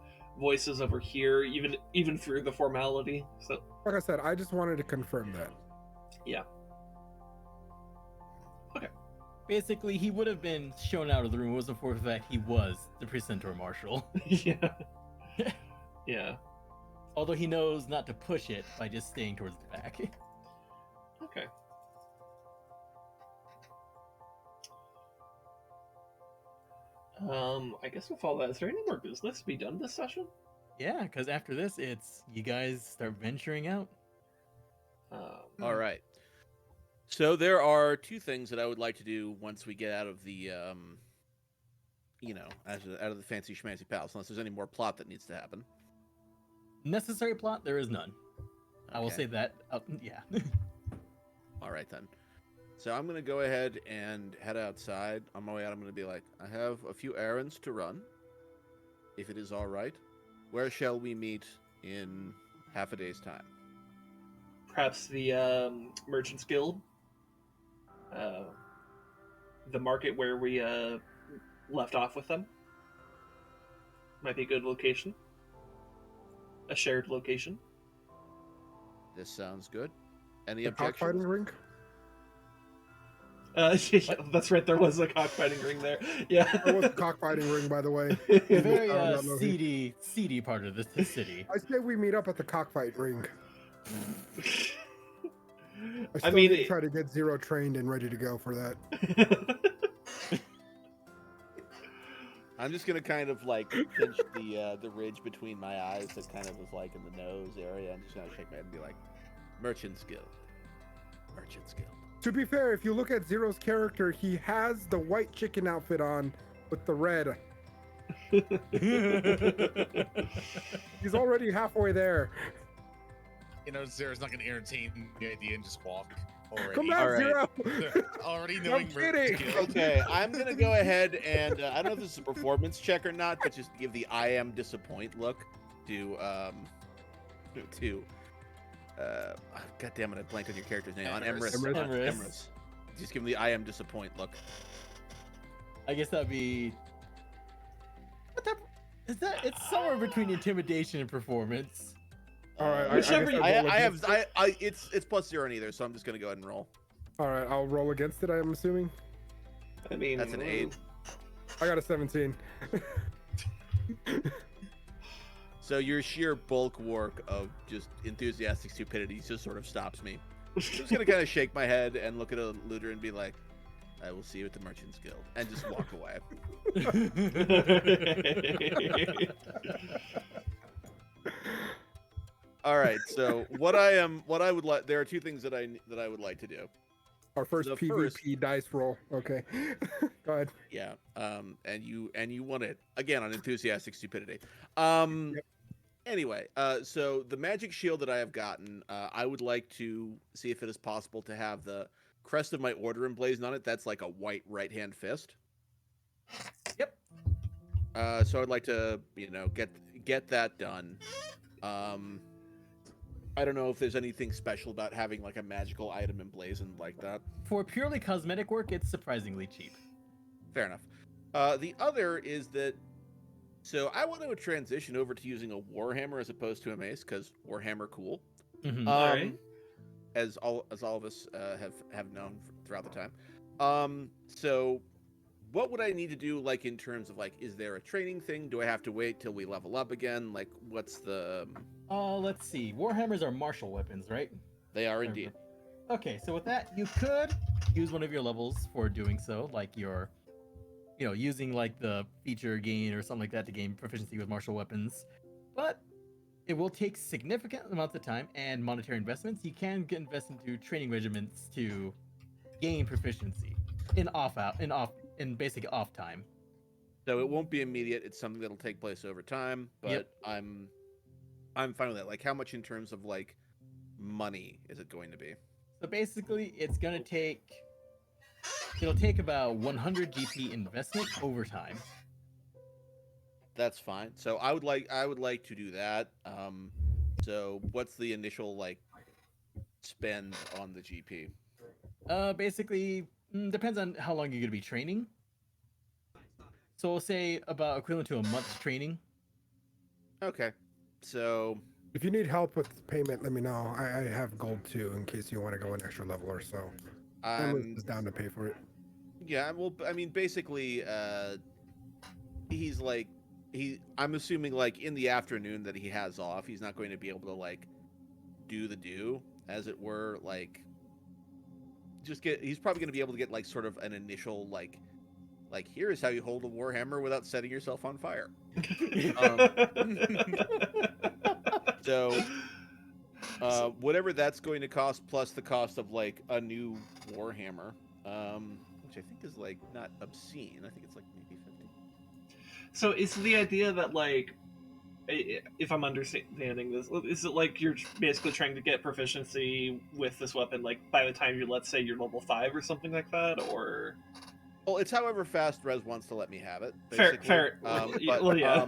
voices over here, even through the formality. So like I said, I just wanted to confirm that. Basically, he would have been shown out of the room wasn't for the fact he was the Precentor Marshal. yeah, yeah. Although he knows not to push it by just staying towards the back. Okay. I guess with all that, is there any more business to be done this session? Yeah, because after this, it's you guys start venturing out. All right. So there are two things that I would like to do once we get out of the, out of the fancy schmancy palace, unless there's any more plot that needs to happen. Necessary plot, there is none. I will Okay. say that. Yeah. All right then. So I'm gonna go ahead and head outside. On my way out, I'm gonna be like, I have a few errands to run. If it is all right, where shall we meet in half a day's time? Perhaps the Merchants Guild, the market where we left off with them, might be a good location. A shared location. This sounds good. Any The cockfighting objections? ring? Yeah, that's right. There was a cockfighting ring there. Yeah. There was a cockfighting ring, by the way. Very Oh, no, no, seedy part of this city. I say we meet up at the cockfight ring. I I still mean, need to try to get Zero trained and ready to go for that. I'm just gonna kind of like pinch the ridge between my eyes that kind of was like in the nose area. I'm just gonna shake my head and be like, Merchant's Guild. Merchant's Guild. To be fair, if you look at Zero's character, he has the white chicken outfit on with the red. He's already halfway there. Zero's not going to entertain the idea and just walk. Already. Come back, All right. Zero. Already I'm knowing kidding. Okay, I'm gonna go ahead and I don't know if this is a performance check or not, but just give the I am disappoint look to God damn it, I blanked on your character's name. On Emrys. Emrys. On Emrys. Emrys. Just give him the I am disappoint look. I guess that'd be. What type? Is that? It's somewhere between intimidation and performance. All right, I Whichever guess you- I roll I against have it. it's plus 0 in either, so I'm just gonna go ahead and roll. All right, I'll roll against it. I'm assuming. I mean, That's an 8. I got a 17. So your sheer bulk work of just enthusiastic stupidity just sort of stops me. I'm just gonna kind of shake my head and look at Aludra and be like, I will see you at the Merchants Guild, and just walk away. All right. So there are two things that I would like to do. Our first The PvP dice roll. Okay. Go ahead. Yeah. And you won it again on enthusiastic stupidity. Anyway, so the magic shield that I have gotten, I would like to see if it is possible to have the crest of my order emblazoned on it. That's like a white right-hand fist. Yep. So I'd like to, get that done. I don't know if there's anything special about having like a magical item emblazoned like that. For purely cosmetic work, it's surprisingly cheap. Fair enough. The other is that, so I want to transition over to using a warhammer as opposed to a mace because warhammer cool. Mhm. Alright. As all of us have known throughout the time. So what would I need to do, like, in terms of, like, is there a training thing? Do I have to wait till we level up again? Like, what's the... Let's see. Warhammers are martial weapons, right? They are indeed. Okay, so with that, you could use one of your levels for doing so, like your, using like the feature gain or something like that to gain proficiency with martial weapons. But it will take significant amounts of time and monetary investments. You can get invest into training regiments to gain proficiency in basic off time. So it won't be immediate. It's something that'll take place over time, but Yep. I'm fine with that. Like, how much in terms of, like, money is it going to be? So basically, it'll take about 100 GP investment over time. That's fine. So I would like to do that. So what's the initial like spend on the GP? Basically, depends on how long you're gonna be training. So we'll say about equivalent to a month's training. Okay. So If you need help with payment, let me know. I have gold too in case you want to go an extra level or so. Emrys is down to pay for it. yeah, well, I mean, basically, he's like, I'm assuming like in the afternoon that he has off, he's not going to be able to like do, as it were, like he's probably going to be able to get like sort of an initial like here is how you hold a warhammer without setting yourself on fire. So whatever that's going to cost, plus the cost of like a new warhammer, which I think is like not obscene. I think it's like maybe 50. So is the idea that like, if I'm understanding this, is it like you're basically trying to get proficiency with this weapon, like by the time let's say you're level 5 or something like that, or? Well, it's however fast Rez wants to let me have it. Fair. But, well, yeah.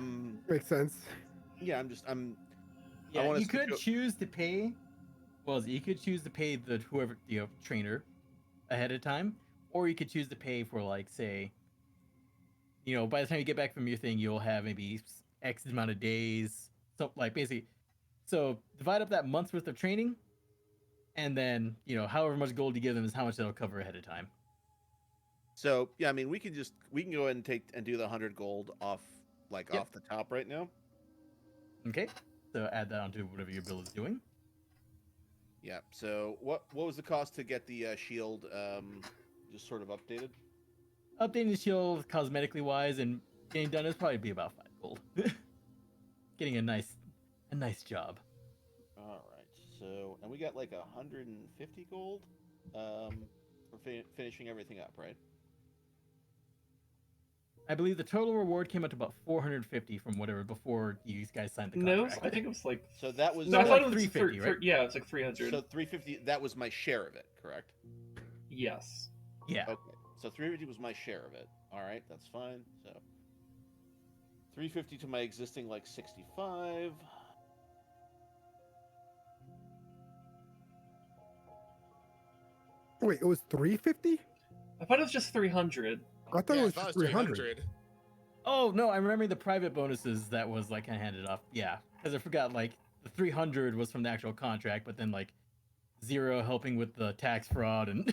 Makes sense. Yeah, Yeah, you could choose to pay. Well, you could choose to pay the trainer ahead of time, or you could choose to pay for like say, by the time you get back from your thing, you'll have maybe X amount of days. So like basically, so divide up that month's worth of training, and then however much gold you give them is how much that'll cover ahead of time. So yeah, I mean we can go ahead and do the 100 gold off off the top right now. Okay, so add that onto whatever your bill is doing. Yeah. So what was the cost to get the shield just sort of updated? Updating the shield cosmetically wise and getting done is probably be about 5 gold. Getting a nice job. All right. So and we got like 150 gold for finishing everything up, right? I believe the total reward came out to about 450 from whatever before you guys signed the No, contract. I think it was like. So that was. No, I thought it was 350, right? Yeah, it's like 300. So 350. That was my share of it, correct? Yes. Yeah. Okay. So 350 was my share of it. All right, that's fine. So 350 to my existing 65. Wait, it was 350? I thought it was just 300. I thought it was just 300. Oh no, I'm remembering the private bonuses that was kind of handed off. Yeah, because I forgot the 300 was from the actual contract, but then 0 helping with the tax fraud and.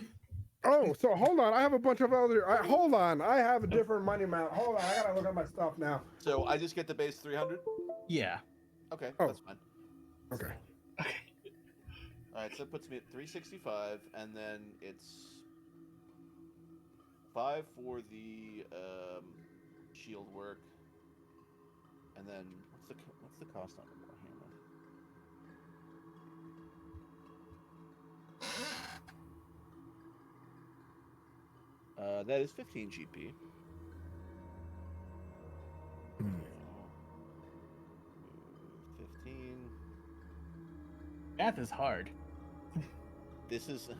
Oh, so hold on. I have a bunch of other. Hold on. I have a different money amount. Hold on. I gotta look at my stuff now. So I just get the base 300. Yeah. Okay, that's fine. Okay. All right, so it puts me at 365, and then it's 5 for the shield work, and then what's the cost on the warhammer? That is 15 GP. Hmm. 15. Math is hard. This is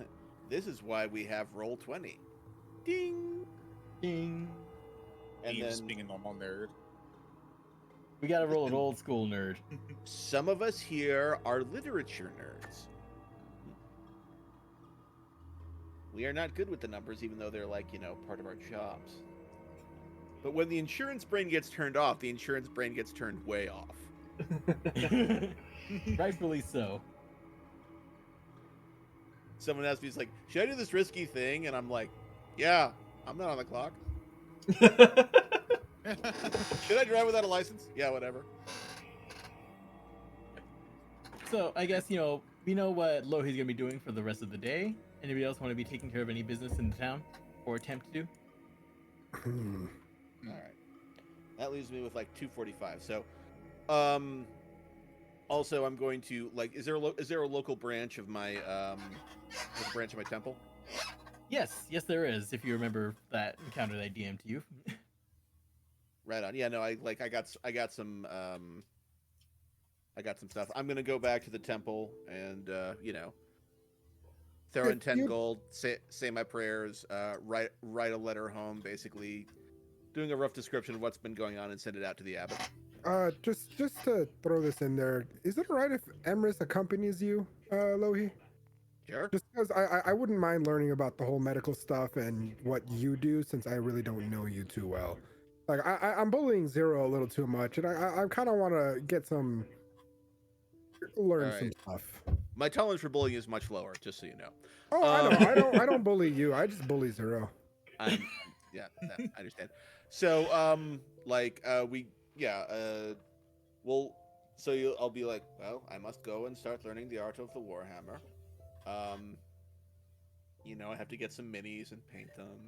why we have roll 20. Ding, Ding. and He's then being a normal nerd. We gotta roll an old school nerd. some of us here are literature nerds. We are not good with the numbers, even though they're part of our jobs. But when the insurance brain gets turned off, the insurance brain gets turned way off. Rightfully so. Someone asks me, he's like, should I do this risky thing? And I'm like, yeah, I'm not on the clock. Should I drive without a license? Yeah, whatever. So I guess we know what Lohi's gonna be doing for the rest of the day. Anybody else want to be taking care of any business in the town, or attempt to do? All right, that leaves me with 245. So, also I'm going to is there a local branch of my temple? Yes, there is. If you remember that encounter that I DM'd to you. Right on. Yeah, no, I got some I got some stuff. I'm gonna go back to the temple and throw in If 10 you- gold, say my prayers, write a letter home, basically doing a rough description of what's been going on and send it out to the abbot. Just to throw this in there, is it alright if Emrys accompanies you, Lohi? Sure. Just because I wouldn't mind learning about the whole medical stuff and what you do, since I really don't know you too well. Like I'm bullying Zero a little too much, and I kind of want to get learn some Alright. stuff. My tolerance for bullying is much lower, just so you know. Oh, I know. I don't bully you. I just bully Zero. Yeah, I understand. So, I'll be like, well, I must go and start learning the art of the Warhammer. I have to get some minis and paint them,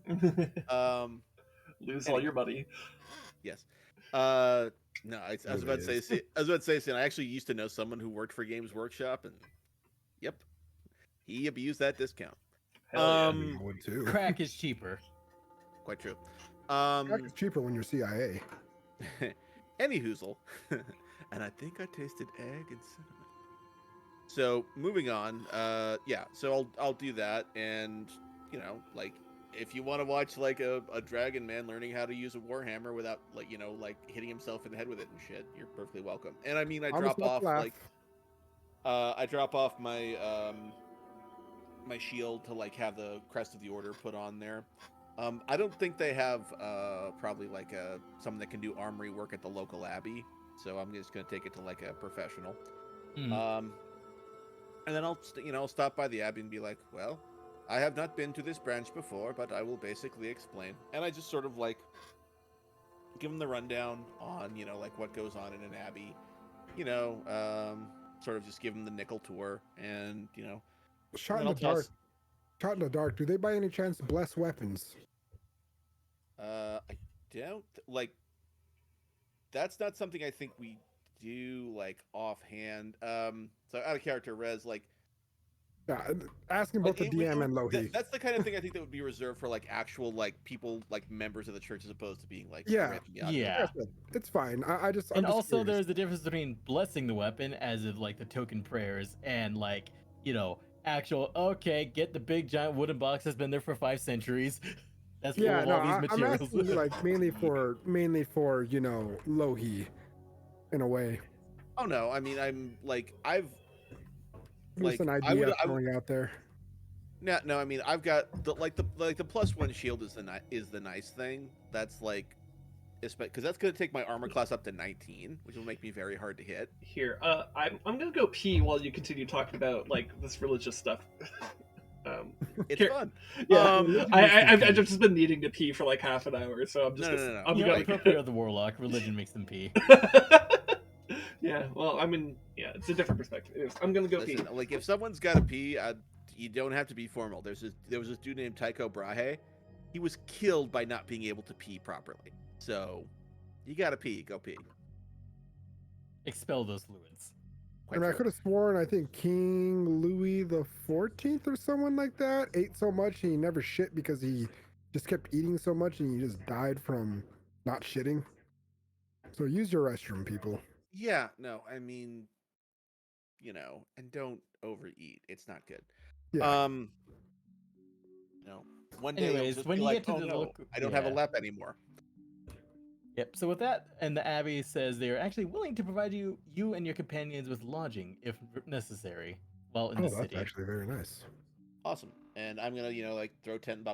and Lose all your money. yes. No, I was about to say, I actually used to know someone who worked for Games Workshop, and yep, he abused that discount. Hell yeah. I would too. Crack is cheaper. Quite true. Crack is cheaper when you're CIA. Anyhoozle, and I think I tasted egg and cinnamon. So moving on, so I'll do that, and if you want to watch like a dragon man learning how to use a warhammer without hitting himself in the head with it and shit, you're perfectly welcome. And I mean, I drop off my my shield to have the crest of the order put on there. I don't think they have probably someone that can do armory work at the local abbey, so I'm just gonna take it to a professional. And then I'll stop by the abbey and be like, well, I have not been to this branch before, but I will basically explain. And I just sort of give them the rundown on what goes on in an abbey, sort of just give them the nickel tour, and Shot in the dark. Shot in the dark. Do they by any chance bless weapons? I don't that's not something I think we do offhand. So out of character, Rez, Yeah, asking both the DM and Lohi. That's the kind of thing I think that would be reserved for actual people members of the church, as opposed to being yeah. It's fine. I'm just also curious. there's the difference between blessing the weapon as of the token prayers and actual get the big giant wooden box that's been there for 5 centuries. That's full of all these materials. I'm asking mainly for Lohi, in a way. Oh no, I mean I've Just an idea throwing out there. No, I mean I've got the +1 shield is the nice thing. That's because that's gonna take my armor class up to 19, which will make me very hard to hit. Here, I'm gonna go pee while you continue talking about this religious stuff. It's fun. Yeah, I've just been needing to pee for half an hour, so I'm just. No. I'm going to the warlock. Religion makes them pee. Yeah, well, I mean, yeah, it's a different perspective. I'm gonna go pee. If someone's got to pee, you don't have to be formal. There was this dude named Tycho Brahe. He was killed by not being able to pee properly. So, you gotta pee. Go pee. Expel those fluids. I could have sworn, I think King Louis the 14th or someone like that ate so much he never shit because he just kept eating so much and he just died from not shitting. So use your restroom, people. Yeah, no, I mean, and don't overeat. It's not good. Yeah. One day Anyways, just when be you like, get to oh the no, local- I don't have a lep anymore. Yep. So with that, and the Abbey says they are actually willing to provide you and your companions with lodging if necessary while in the city. That's actually very nice. Awesome. And I'm gonna, throw $10,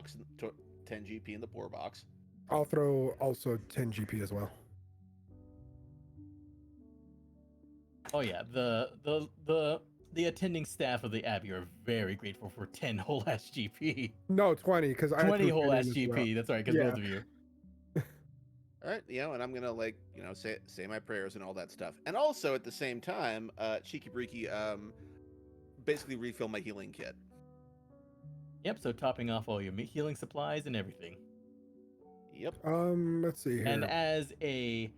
10 GP in the poor box. I'll throw also 10 GP as well. Oh yeah, the attending staff of the Abbey are very grateful for 10 whole ass GP. No, 20 because I 20 whole ass as GP. well. That's right, because Yeah. both of you. All right, and I'm gonna say my prayers and all that stuff, and also at the same time, cheeky breeky, basically refill my healing kit. Yep. So topping off all your healing supplies and everything. Yep. Let's see here. And as a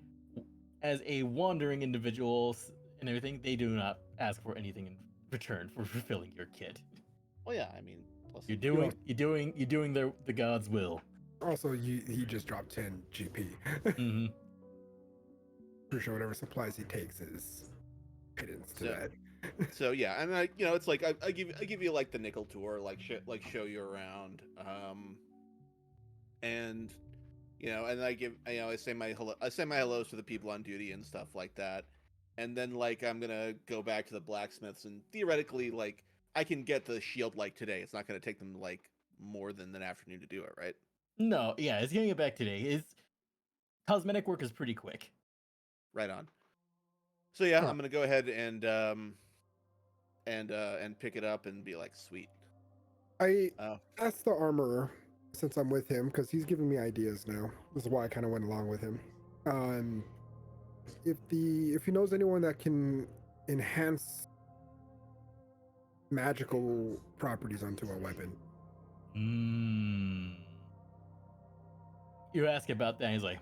wandering individual and everything, they do not ask for anything in return for fulfilling your kit. Well, yeah, I mean, plus You're doing the God's will. Also, he just dropped 10 GP. Mm-hmm. For sure, whatever supplies he takes is Guidance to So- that. So yeah, and it's like I give you like the nickel tour, like show you around, and and I say my hellos to the people on duty and stuff like that, and then like I'm gonna go back to the blacksmiths and theoretically like I can get the shield like today. It's not gonna take them like more than an afternoon to do it, right? No, yeah, it's getting it back today. His cosmetic work is pretty quick. Right on. So yeah, Huh. I'm gonna go ahead and pick it up and be like, sweet. I Oh, asked the armorer, since I'm with him, because he's giving me ideas now. This is why I kind of went along with him. If he knows anyone that can enhance magical properties onto a weapon. You ask about that, and he's like,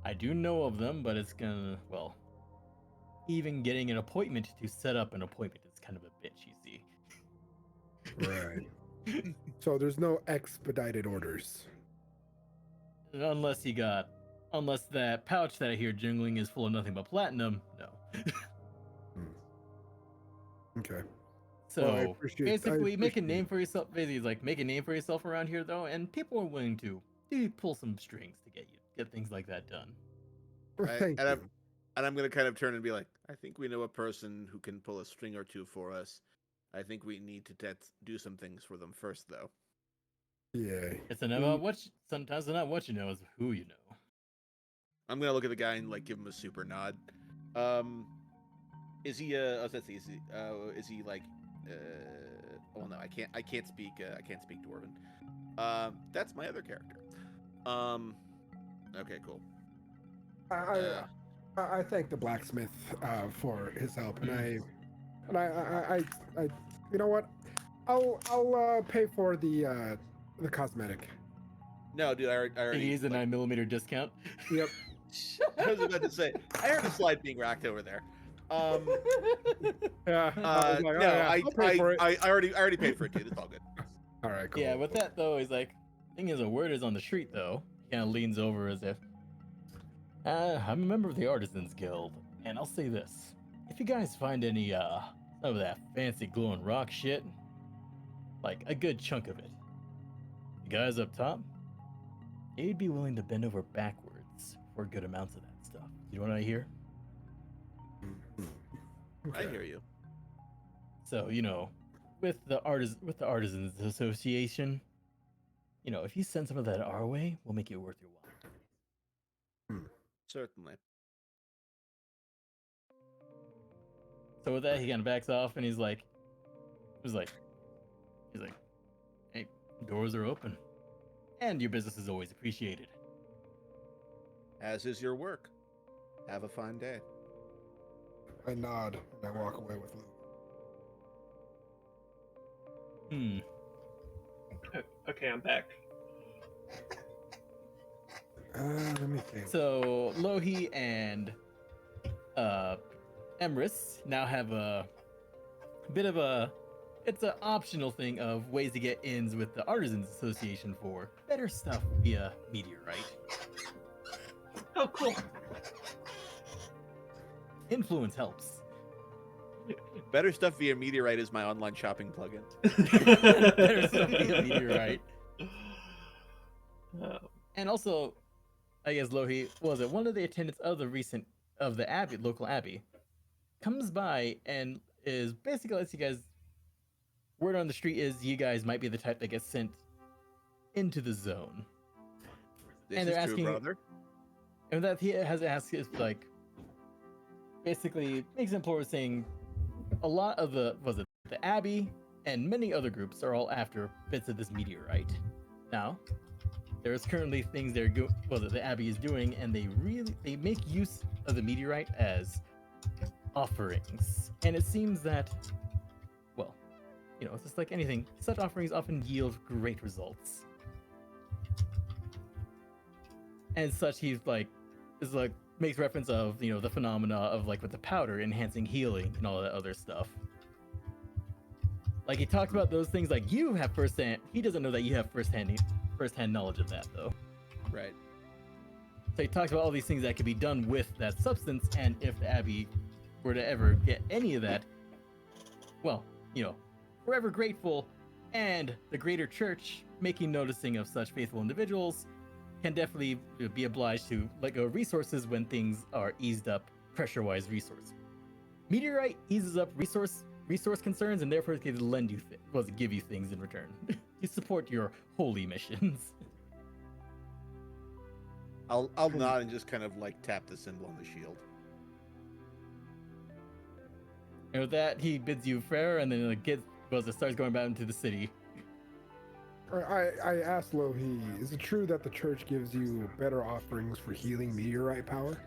I do know of them, but it's gonna, well, even getting an appointment to set up an appointment is kind of a bitch, you see. Right. So there's no expedited orders. Unless that pouch that I hear jingling is full of nothing but platinum, no. Okay. So Well, I appreciate make a name for yourself. Basically, like make a name for yourself around here, though, and people are willing to pull some strings to get things like that done. Well, thank and you. I'm gonna kind of turn and be like, I think we know a person who can pull a string or two for us. I think we need to do some things for them first, though. Yeah. It's not about sometimes it's not what you know, it's who you know. I'm gonna look at the guy and like give him a super nod. Is he is he like oh no, I can't speak Dwarven. That's my other character. Okay, cool. I thank the blacksmith for his help, and I you know what? I'll pay for the cosmetic. No, dude, I already. He's a 9mm discount. Yep. I was about to say, I heard a slide being racked over there. Yeah. I was like, no, yeah, I'll pay for it. I already paid for it, dude. It's all good. All right, cool. Yeah, with that though, he's like, thing is, a word is on the street though. He kind of leans over as if, I'm a member of the Artisans Guild, and I'll say this: if you guys find any some of that fancy glowing rock shit, like a good chunk of it, the guys up top, they'd be willing to bend over backwards for good amounts of that stuff. You know what I hear? I hear you. So, with the Artisans Association, if you send some of that our way, we'll make it worth your while. Certainly. So with that, he kind of backs off, and he's like, hey, doors are open, and your business is always appreciated. As is your work. Have a fine day. I nod and I walk away with Lou. Okay, I'm back. Let me think. So Lohi and Emrys now have a bit of it's an optional thing of ways to get ins with the Artisans Association for better stuff via meteorite. Oh, cool. Influence helps. Better stuff via Meteorite is my online shopping plugin. Better stuff via meteorite. And also, I guess Lohi one of the attendants of the Abbey, local Abbey, comes by and is basically lets you guys. Word on the street is you guys might be the type that gets sent into the zone. This And is they're true, asking- brother. And that he has asked is like basically makes an employer saying a lot of the Abbey and many other groups are all after bits of this meteorite. Now, there's currently things that the Abbey is doing, and they make use of the meteorite as offerings. And it seems that, well, it's just like anything, such offerings often yield great results. And such, makes reference of the phenomena of like with the powder enhancing healing and all that other stuff. Like he talks about those things like you have firsthand. He doesn't know that you have firsthand knowledge of that though. Right. So he talks about all these things that could be done with that substance, and if the Abbey were to ever get any of that, well, forever grateful, and the greater church making noticing of such faithful individuals can definitely be obliged to let go of resources when things are eased up pressure-wise resource. Meteorite eases up resource concerns, and therefore it can lend you give you things in return to support your holy missions. I'll nod and just kind of like tap the symbol on the shield. And with that, he bids you fair, and then starts going back into the city. I asked Lohi, is it true that the church gives you better offerings for healing meteorite powder?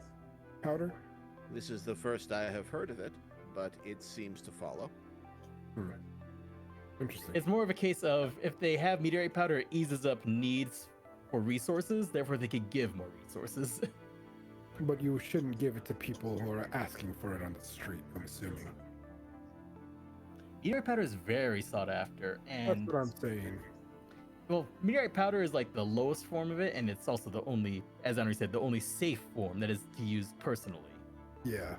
This is the first I have heard of it, but it seems to follow. Interesting. It's more of a case of if they have meteorite powder, it eases up needs for resources, therefore they could give more resources. But you shouldn't give it to people who are asking for it on the street, I'm assuming. Meteorite powder is very sought after, and That's what I'm saying. well, meteorite powder is like the lowest form of it, and it's also the only, as Henry said, the only safe form that is to use personally. Yeah.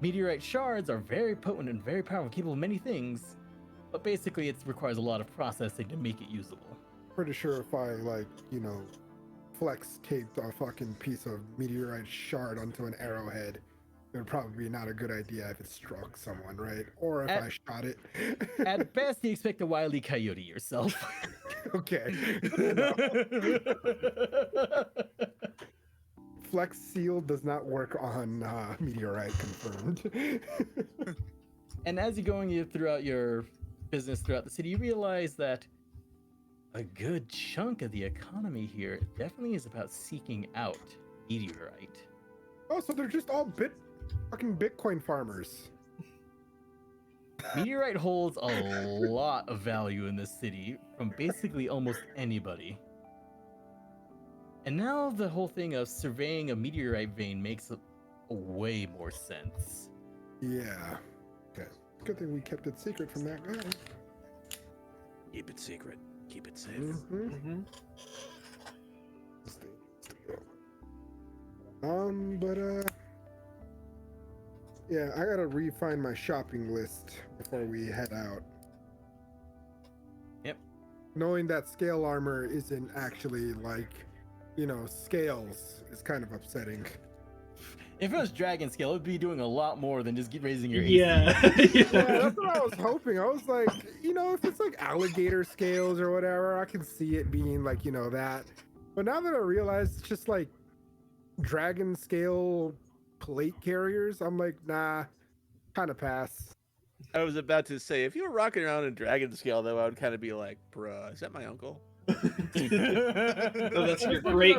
Meteorite shards are very potent and very powerful, capable of many things, but basically it requires a lot of processing to make it usable. Pretty sure if I, flex taped a fucking piece of meteorite shard onto an arrowhead, it would probably be not a good idea if it struck someone, right? Or if I shot it. At best, you expect a wily coyote yourself. Okay. Flex seal does not work on meteorite, confirmed. And as you're going throughout your business throughout the city, you realize that a good chunk of the economy here definitely is about seeking out meteorite. Oh, so they're just all fucking Bitcoin farmers. Meteorite holds a lot of value in this city from basically almost anybody. And now the whole thing of surveying a meteorite vein makes way more sense. Yeah. Okay. Good thing we kept it secret from that guy. Keep it secret. Keep it safe. Mm-hmm. Yeah, I gotta refine my shopping list before we head out. Yep. Knowing that scale armor isn't actually scales is kind of upsetting. If it was dragon scale, it would be doing a lot more than just raising your AC. Yeah. Yeah, that's what I was hoping. I was like, if it's like alligator scales or whatever, I can see it being that. But now that I realize it's just like dragon scale plate carriers, I'm like, nah, kind of pass. I was about to say, if you were rocking around in dragon scale, though, I would kind of be like, bruh, is that my uncle? So that's your great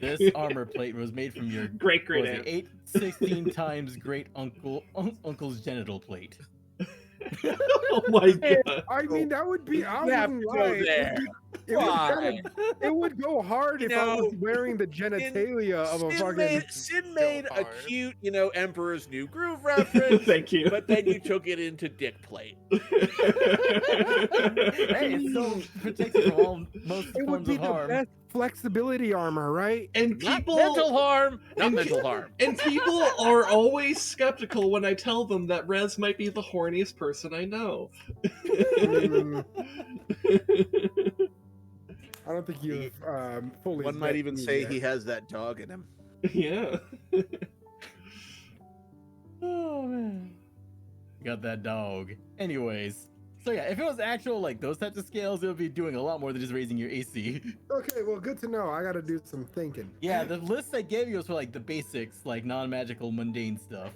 This armor plate was made from your great 816 times great uncle's genital plate. Oh my god! I mean, that would be. I You have wouldn't to go lie. there. It would go hard if I was wearing the genitalia of a fucking. Sin made a cute, Emperor's New Groove reference. Thank you. But then you took it into dick plate. Hey, it still protects you from most It would forms be of the harm. best flexibility armor, right? And Not people mental harm. Not and mental pe- harm. And people are always skeptical when I tell them that Rez might be the horniest person I know. I don't think you've fully. One might vet even me say yet. he has that dog in him. Yeah. Oh man, got that dog. Anyways, so yeah, if it was actual those types of scales, it would be doing a lot more than just raising your AC. Okay, well, good to know. I got to do some thinking. Yeah, the list I gave you was for the basics, non-magical, mundane stuff.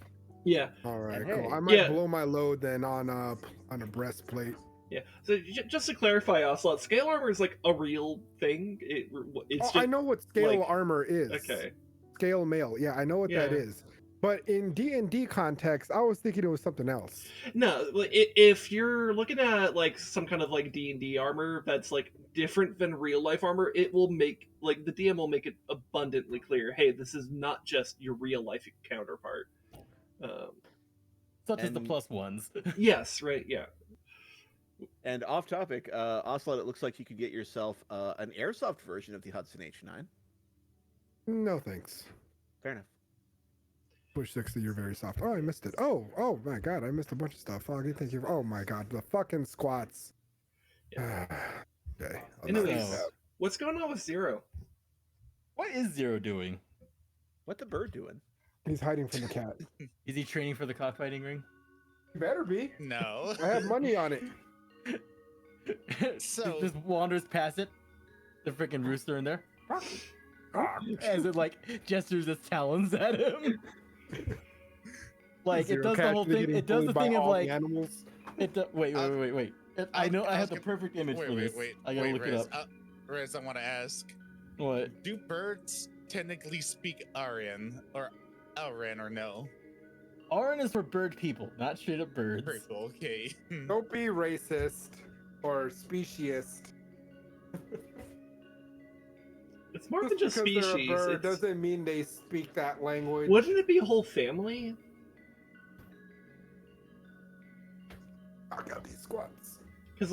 Yeah. All right, And cool. hey, I might yeah. blow my load then on a breastplate. Yeah. So just to clarify, Ocelot, scale armor is a real thing. It's just, I know what scale armor is. Okay. Scale mail. Yeah, I know what that Yeah. is. But in D&D context, I was thinking it was something else. No, if you're looking at some kind of D&D armor that's different than real life armor, it will make the DM will make it abundantly clear. Hey, this is not just your real life counterpart. Such as the And- plus ones. Yes, right, yeah. And off topic, Ocelot, it looks like you could get yourself an airsoft version of the Hudson H9. No thanks. Fair enough. Push 60, you're very soft. Oh, I missed it. Oh my god, I missed a bunch of stuff. Phoggy, thank you. Oh my god, the fucking squats. Yeah. Okay. Anyways, So- what's going on with Zero? What is Zero doing? What the bird doing? He's hiding from the cat. Is he training for the cockfighting ring? You better be. No. I have money on it. So- just wanders past it. The freaking rooster in there. As it like gestures its talons at him. Like it Zero does the cat whole getting thing. It does bullied the by thing of all the like animals. it. Wait. I know I was have the gonna- perfect image for this. I gotta look Riz, it up. Riz, I want to ask: What? do birds technically speak Aryan or Auran or no? Auran is for bird people, not straight up birds. Purple, okay. Don't be racist or speciest. It's more than just because species. they're a bird It's- doesn't mean they speak that language. Wouldn't it be a whole family? I got these squats. Because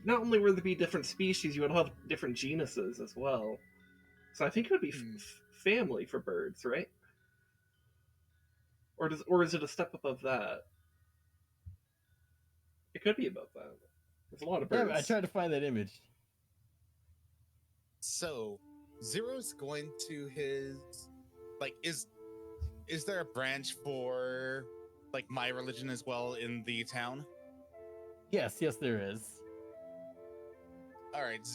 not only would there be different species, you would have different genuses as well. So I think it would be family for birds, right? Or is it a step above that? It could be above that. There's a lot of Yeah, birds. I tried to find that image. So, Zero's going to his like is there a branch for like my religion as well in the town? Yes, there is. All right.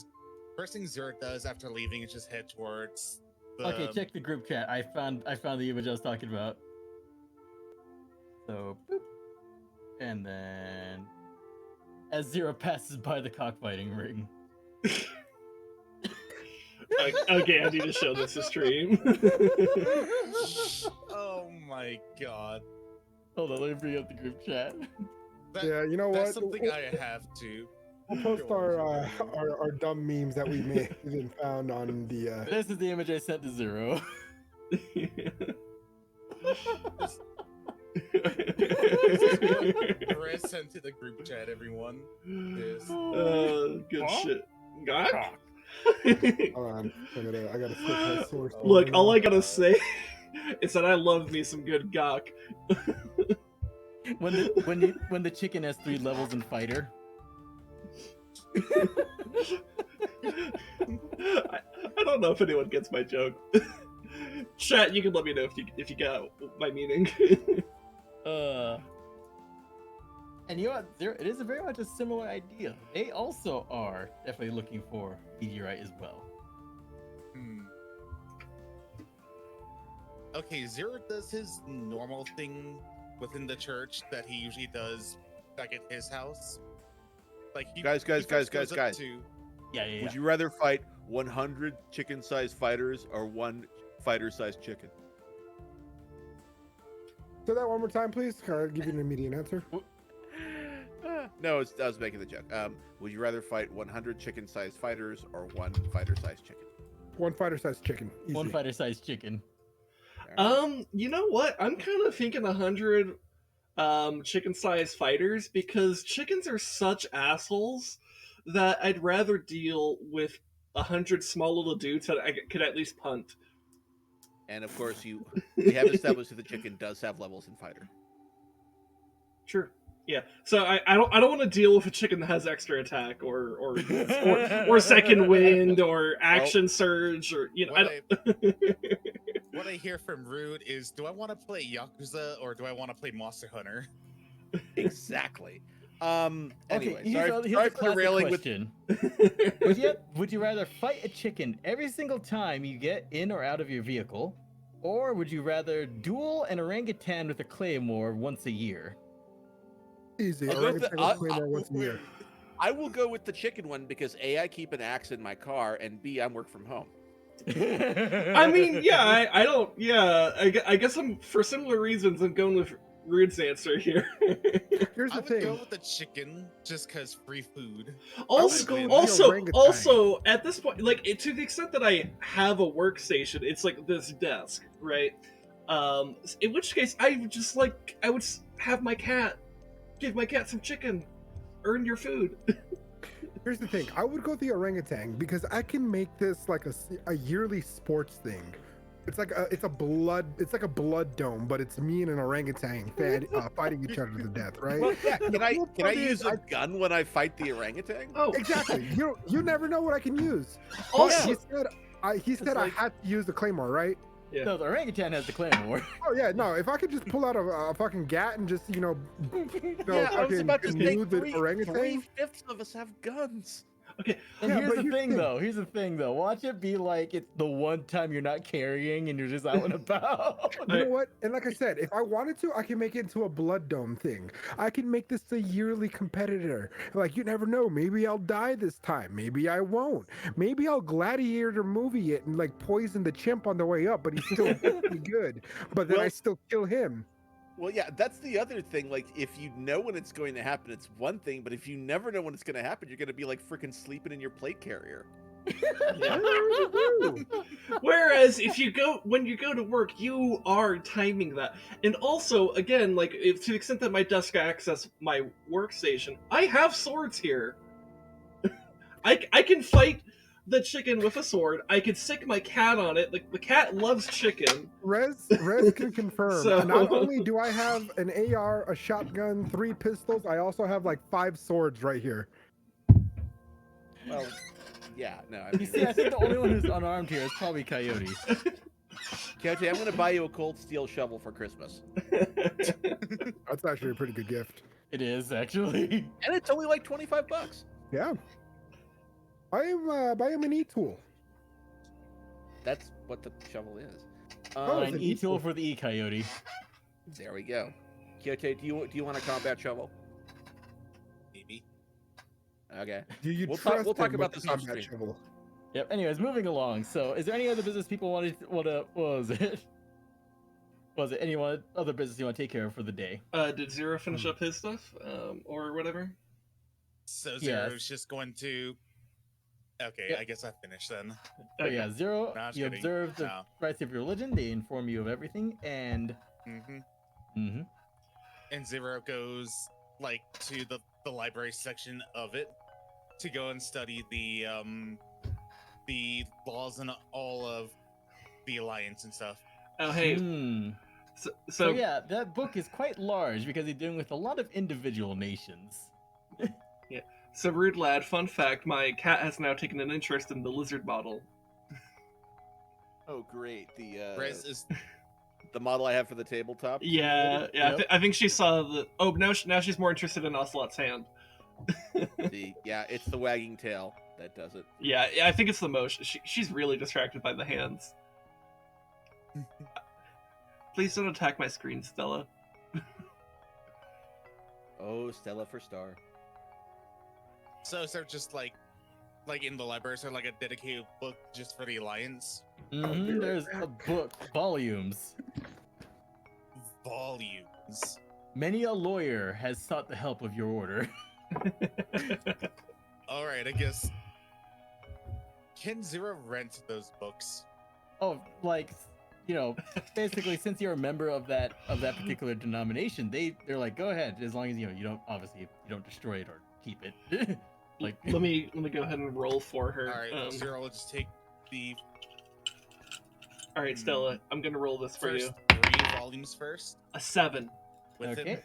First thing Zero does after leaving is just head towards the Okay, check the group chat. I found the image I was talking about. So, boop. And then as Zero passes by the cockfighting ring. Okay, I need to show this to stream. Oh my god. Hold on, let me bring up the group chat. That, Yeah, you know that's what? something I have to. We'll post our dumb memes that we made and found on the. This is the image I sent to Zero. Perez sent to the group chat, everyone. This. Good Huh? shit. Got Hold on, I gotta switch my source. Look, all I gotta say is that I love me some good gawk. When the chicken has 3 levels in fighter. I don't know if anyone gets my joke. Chat, you can let me know if you got my meaning. And you know what? It is very much a similar idea. They also are definitely looking for meteorite as well. Okay, Zero does his normal thing within the church that he usually does back at his house. Like he, Guys, he first goes up guys. to- Yeah. Would you rather fight 100 chicken-sized fighters or 1 fighter-sized chicken? Say that one more time, please. Can I give you an immediate answer? No, I was making the joke. Would you rather fight 100 chicken-sized fighters or 1 fighter-sized chicken? 1 fighter-sized chicken. Easy. 1 fighter-sized chicken. You know what? I'm kind of thinking 100 chicken-sized fighters because chickens are such assholes that I'd rather deal with 100 small little dudes that I could at least punt. And of course, we have established that the chicken does have levels in fighter. Sure. Yeah. So I don't want to deal with a chicken that has extra attack or second wind or action surge or What I hear from Rude is, do I want to play Yakuza or do I want to play Monster Hunter? Exactly. Okay, Anyway, here's sorry a for classic derailing with. question. Would you rather fight a chicken every single time you get in or out of your vehicle, or would you rather duel an orangutan with a claymore once a year? Easy. I'll go with Orangutan the- claymore once a year. I will go with the chicken one because A, I keep an axe in my car, and B, I work from home. I mean, yeah, I don't. Yeah, I guess I'm for similar reasons. I'm going with Rude's answer here. Here's I the would thing. go with the chicken just because free food. Also, go with the also, orangutan. also, at this point, like to the extent that I have a workstation, it's like this desk, right? In which case, I would just like Have my cat. Give my cat some chicken. Earn your food. Here's the thing. I would go the orangutan because I can make this like a yearly sports thing. It's like a blood dome, but it's me and an orangutan fighting each other to the death, right? Well, yeah, can I part use is a gun when I fight the orangutan? Oh, Exactly. You never know what I can use. Also, He said I had to use the claymore, right? Yeah. No, the orangutan has the claymore. Oh yeah, no. If I could just pull out a fucking gat and just Yeah, I was about to say canoe the orangutan. 3/5 of us have guns. okay. And Yeah, here's but the here's thing, the thing. though. Here's the thing, though. Watch it be like it's the one time you're not carrying and you're just out and about. You know what? And like I said, if I wanted to, I can make it into a blood dome thing. I can make this a yearly competitor. Like, you never know. Maybe I'll die this time. Maybe I won't. Maybe I'll gladiator movie it and like poison the chimp on the way up, but he's still pretty good. But then I Well- still kill him. Well, yeah, that's the other thing. Like, if you know when it's going to happen, it's one thing. But if you never know when it's going to happen, you're going to be like freaking sleeping in your plate carrier. Yeah. Woo! Whereas when you go to work, you are timing that. And also, again, like to the extent that my desk access my workstation, I have swords here. I can fight the chicken with a sword. I could stick my cat on it. Like the cat loves chicken. Rez can confirm. So- Not only do I have an AR, a shotgun, 3 pistols, I also have like 5 swords right here. Well, yeah, no. I You mean, see, I think the only one who's unarmed here is probably Coyote. Coyote, I'm going to buy you a cold steel shovel for Christmas, That's actually a pretty good gift. It is, actually. and it's only like $25. Yeah. Buy him an e-tool. That's what the shovel is. Oh, An it's an E-tool equal. for the E-Coyote. There we go. Coyote, do you want a combat shovel? Maybe. Okay. Do you We'll talk- trust we'll talk him about with this off the combat stream. shovel? Yep. Anyways, moving along. So, is there any other business people what was it? Was it any other business you want to take care of for the day? Did Zero finish up his stuff, or whatever? So Zero's Yes. just going to. Okay, Yep. I guess I finished then. So yeah, Zero, No, I'm just you kidding. observe the No. rites of your religion. They inform you of everything, and hmm And Zero goes like to the library section of it to go and study the laws and all of the Alliance and stuff. Oh, hey. Hmm. So So yeah, that book is quite large because you're dealing with a lot of individual nations. So, rude lad, fun fact, my cat has now taken an interest in the lizard model. Oh, great. Rez is The model I have for the tabletop. Yeah, yeah. Yep. I think she saw the. Oh, now she's more interested in Ocelot's hand. Yeah, it's the wagging tail that does it. Yeah, I think it's the motion. She's really distracted by the hands. Please don't attack my screen, Stella. Oh, Stella for star. so is there just like in the library, so like a dedicated book just for the Alliance Mhm, there's a book, volumes. volumes. Many a lawyer has sought the help of your order. All right, I guess. Can Zero rent those books? Oh, like, you know, basically, since you're a member of that particular denomination, they're like, go ahead, as long as you don't obviously you don't destroy it or keep it. Like, let me go ahead and roll for her. All right, Zero will just take the All right, Stella, I'm gonna roll this for first you. 3 volumes first. A 7. With okay. it.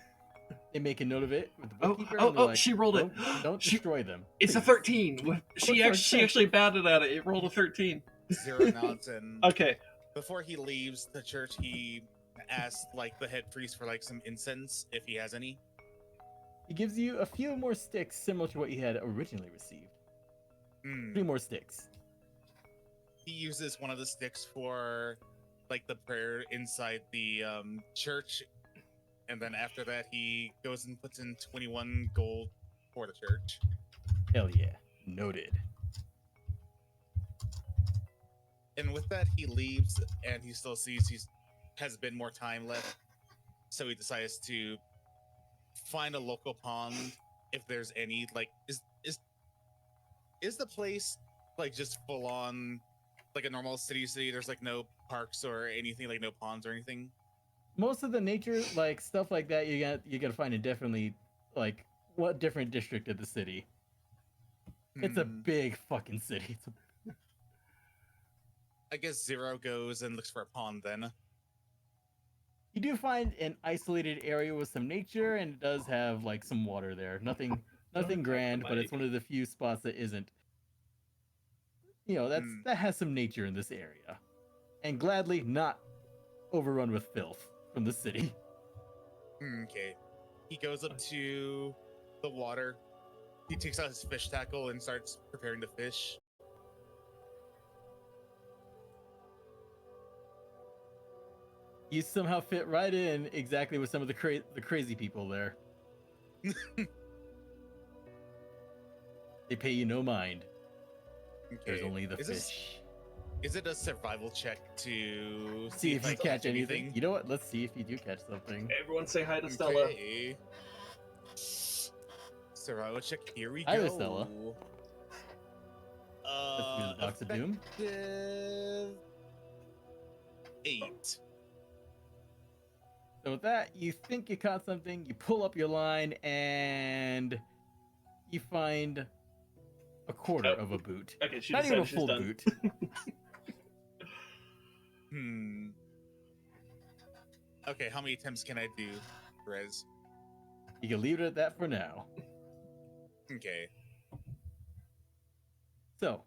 They make a note of it with the Oh, bookkeeper. oh, and they're oh, like, she rolled it. Don't She- destroy them. It's a please." 13. She actually batted at it. It rolled a 13. Zero nods and Okay. before he leaves the church, he asks like the head priest for like some incense if he has any. He gives you a few more sticks, similar to what you had originally received. Hmm. 3 more sticks. He uses one of the sticks for like the prayer inside the church, and then after that he goes and puts in 21 gold for the church. Hell yeah, noted. And with that he leaves, and he still sees he has a bit more time left, so he decides to find a local pond if there's any. Like, is the place like just full on like a normal city? There's like no parks or anything, like no ponds or anything. most of the nature, like stuff like that, you gotta find it definitely like what different district of the city. It's a Hmm. big fucking city. It's a, I guess Zero goes and looks for a pond then. you do find an isolated area with some nature, and it does have like some water there. Nothing Don't attack the grand, but it's mic. one of the few spots that isn't. You know, Hmm. that has some nature in this area, and gladly not overrun with filth from the city. Okay. He goes up to the water. He takes out his fish tackle and starts preparing to fish. You somehow fit right in exactly with some of the crazy people there. They pay you no mind. Okay. There's only the Is fish. Is it a survival check to See if I you catch anything. You know what? Let's see if you do catch something. Everyone say hi to Stella. Okay. Survival check. Here we Hi go. there, Stella. Let's use the box of doom. Effective 8. So with that, you think you caught something, you pull up your line, and you find a quarter of a boot. Okay, she Not even a decided she's full done. boot. Okay, how many attempts can I do, Rez? You can leave it at that for now. Okay. So,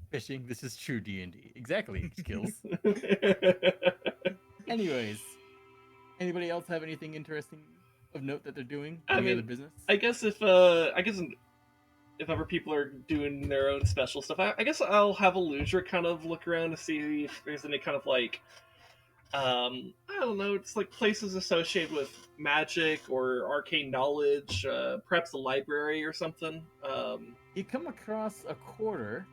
fishing, this is true D&D. Exactly, skills. Anyways, anybody else have anything interesting of note that they're doing? I Any mean, other business? I guess if ever people are doing their own special stuff, I guess I'll have Aludra kind of look around to see if there's any kind of like, I don't know, it's like places associated with magic or arcane knowledge, perhaps a library or something. You come across a quarter.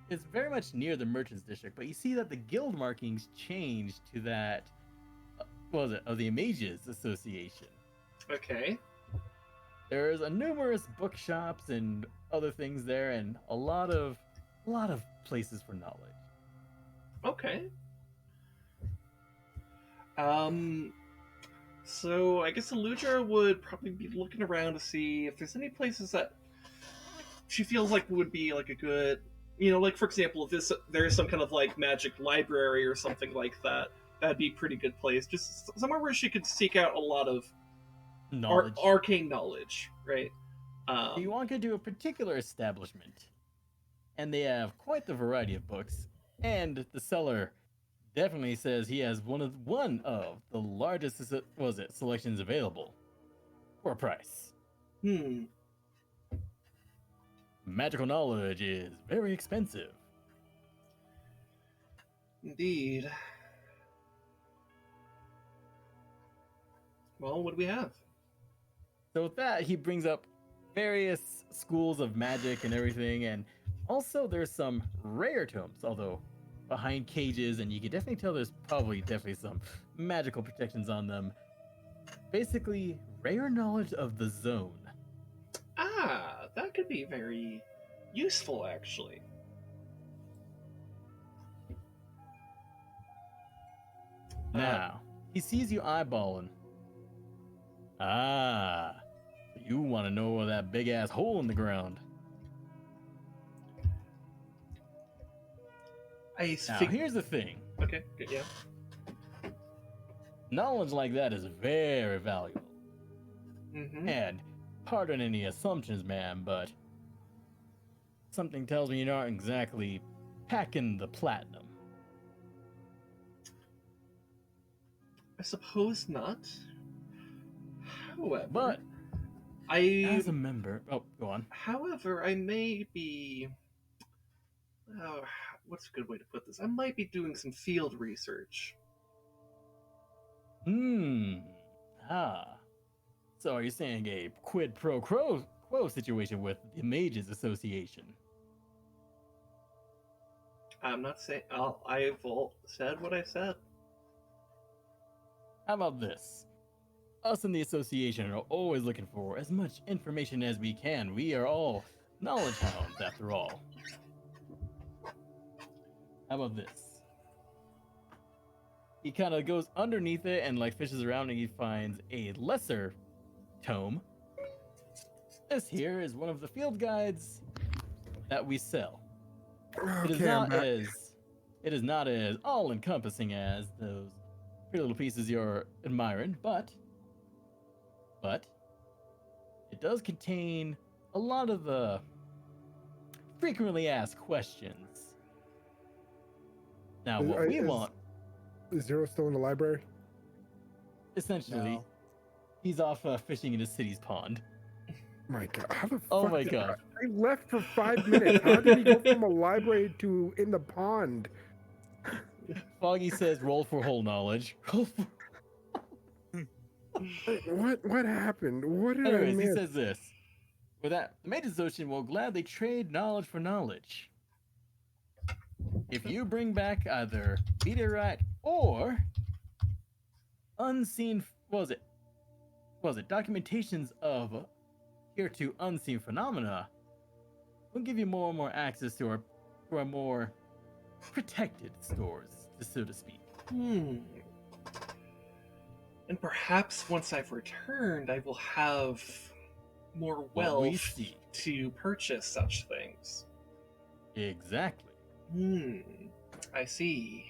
It's very much near the Merchants District, but you see that the guild markings changed to that, what was it, of the Mages Association. Okay. There's a numerous bookshops and other things there, and a lot of places for knowledge. Okay. So I guess Aludra would probably be looking around to see if there's any places that she feels like would be like a good, like for example, if there is some kind of like magic library or something like that, that'd be a pretty good place. Just somewhere where she could seek out a lot of Knowledge. arcane knowledge, right? You want to do a particular establishment, and they have quite the variety of books, and the seller definitely says he has one of the largest selections available for a price. Magical knowledge is very expensive. Indeed. Well, what do we have? So with that, he brings up various schools of magic and everything, and also there's some rare tomes, although behind cages, and you can definitely tell there's definitely some magical protections on them. Basically, rare knowledge of the zone. Ah, that could be very useful, actually. Now, he sees you eyeballing. Ah, you want to know that big ass hole in the ground. Now, here's the thing. Okay, good, yeah. Knowledge like that is very valuable. Mm-hmm. And pardon any assumptions, man, but something tells me you're not exactly packing the platinum. I suppose not. However, But as a member, oh, go on. However, I may be. Oh, what's a good way to put this? I might be doing some field research. So are you saying a quid pro quo situation with the Mages Association? I'm not saying. I've said what I said. How about this? Us in the association are always looking for as much information as we can. We are all knowledge hounds, after all. How about this? he kind of goes underneath it and like fishes around, and he finds a lesser tome. This here is one of the field guides that we sell. It is Okay, I'm not back. it is not as all encompassing as those pretty little pieces you're admiring, but it does contain a lot of the frequently asked questions. Now, what we want, Is Zero still in the library? essentially, No. he's off fishing in the city's pond. My God, how the Oh fuck my did- God. I left for 5 minutes. How did he go from a library to in the pond? Phoggy says, "Roll for whole knowledge." What happened? What did I Anyways, he miss? says this. With that, the Mage Association will gladly trade knowledge for knowledge. If you bring back either meteorite or unseen, what was it documentations of hereto unseen phenomena, we'll give you more and more access to our more protected stores, so to speak. And perhaps once I've returned, I will have more What we wealth see. to purchase such things. Exactly. I see.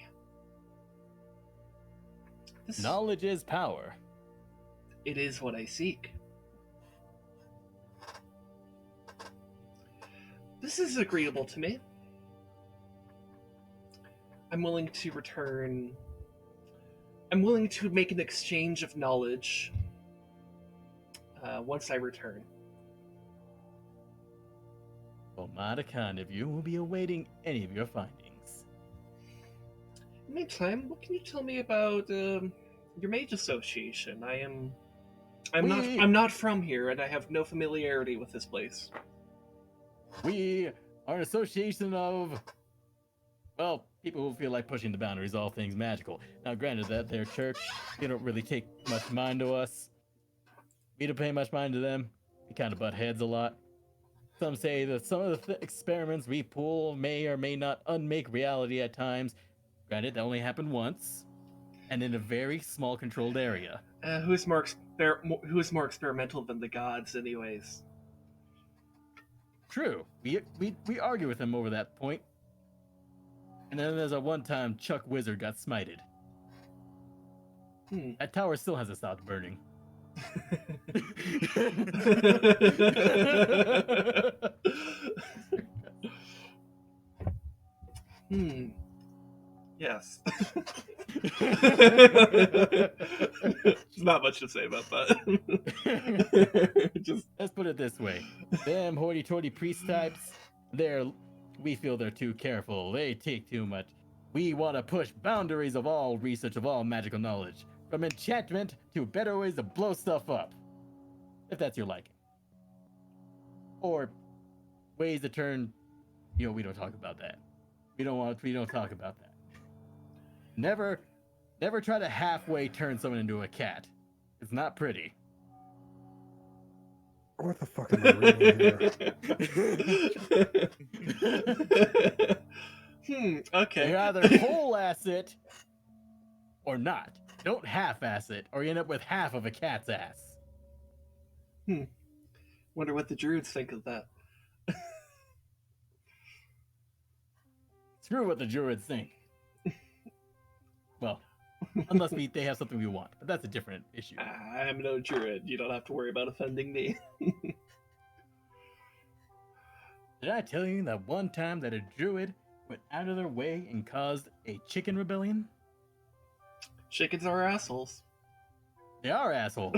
This, Knowledge is power. it is what I seek. This is agreeable to me. I'm willing to return. I'm willing to make an exchange of knowledge once I return. Well, mighty kind of you. Will be awaiting any of your findings. Meantime, what can you tell me about your Mage Association? I'm We- not from here, and I have no familiarity with this place. We are an association of, well, people who feel like pushing the boundaries, all things magical. Now, granted that their church, they don't really take much mind to us. We don't pay much mind to them. We kind of butt heads a lot. Some say that some of the experiments we pull may or may not unmake reality at times. Granted, that only happened once, and in a very small controlled area. Who's more experimental than the gods, anyways? True. We argue with them over that point. And then there's a one time Chuck Wizard got smited. That tower still hasn't stopped burning. Yes. There's not much to say about that. Just Let's put it this way. Them hoity-toity priest types, we feel they're too careful. They take too much. We want to push boundaries of all research, of all magical knowledge. From enchantment to better ways to blow stuff up. If that's your liking. Or ways to turn, we don't talk about that. We don't talk about that. Never try to halfway turn someone into a cat. It's not pretty. What the fuck am I reading here? Okay. You either whole-ass it or not. Don't half-ass it, or you end up with half of a cat's ass. Wonder what the druids think of that. Screw what the druids think. Well, unless they have something we want, but that's a different issue. I'm no druid. You don't have to worry about offending me. Did I tell you that one time that a druid went out of their way and caused a chicken rebellion? Chickens are assholes. They are assholes.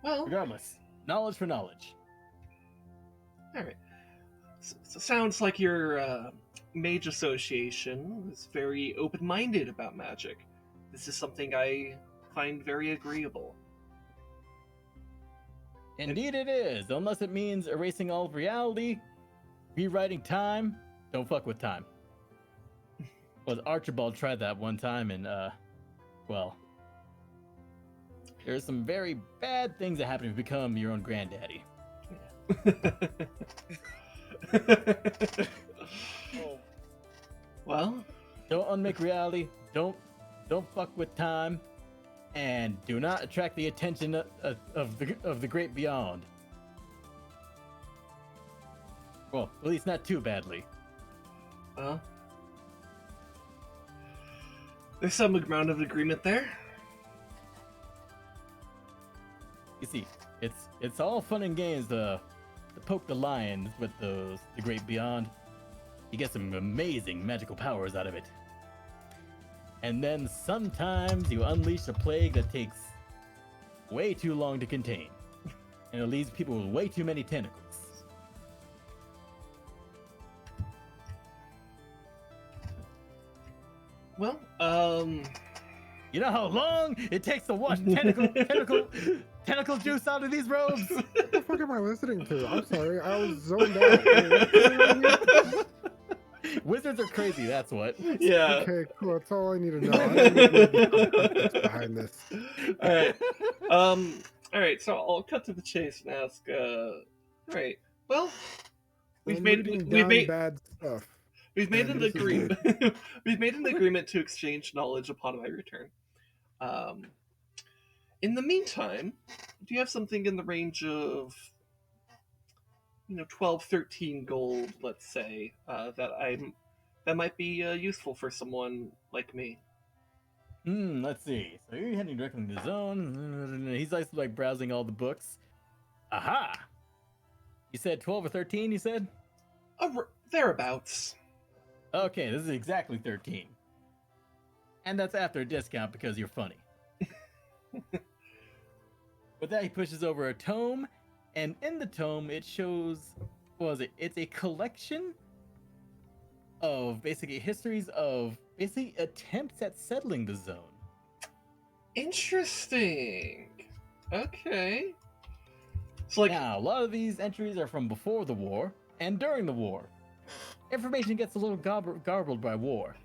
Well, Regardless, knowledge for knowledge. alright. So sounds like your Mage Association is very open-minded about magic. This is something I find very agreeable. Indeed it is, unless it means erasing all of reality, rewriting time. Don't fuck with time. Well, Archibald tried that one time, and well, there's some very bad things that happen if you become your own granddaddy. Oh, Well, Don't unmake reality. Don't fuck with time, and do not attract the attention of the great beyond. Well, at least not too badly. well, there's some amount of agreement there. You see, it's all fun and games to poke the lions with the great beyond. You get some amazing magical powers out of it. And then sometimes you unleash a plague that takes way too long to contain. And it leaves people with way too many tentacles. Well, You know how long it takes to wash tentacle juice out of these robes? What the fuck am I listening to? I'm sorry, I was zoned out. What's going on here? Wizards are crazy, that's what. yeah. Okay, cool. That's all I need to know. I don't need the context behind this. All right. All right. So I'll cut to the chase and ask. All right. Well, we've I'm made reading we've down made bad stuff. we've made and an this is agreement. We've made an agreement to exchange knowledge upon my return. In the meantime, do you have something in the range of 12, 13 gold, let's say, that might be useful for someone like me? Let's see. So you're heading directly to the zone. He's like browsing all the books. Aha! You said 12 or 13, you said? Thereabouts. Okay, this is exactly 13. And that's after a discount because you're funny. With that, he pushes over a tome, and in the tome, it shows, what was it? It's a collection of basically histories of basically attempts at settling the zone. Interesting. Okay. So, like, Now, a lot of these entries are from before the war and during the war. Information gets a little garbled by war.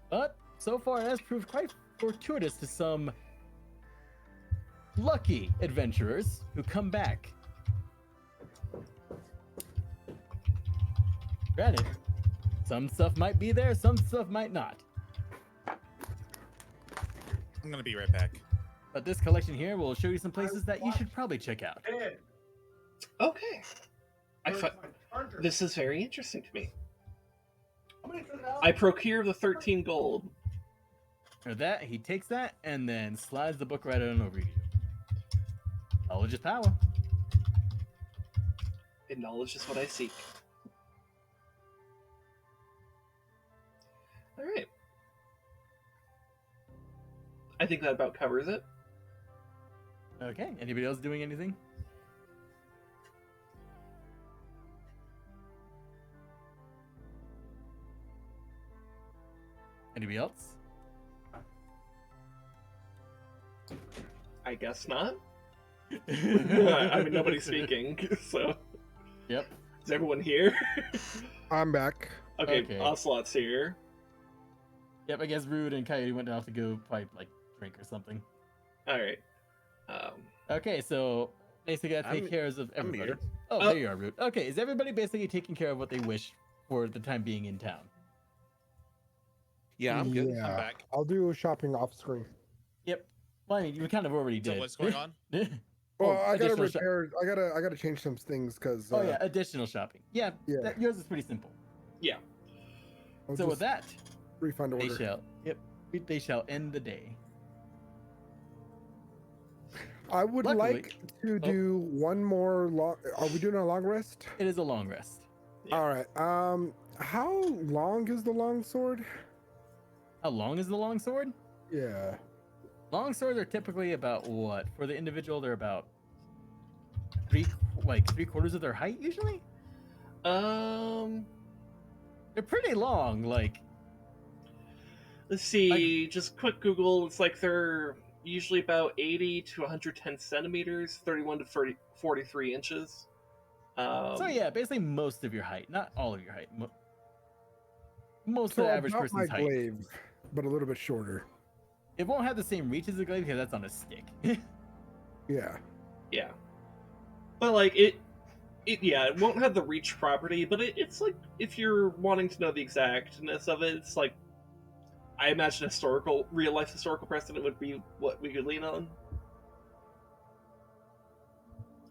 But so far, it has proved quite fortuitous to some lucky adventurers who come back. Granted, some stuff might be there, some stuff might not. I'm gonna be right back. But this collection here will show you some places that you should probably check out. okay. This is very interesting to me. I procure the 13 gold. Or that, he takes that and then slides the book right on over to you. Knowledge is power. And knowledge is what I seek. Alright. I think that about covers it. Okay, anybody else doing anything? Anybody else? I guess not. I mean, nobody's speaking, so. Yep. Is everyone here? I'm back. Okay, Ocelot's here. Yep, I guess Rude and Coyote went off to go probably like drink or something. Alright. Okay, so basically I take care of everybody. here. Oh, there you are, Rude. Okay, is everybody basically taking care of what they wish for the time being in town? Yeah, I'm good. Yeah, I'm back. I'll do shopping off screen. Yep. Well, I mean, you kind of already did. So what's going on? Well, I gotta additional shop- repair. I gotta change some things because. Oh yeah, additional shopping. Yeah, Yeah. yours is pretty simple. I'll So with just that, refund order. they shall end the day. I would Luckily- like to do one more long. Are we doing a long rest? It is a long rest. Yeah. All right. How long is the long sword? How long is the long sword? Yeah. Long swords are typically about what? For the individual, they're about three quarters of their height usually. Um, They're pretty long. Like, let's see. Just quick Google. It's like they're usually about 80 to 110 centimeters, 31 to 43 inches. so yeah, basically most of your height, not all of your height. Most So of the average about person's my height. glaive, but a little bit shorter. It won't have the same reach as the glaive because that's on a stick. Yeah. Yeah, but like it won't have the reach property, but it's like if you're wanting to know the exactness of it, it's like I imagine real life historical precedent would be what we could lean on.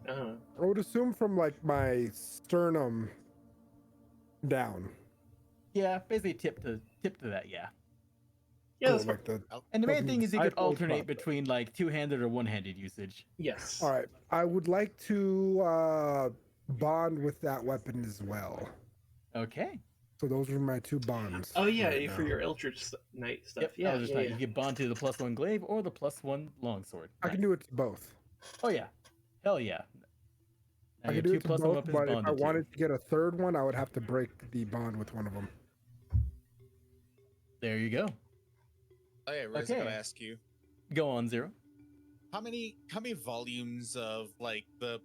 I would assume from like my sternum down. Yeah, basically tip to that. Yeah. Yeah, So, that's like the And the main Fucking thing is you could disciple alternate prophet. between like two-handed or one-handed usage. yes. All right. I would like to bond with that weapon as well. Okay. So those are my two bonds. Oh yeah, right for now. your Eldritch Knight stuff. Yep. Yeah, I was just yeah, like, yeah. you could bond to the +1 glaive or the +1 longsword. I can do it to both. Oh yeah. Hell yeah. Now I you can have do two it to +1 both, weapons but if I bonded to. wanted to get a third one, I would have to break the bond with one of them. There you go. Oh yeah, Riz, I Okay. gotta ask you, Go on, Zero. how many volumes of like the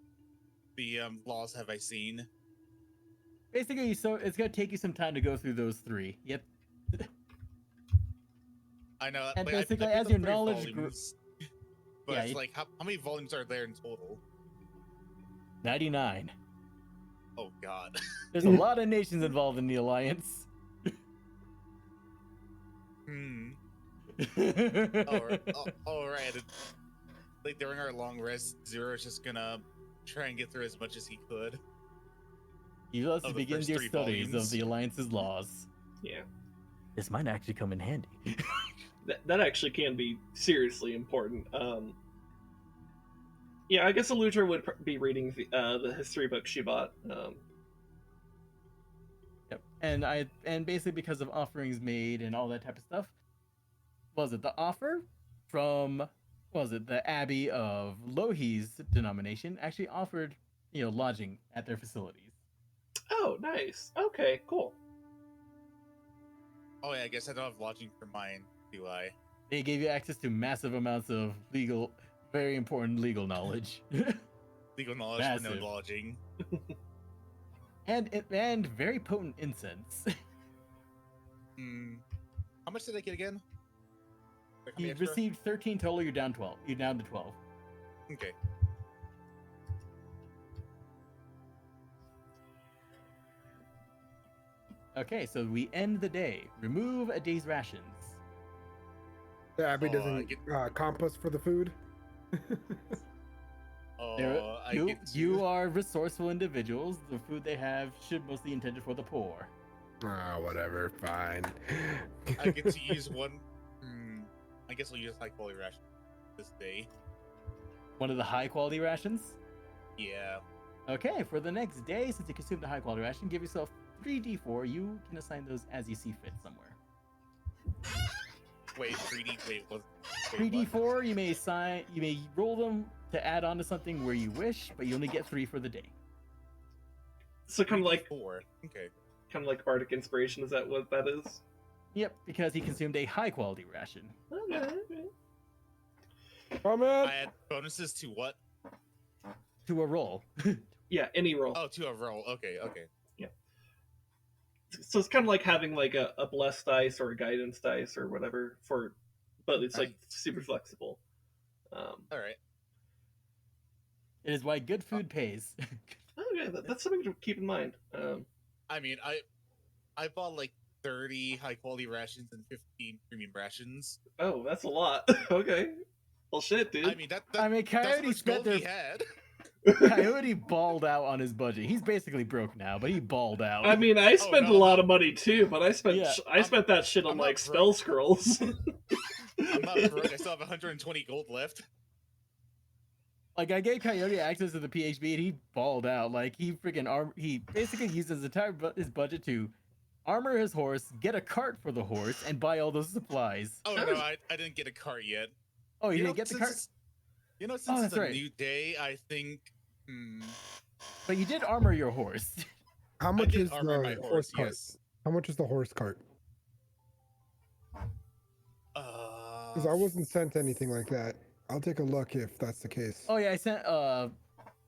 laws have I seen? Basically, so it's gonna take you some time to go through those three. Yep. I know. And like, basically, picked as up your 3 knowledge volumes, but Yeah, it's you- like how many volumes are there in total? 99. Oh God. There's a lot of nations involved in the alliance. All right. Like during our long rest, Zero's just gonna try and get through as much as he could. You thus Of the begin first your 3 studies volumes. of the alliance's laws. Yeah. This might actually come in handy. That actually can be seriously important. Yeah, I guess Aludra would be reading the history book she bought. Yep. And basically because of offerings made and all that type of stuff, was it the offer from the Abbey of Lohi's denomination actually offered, lodging at their facilities. Oh, nice. Okay, cool. Oh yeah, I guess I don't have lodging for mine, do I? They gave you access to massive amounts of very important legal knowledge. Legal knowledge for Massive. no lodging. and very potent incense. How much did I get again? Like, how many You extra? received 13 total, you're down 12. You're down to 12. Okay. Okay, so we end the day. Remove a day's rations. The Abbey I doesn't get- comp us for the food. You are resourceful individuals. The food they have should mostly be intended for the poor. Whatever, fine. I get to use one. I guess I'll use high quality ration this day. One of the high quality rations? Yeah. Okay, for the next day, since you consumed the high quality ration, give yourself 3d4. You can assign those as you see fit somewhere. Wait, 3D. Wait, what? 3d4, you may roll them to add on to something where you wish, but you only get 3 for the day. So kind of like 4. Okay. Bardic Inspiration. Is that what that is? Yep, because he consumed a high quality ration. Okay. Come in. I add bonuses to what? To a roll. Yeah, any roll. Oh, to a roll. Okay. Okay. So it's kind of like having like a blessed dice or a guidance dice or whatever but it's like super flexible. All right. It is why good food pays. Okay, that's something to keep in mind. I mean, I bought like 30 high quality rations and 15 premium rations. Oh, that's a lot. Okay. Well, shit, dude. I mean, that's Coyote how much spent gold their he had. Coyote balled out on his budget. He's basically broke now, but he balled out. I mean, I spent no. a lot of money too, but I spent Yeah, spent that shit on I'm not like broke. spell scrolls. I'm not broke. I still have 120 gold left. Like, I gave Coyote access to the PHB and he balled out. Like, he basically used his budget to armor his horse, get a cart for the horse, and buy all those supplies. Oh no, I didn't get a cart yet. Oh, you know, didn't get the since cart? it's- You know, since Oh, it's that's a right. new day, I think. But you did armor your horse. How I much did is armor the my horse horse. cart? Yes. How much is the horse cart? Because I wasn't sent anything like that. I'll take a look if that's the case. Oh, yeah, I sent, what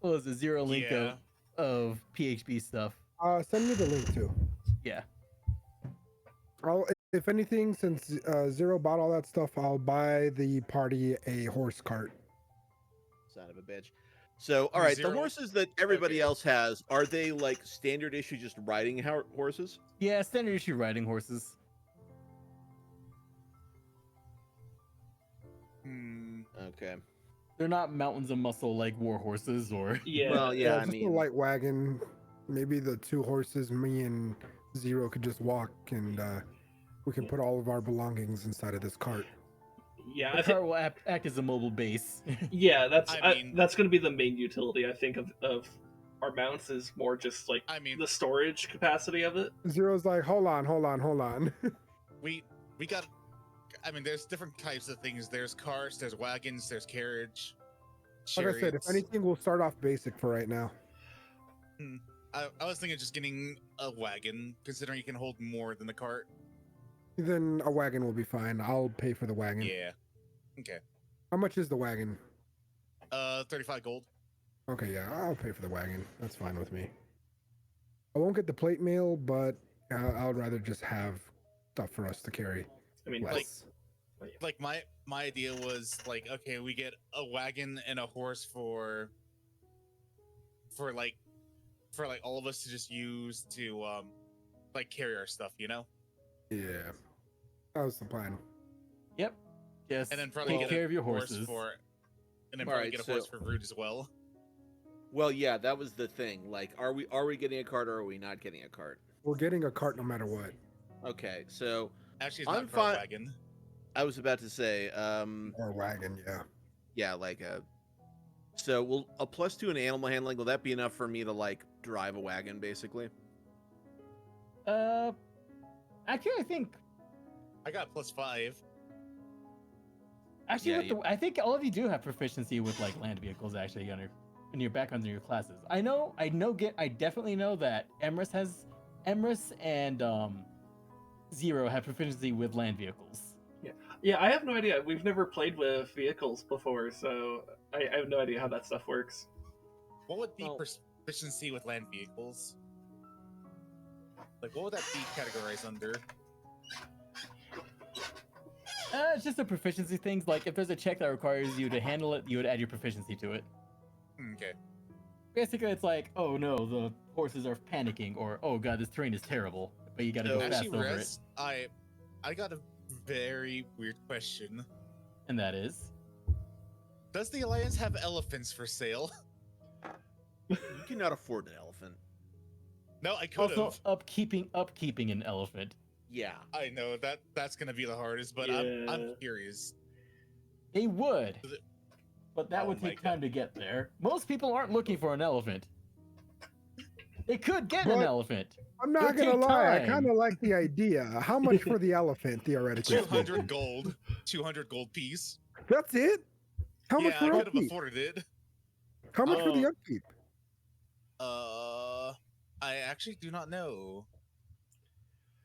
was it, zero link Yeah. of PHB stuff. Send me the link too. Yeah. If anything, since Zero bought all that stuff, I'll buy the party a horse cart. Son of a bitch. So, all right, Zero. the horses that everybody Okay. else has, are they like standard issue just riding horses? Yeah, standard issue riding horses. Hmm. Okay. They're not mountains of muscle like war horses or. Yeah. Well, yeah, I just mean, a light wagon. Maybe the 2 horses, me and Zero, could just walk, and we can put all of our belongings inside of this cart. Yeah, The I think. car will act as a mobile base. Yeah, I mean- that's going to be the main utility, I think, of our mounts is more just like I mean, the storage capacity of it. Zero's like, hold on. we got. I mean, there's different types of things. There's carts, there's wagons, there's carriage. Like I said, if chariots. anything, we'll start off basic for right now. I was thinking just getting a wagon, considering you can hold more than the cart. Then a wagon will be fine. I'll pay for the wagon. Yeah. Okay. How much is the wagon? 35 gold. Okay, yeah, I'll pay for the wagon. That's fine with me. I won't get the plate mail, but I would rather just have stuff for us to carry. I mean, Less. Like my idea was like, okay, we get a wagon and a horse for like all of us to just use to like carry our stuff, you know? Yeah, that was the plan. Yep. Just And then probably take get care a of your horse horses. and then All probably right, get a horse so- for Root as well. well, yeah, that was the thing. Like, are we getting a cart or are we not getting a cart? We're getting a cart no matter what. Okay, so Actually, it's I'm not a cart fine- wagon. I was about to say, Or a wagon, yeah. yeah, like so will a +2 in animal handling, will that be enough for me to like drive a wagon, basically? Actually, I think I got +5. Actually, Yeah, I think all of you do have proficiency with like land vehicles. Actually, in your back under your classes. I definitely know that Emrys and Zero have proficiency with land vehicles. yeah, I have no idea. We've never played with vehicles before, so I have no idea how that stuff works. What would be Well- proficiency with land vehicles? Like, what would that be categorized under? It's just a proficiency things. Like if there's a check that requires you to handle it, you would add your proficiency to it. Okay. Basically, it's like, oh no, the horses are panicking, or oh god, this terrain is terrible, but you gotta So- go fast Actually, over it. Rez, I got a very weird question. And that is, Does the Alliance have elephants for sale? You cannot afford an elephant. No, I could also have. upkeeping an elephant. Yeah. I know that's gonna be the hardest, but I'm Yeah. curious. They would, Does it- but that Oh would my take time to get there. Most people aren't looking for an elephant. They could get an But- elephant. I'm not It'll gonna take lie, I time. kind of like the idea. How much for the elephant, theoretically? 200 gold. 200 gold piece. That's it? How much Yeah, for I could have upkeep? afforded it. How much for the Oh. upkeep? I actually do not know.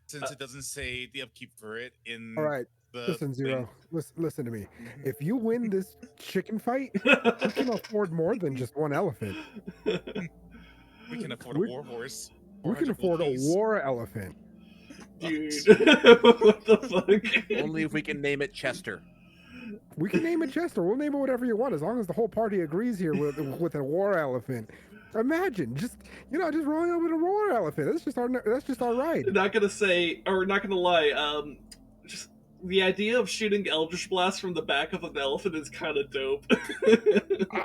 Since it doesn't say the upkeep for it in All right, the listen, Zero. thing. Listen to me. If you win this chicken fight, you can afford more than just one elephant. We can afford a we- war horse. We can 400 gold afford a piece. war elephant. Dude, what the fuck? Only if we can name it Chester. We can name it Chester. We'll name it whatever you want, as long as the whole party agrees here with a war elephant. Imagine, just rolling up with a war elephant. That's just our ride. Not gonna say, or not gonna lie. Just the idea of shooting Eldritch Blast from the back of an elephant is kind of dope.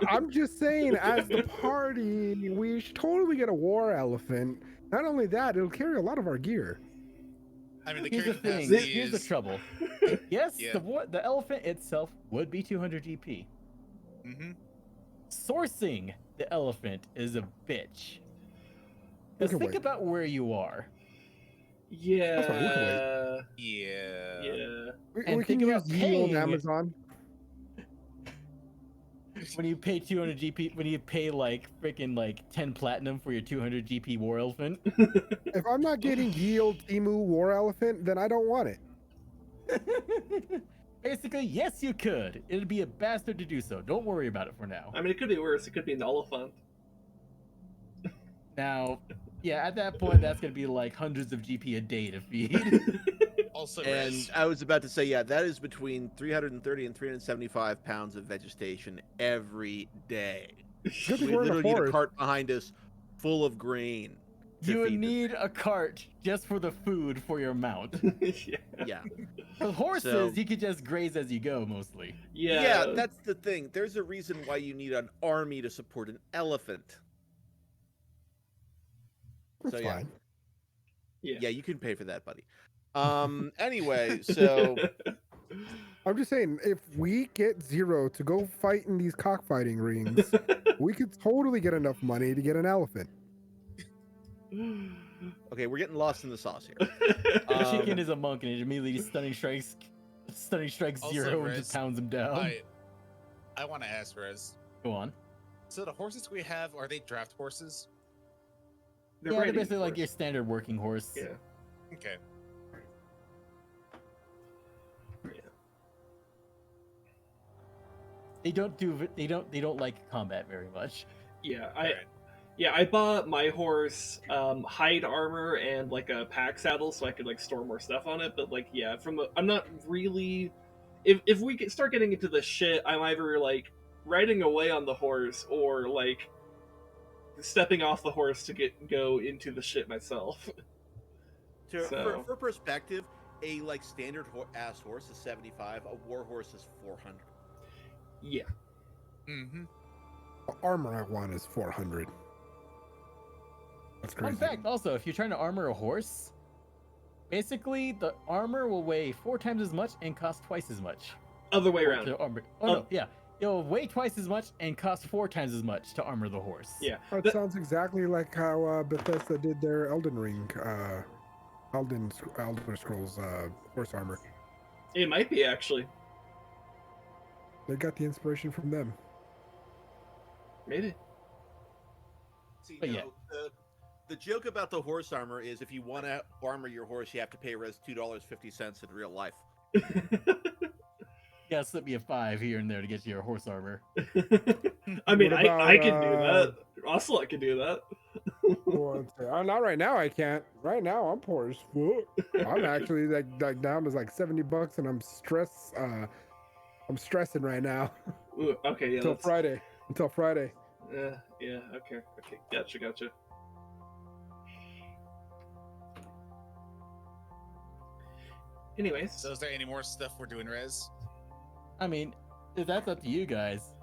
I'm just saying, as the party, we should totally get a war elephant. Not only that, it'll carry a lot of our gear. I mean, the Here's the carry thing. capacity Here's the is. trouble. Yes, Yeah. the elephant itself would be 200 GP. hmm Sourcing the elephant is a bitch. We Because can think wait. about where you are. Yeah. That's fine, we can Yeah. Yeah. We And can think about use Yield paying- Amazon. When you pay 200 GP, when you pay like freaking like 10 platinum for your 200 GP war elephant. If I'm not getting Yield Emu War Elephant, then I don't want it. Basically, yes, you could. It'd be a bastard to do so. Don't worry about it for now. I mean, it could be worse. It could be an elephant. Now, yeah, at that point, that's gonna be like hundreds of GP a day to feed. Also, And Rez, I was about to say, yeah, that is between 330 and 375 pounds of vegetation every day. Good thing We we're in the literally need a forest. cart behind us full of grain. to You would feed them. need a cart just for the food for your mount. Yeah. Yeah. For horses, So- you could just graze as you go, mostly. Yeah. That's the thing. There's a reason why you need an army to support an elephant. That's So, yeah. fine. Yeah, you can pay for that, buddy. Anyway, so I'm just saying, if we get Zero to go fight in these cockfighting rings, we could totally get enough money to get an elephant. okay, we're getting lost in the sauce here. Chicken is a monk and it immediately stunning strikes Also, Zero and Riz, just pounds him down. I want to ask Rez. Go on. So the horses we have, are they draft horses? They're riding basically like horse. your standard working horse. Yeah. Okay. They don't like combat very much. Yeah. Alright. I bought my horse hide armor and like a pack saddle so I could like store more stuff on it. But like, yeah, I'm not really. If we start getting into the shit, I'm either like riding away on the horse or like stepping off the horse to go into the shit myself. For perspective, a like standard ass horse is 75. A war horse is 400. Yeah. Mm-hmm. The armor I want is 400. That's crazy. Fun fact, also, if you're trying to armor a horse, basically the armor will weigh 4 times as much and cost twice as much. Other way around. To armor. No, yeah. It'll weigh twice as much and cost 4 times as much to armor the horse. Yeah. That sounds exactly like how Bethesda did their Elden Ring, Elder Scrolls horse armor. It might be actually. They got the inspiration from them. Maybe. See, But no, yeah. the joke about the horse armor is if you want to armor your horse, you have to pay Rez $2.50 in real life. Yeah, slip me a 5 here and there to get you your horse armor. I mean, What about, I can do that. Ocelot can do that. Not right now. I can't. Right now, I'm poor as fuck. I'm actually like down to like $70, and I'm stressing right now. Ooh, okay, yeah. Until Friday. Yeah. Okay. Gotcha. Anyways, So is there any more stuff we're doing, Rez? I mean, that's up to you guys.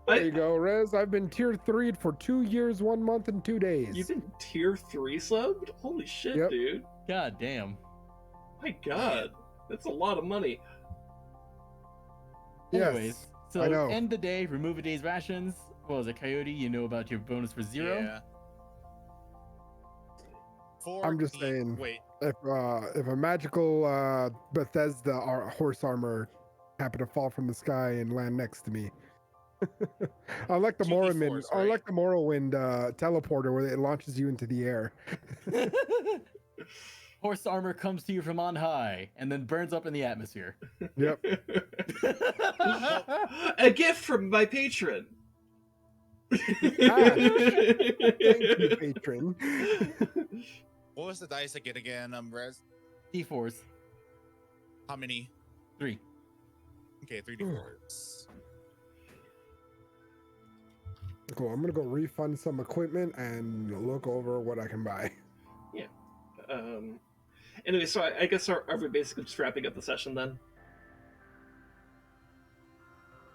There you go, Rez. I've been tier 3'd for 2 years, 1 month, and 2 days. you've been tier 3 subbed? Holy shit, Yep. dude! God damn. My God, that's a lot of money. Yes, Anyways, so I know. end the day, remove a day's rations. Well, as a coyote, you know about your bonus for 0. Yeah. I'm just saying. Wait. If a magical Bethesda horse armor happened to fall from the sky and land next to me, unlike the 2d4s, Morrowind teleporter where it launches you into the air. Horse armor comes to you from on high and then burns up in the atmosphere. Yep. A gift from my patron. Thank you, patron. What was the dice again, Rez? D4s. How many? 3. Okay, 3d4s. Cool. I'm gonna go refund some equipment and look over what I can buy. Anyway, so I guess are we basically just wrapping up the session then?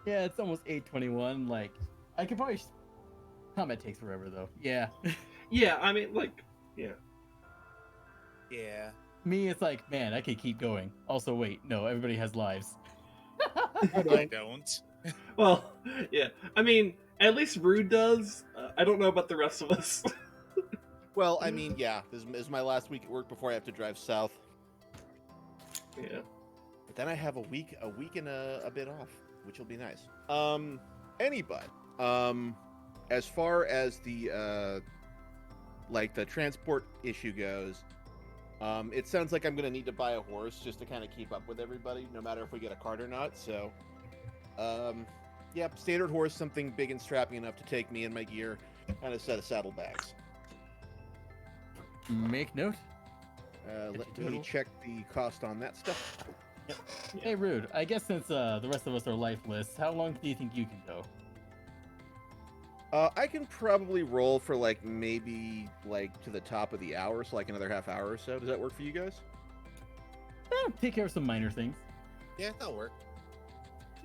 Yeah, it's almost 8:21. Like, I could probably. Combat takes forever though. Yeah. Yeah, I mean, like, yeah. Yeah. Me, it's like, man, I could keep going. Also, wait, no, everybody has lives. I don't. Well, yeah. I mean, at least Rude does. I don't know about the rest of us. Well, I mean, yeah, this is my last week at work before I have to drive south. Yeah. But then I have a week and a bit off, which will be nice. Anybody, as far as the like the transport issue goes, it sounds like I'm gonna need to buy a horse just to kind of keep up with everybody, no matter if we get a cart or not. So, yeah, standard horse, something big and strapping enough to take me and my gear, and a set of saddlebags. Make note. Let me check the cost on that stuff. Hey, Rude. I guess since the rest of us are lifeless, how long do you think you can go? I can probably roll for like maybe like to the top of the hour, so like another half hour or so. Does that work for you guys? Take care of some minor things. Yeah, that'll work.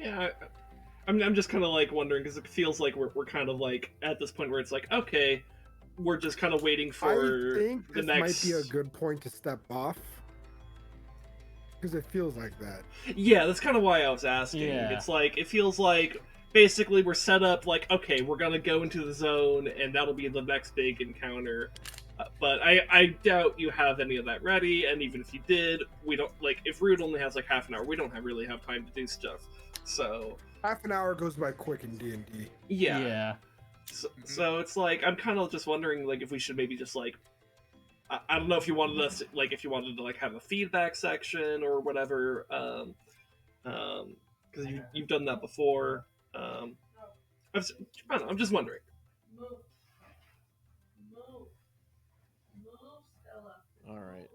Yeah, I'm just kind of like wondering because it feels like we're kind of like at this point where it's like, okay, we're just kind of waiting for I think the this next. might be a good point to step off. Because it feels like that. Yeah, that's kind of why I was asking. Yeah. It's like it feels like basically we're set up like, okay, we're gonna go into the zone and that'll be the next big encounter. But I doubt you have any of that ready, and even if you did, we don't like if Root only has like half an hour, we don't really have time to do stuff. So Half an hour goes by quick in D&D. yeah. So it's like I'm kind of just wondering like if we should maybe just like I don't know if you wanted us like if you wanted to like have a feedback section or whatever, because you've done that before. I don't know, I'm just wondering. All right.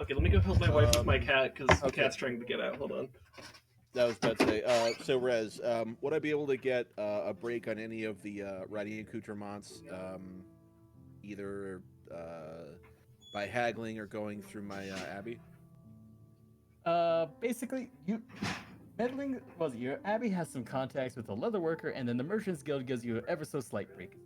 Okay, let me go help my wife with my cat because the okay. cat's trying to get out. Hold on. I was about to say. So Rez, would I be able to get a break on any of the riding accoutrements, either by haggling or going through my Abbey? Basically, you meddling. Was your Abbey has some contacts with the leather worker, and then the Merchants Guild gives you an ever so slight break.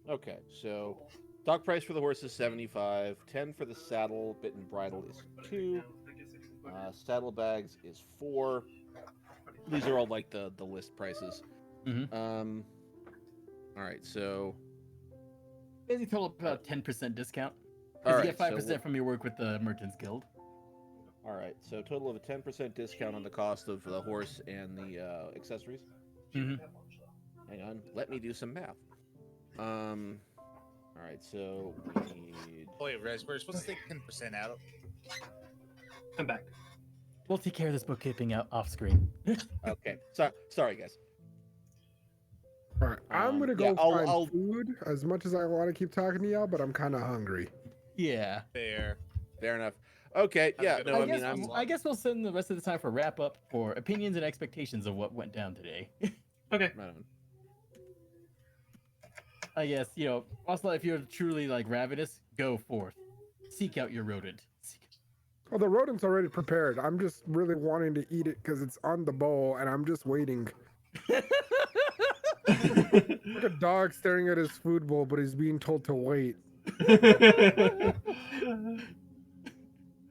Okay, so stock price for the horse is 75. 10 for the saddle, bit and bridle is 2. Saddlebags is 4. These are all like the list prices. Mm-hmm. All right, so Basically, total about 10% discount. all You right, get 5% from your work with the Merchants Guild. all right, so total of a 10% discount on the cost of the horse and the accessories. Mm-hmm. Hang on, let me do some math. All right, so we need. Oh, wait, Rez, we're supposed to take 10% out. I'm back. We'll take care of this bookkeeping out off screen. Okay, sorry guys. All right, I'm gonna go yeah, find I'll- food as much as I want to keep talking to y'all, but I'm kind of hungry. Yeah. Fair. Fair enough. Okay, Have a yeah, good no, one. I mean, I'm. I guess we'll send the rest of the time for wrap up for opinions and expectations of what went down today. Okay. Right on. I guess, also if you're truly like ravenous, go forth. Seek out your rodent. Well, the rodent's already prepared. I'm just really wanting to eat it because it's on the bowl, and I'm just waiting. Like a dog staring at his food bowl, but he's being told to wait.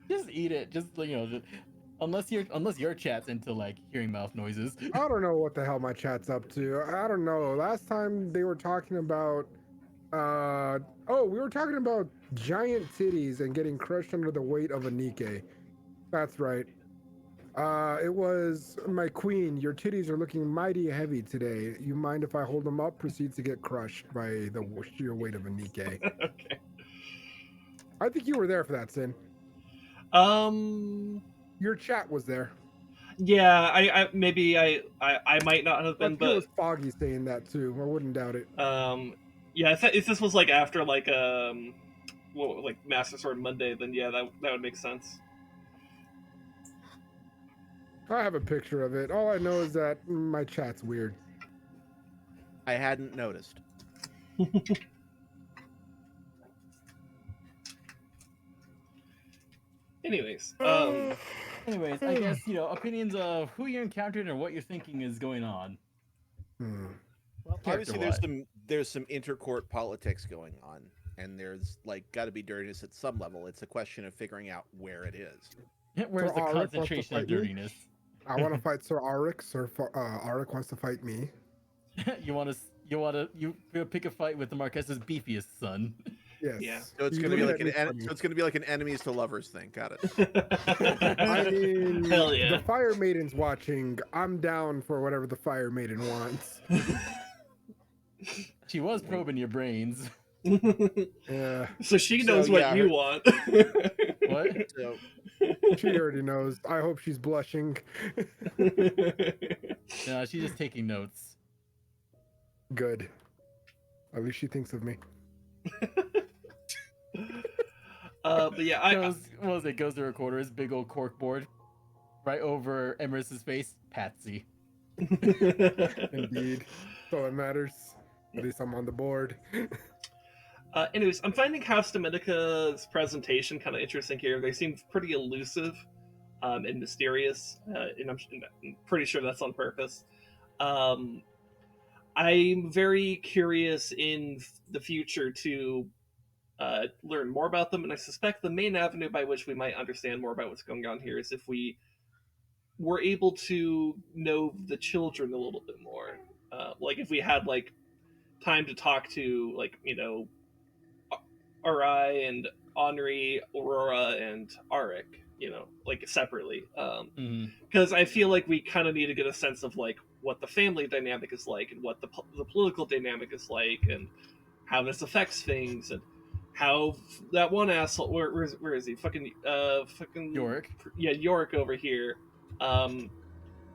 Just eat it. Just unless your chat's into like hearing mouth noises. I don't know what the hell my chat's up to. I don't know. Last time they were talking about we were talking about giant titties and getting crushed under the weight of a Nike. That's right. It was my queen. Your titties are looking mighty heavy today. You mind if I hold them up? Proceeds to get crushed by the sheer weight of a Nike. Okay. I think you were there for that, Sin. Your chat was there. Yeah, I maybe I might not have been, It but was Phoggy saying that too. I wouldn't doubt it. yeah, if this was like after like like Master Sword Monday, then yeah, that would make sense. I have a picture of it. All I know is that my chat's weird. I hadn't noticed. Anyways, Anyways, I guess opinions of who you encountered and what you're thinking is going on. Well, obviously there's some intercourt politics going on, and there's like got to be dirtiness at some level. It's a question of figuring out where it is. Where's the Alric wants to concentration of fight me? dirtiness? I want to fight Sir Alric. Alric wants to fight me. you pick a fight with the Marquessa's beefiest son. Yes. Yeah. So it's You gonna be look like at an me so it's gonna be like an enemies to lovers thing. Got it. I mean, Hell yeah. the Fire Maiden's watching. I'm down for whatever the Fire Maiden wants. She was probing your brains. Yeah, So she So, knows what yeah, you her- want. What? So she already knows. I hope she's blushing. No, she's just taking notes. Good. At least she thinks of me. But yeah, Goes to recorder his big old cork board right over Emrys's face. Patsy. Indeed. So it matters. At least I'm on the board. Anyways, I'm finding House Dominica's presentation kind of interesting here. They seem pretty elusive and mysterious, and I'm pretty sure that's on purpose. Um, I'm very curious in the future to learn more about them, and I suspect the main avenue by which we might understand more about what's going on here is if we were able to know the children a little bit more. Like if we had like time to talk to like Uri and Henri, Aurora, and Arik, like separately. Because I feel like we kind of need to get a sense of like what the family dynamic is like, and what the political dynamic is like, and how this affects things, and how that one asshole where is he fucking Yorrick. yeah, Yorrick over here,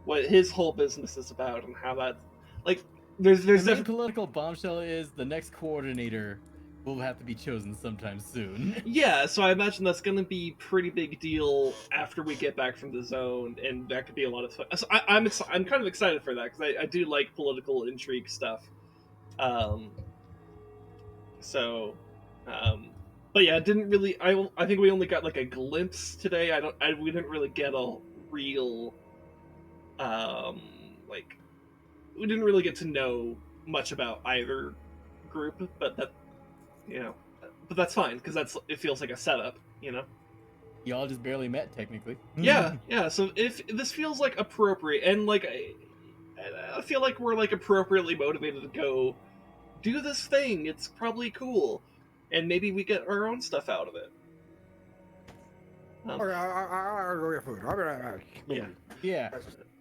what his whole business is about, and how that like there's The main political bombshell is the next coordinator will have to be chosen sometime soon. Yeah, so I imagine that's going to be pretty big deal after we get back from the zone, and that could be a lot of fun. So I'm kind of excited for that because I do like political intrigue stuff. So, but yeah, it didn't really. I think we only got like a glimpse today. We didn't really get a real, like, we didn't really get to know much about either group, but but that's fine because it feels like a setup, Y'all just barely met, technically. Yeah. So if this feels like appropriate, and like I feel like we're like appropriately motivated to go do this thing. It's probably cool, and maybe we get our own stuff out of it. Okay, I'll go get food. I'll be right back. Yeah.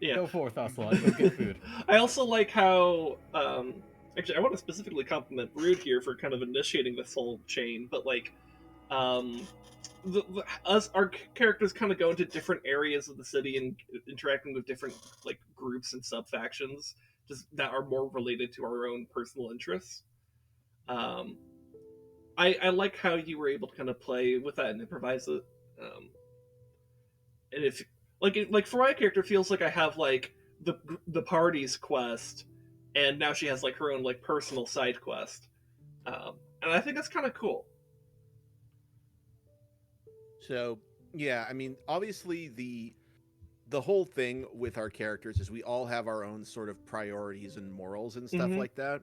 Yeah. Go forth, Ocelot. Go get food. I also like how actually I want to specifically compliment Brood here for kind of initiating this whole chain, but like our characters kind of go into different areas of the city and interacting with different like groups and sub factions just that are more related to our own personal interests. I like how you were able to kind of play with that and improvise it. And if like for my character, it feels like I have like the party's quest, and now she has like her own like personal side quest, and I think that's kind of cool. So yeah, I mean, obviously the whole thing with our characters is we all have our own sort of priorities and morals and stuff like that.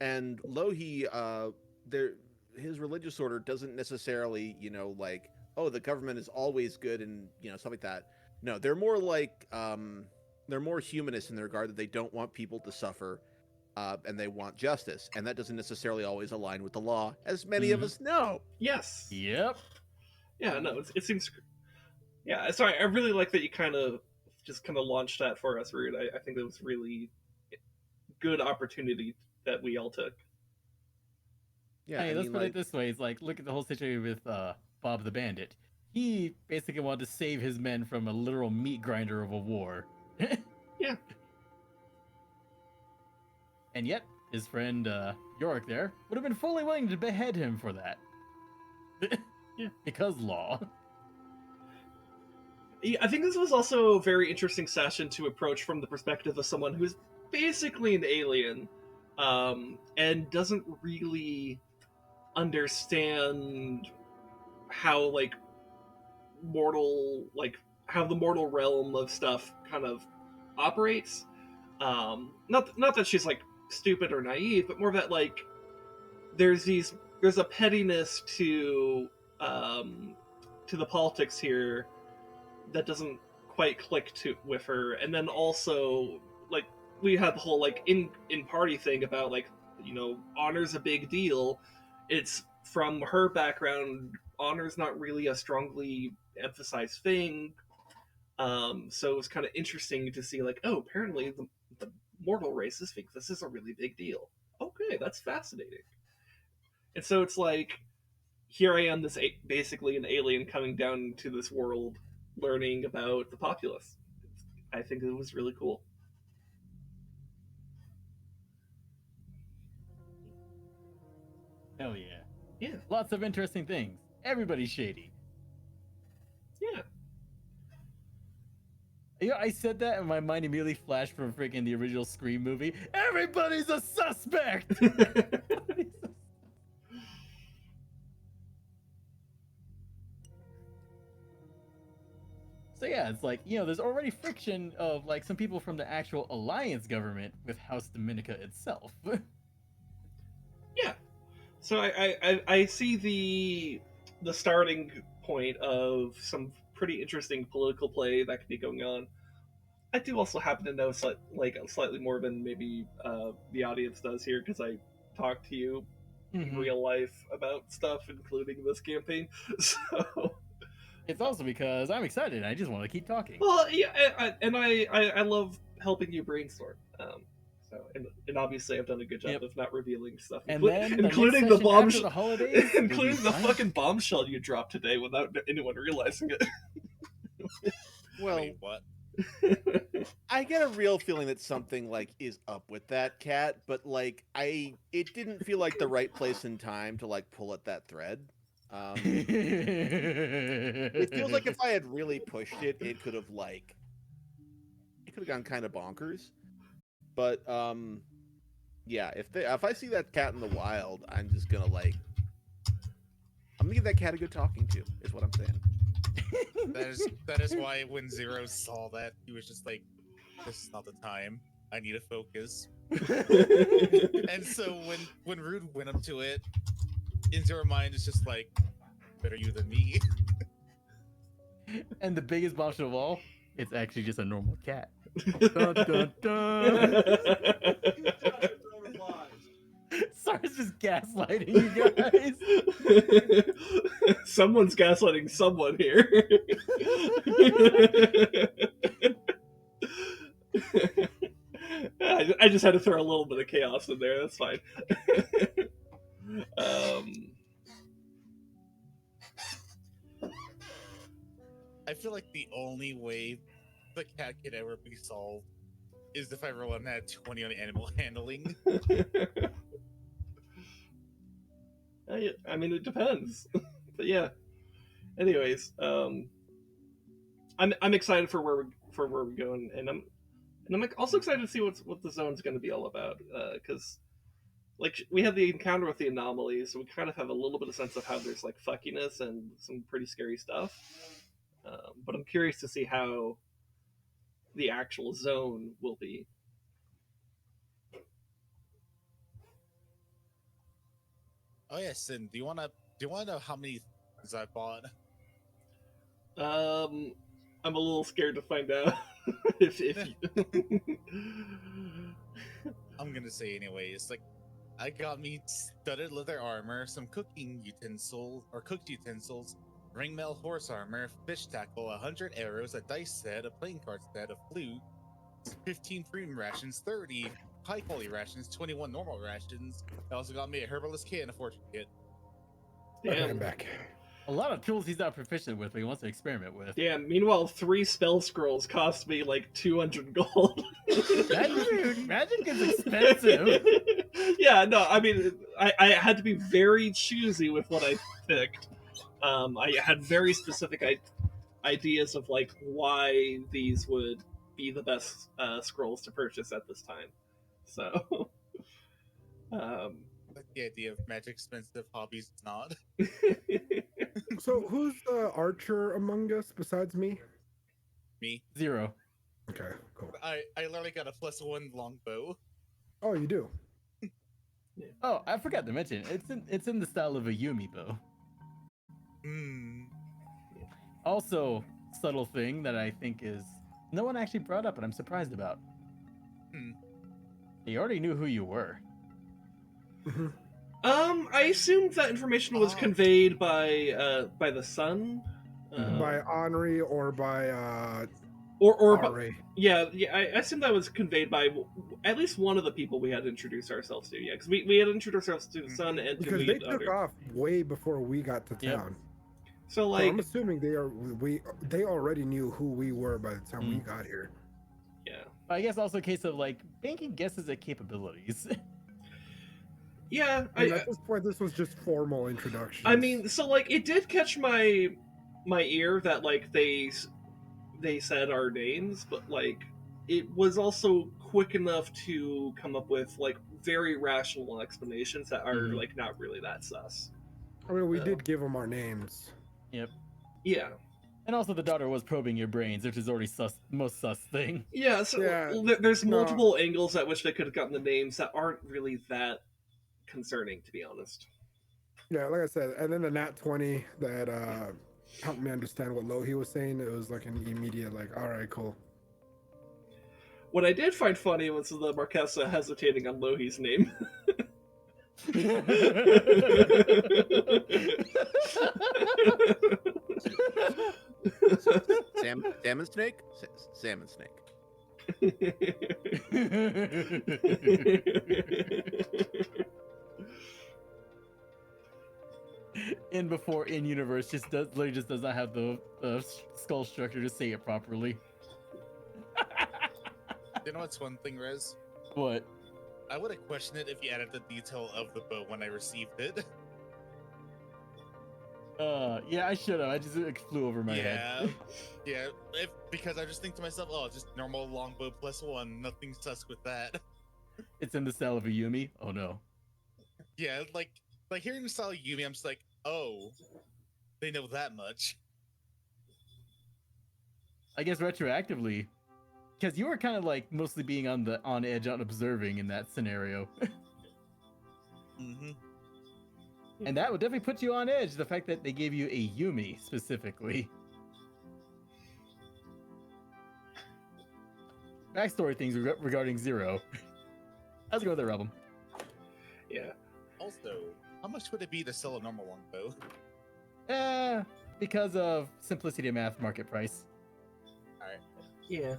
And Lohi, his religious order doesn't necessarily, like, oh, the government is always good and stuff like that. No, they're more like they're more humanist in the regard that they don't want people to suffer, and they want justice, and that doesn't necessarily always align with the law, as many of us know. Yes. Yep. Yeah. No. It seems. Yeah. Sorry. I really like that you kind of launched that for us, Rude. I think it was really good opportunity that we all took. Yeah. Hey, let's put it this way: it's like look at the whole situation with Bob the Bandit. He basically wanted to save his men from a literal meat grinder of a war. Yeah. And yet, his friend Yorrick there would have been fully willing to behead him for that. Yeah. Because law. Yeah, I think this was also a very interesting session to approach from the perspective of someone who's basically an alien, and doesn't really understand how how the mortal realm of stuff kind of operates. Not that she's like stupid or naive, but more that like there's a pettiness to the politics here that doesn't quite click with her. And then also like we had the whole like in party thing about like honor's a big deal. It's from her background, honor's not really a strongly emphasized thing. So it was kind of interesting to see like, oh, apparently the mortal races think this is a really big deal. Okay, that's fascinating. And so it's like, here I am, this basically an alien coming down to this world, learning about the populace. I think it was really cool. Hell yeah. Yeah. Lots of interesting things. Everybody's shady. Yeah. I said that and my mind immediately flashed from freaking the original Scream movie. Everybody's a suspect! So yeah, it's like, there's already friction of like some people from the actual Alliance government with House Dominica itself. Yeah. So I see the starting point of some pretty interesting political play that could be going on. I do also happen to know slightly more than maybe the audience does here because I talk to you in Mhm. real life about stuff, including this campaign. So, It's also because I'm excited. I just want to keep talking. well, yeah, I love helping you brainstorm. And obviously I've done a good job Yep. of not revealing stuff, And then the next including the session after bombshell, the holidays, will including be the fun. fucking bombshell you dropped today without anyone realizing it. Well, Wait, what? I get a real feeling that something like is up with that cat, but like it didn't feel like the right place and time to like pull at that thread. It feels like if I had really pushed it, it could have gone kind of bonkers. But yeah, if I see that cat in the wild, I'm just gonna I'm gonna give that cat a good talking to. Is what I'm saying. That is why when Zero saw that, he was just like, "This is not the time. I need to focus." And so when Rude went up to it, in Zero mind is just like, "Better you than me." And the biggest bombshell of all, it's actually just a normal cat. Dun, dun, dun. Sar's just gaslighting you guys. Someone's gaslighting someone here. I just had to throw a little bit of chaos in there. That's fine. I feel like the only way the cat can ever be solved is if I roll a nat 20 on animal handling. I mean, it depends, but yeah. Anyways, I'm excited for where we're going, and I'm also excited to see what the zone's going to be all about, because like we had the encounter with the anomalies, so we kind of have a little bit of sense of how there's like fuckiness and some pretty scary stuff. But I'm curious to see how the actual zone will be. Oh yes, and do you wanna know how many things I bought? I'm a little scared to find out if I'm gonna say anyways. Like, I got me studded leather armor, some cooked utensils, ringmail horse armor, fish tackle, 100 arrows, a dice set, a playing card set, a flute, 15 premium rations, 30 high quality rations, 21 normal rations. I also got me a herbalist kit and a fortune kit. Damn. I'm back. A lot of tools he's not proficient with, but he wants to experiment with. Yeah, meanwhile, 3 spell scrolls cost me like 200 gold. Magic is expensive. Yeah, no, I mean, I had to be very choosy with what I picked. I had very specific ideas of like why these would be the best scrolls to purchase at this time. So, Like the idea of magic expensive, hobbies not. So who's the archer among us besides me? Me. 0. Okay, cool. I literally got a +1 longbow. Oh, you do? Oh, I forgot to mention, it's in the style of a Yumi bow. Hmm. Also, subtle thing that I think is no one actually brought up, and I'm surprised about. He already knew who you were. Mm-hmm. I assumed that information was conveyed by the sun, By Henri or by or by, Henri. yeah. I assumed that was conveyed by at least one of the people we had to introduce ourselves to. Yeah, because we had introduced ourselves to the sun and to Because the they took off way before we got to Yep. town. So So like, I'm assuming they already knew who we were by the time we got here. yeah, I guess also a case of like banking guesses at capabilities. yeah. And at this point, this was just formal introductions. I mean, so like it did catch my ear that like they they said our names, but like it was also quick enough to come up with like very rational explanations that are Mhm. like not really that sus. I mean, we Oh. did give them our names. Yep. Yeah. And also, the daughter was probing your brains, which is already most sus thing. Yeah, so Yeah, there's no. multiple angles at which they could have gotten the names that aren't really that concerning, to be honest. Yeah, like I said, and then the nat 20 that helped me understand what Lohi was saying. It was like an immediate, like, all right, cool. What I did find funny was the Marquessa hesitating on Lohi's name. Salmon snake? Salmon snake. In before in universe literally just does not have the skull structure to say it properly. You know what's one thing, Rez? What? I would have questioned it if you added the detail of the bow when I received it. Yeah, I should have. I just it flew over my head. Yeah. Because I just think to myself, oh, just normal longbow +1, nothing sus with that. It's in the style of a Yumi. Oh no. Yeah, like hearing the style of Yumi, I'm just like, oh, they know that much. I guess retroactively, because you were kind of like mostly being on edge, on observing in that scenario, Mm-hmm. and that would definitely put you on edge. The fact that they gave you a Yumi specifically. Backstory things regarding Zero. How's it go with the album? Yeah. Also, how much would it be to sell a normal longbow? Because of simplicity of math, market price. Alright, Yeah.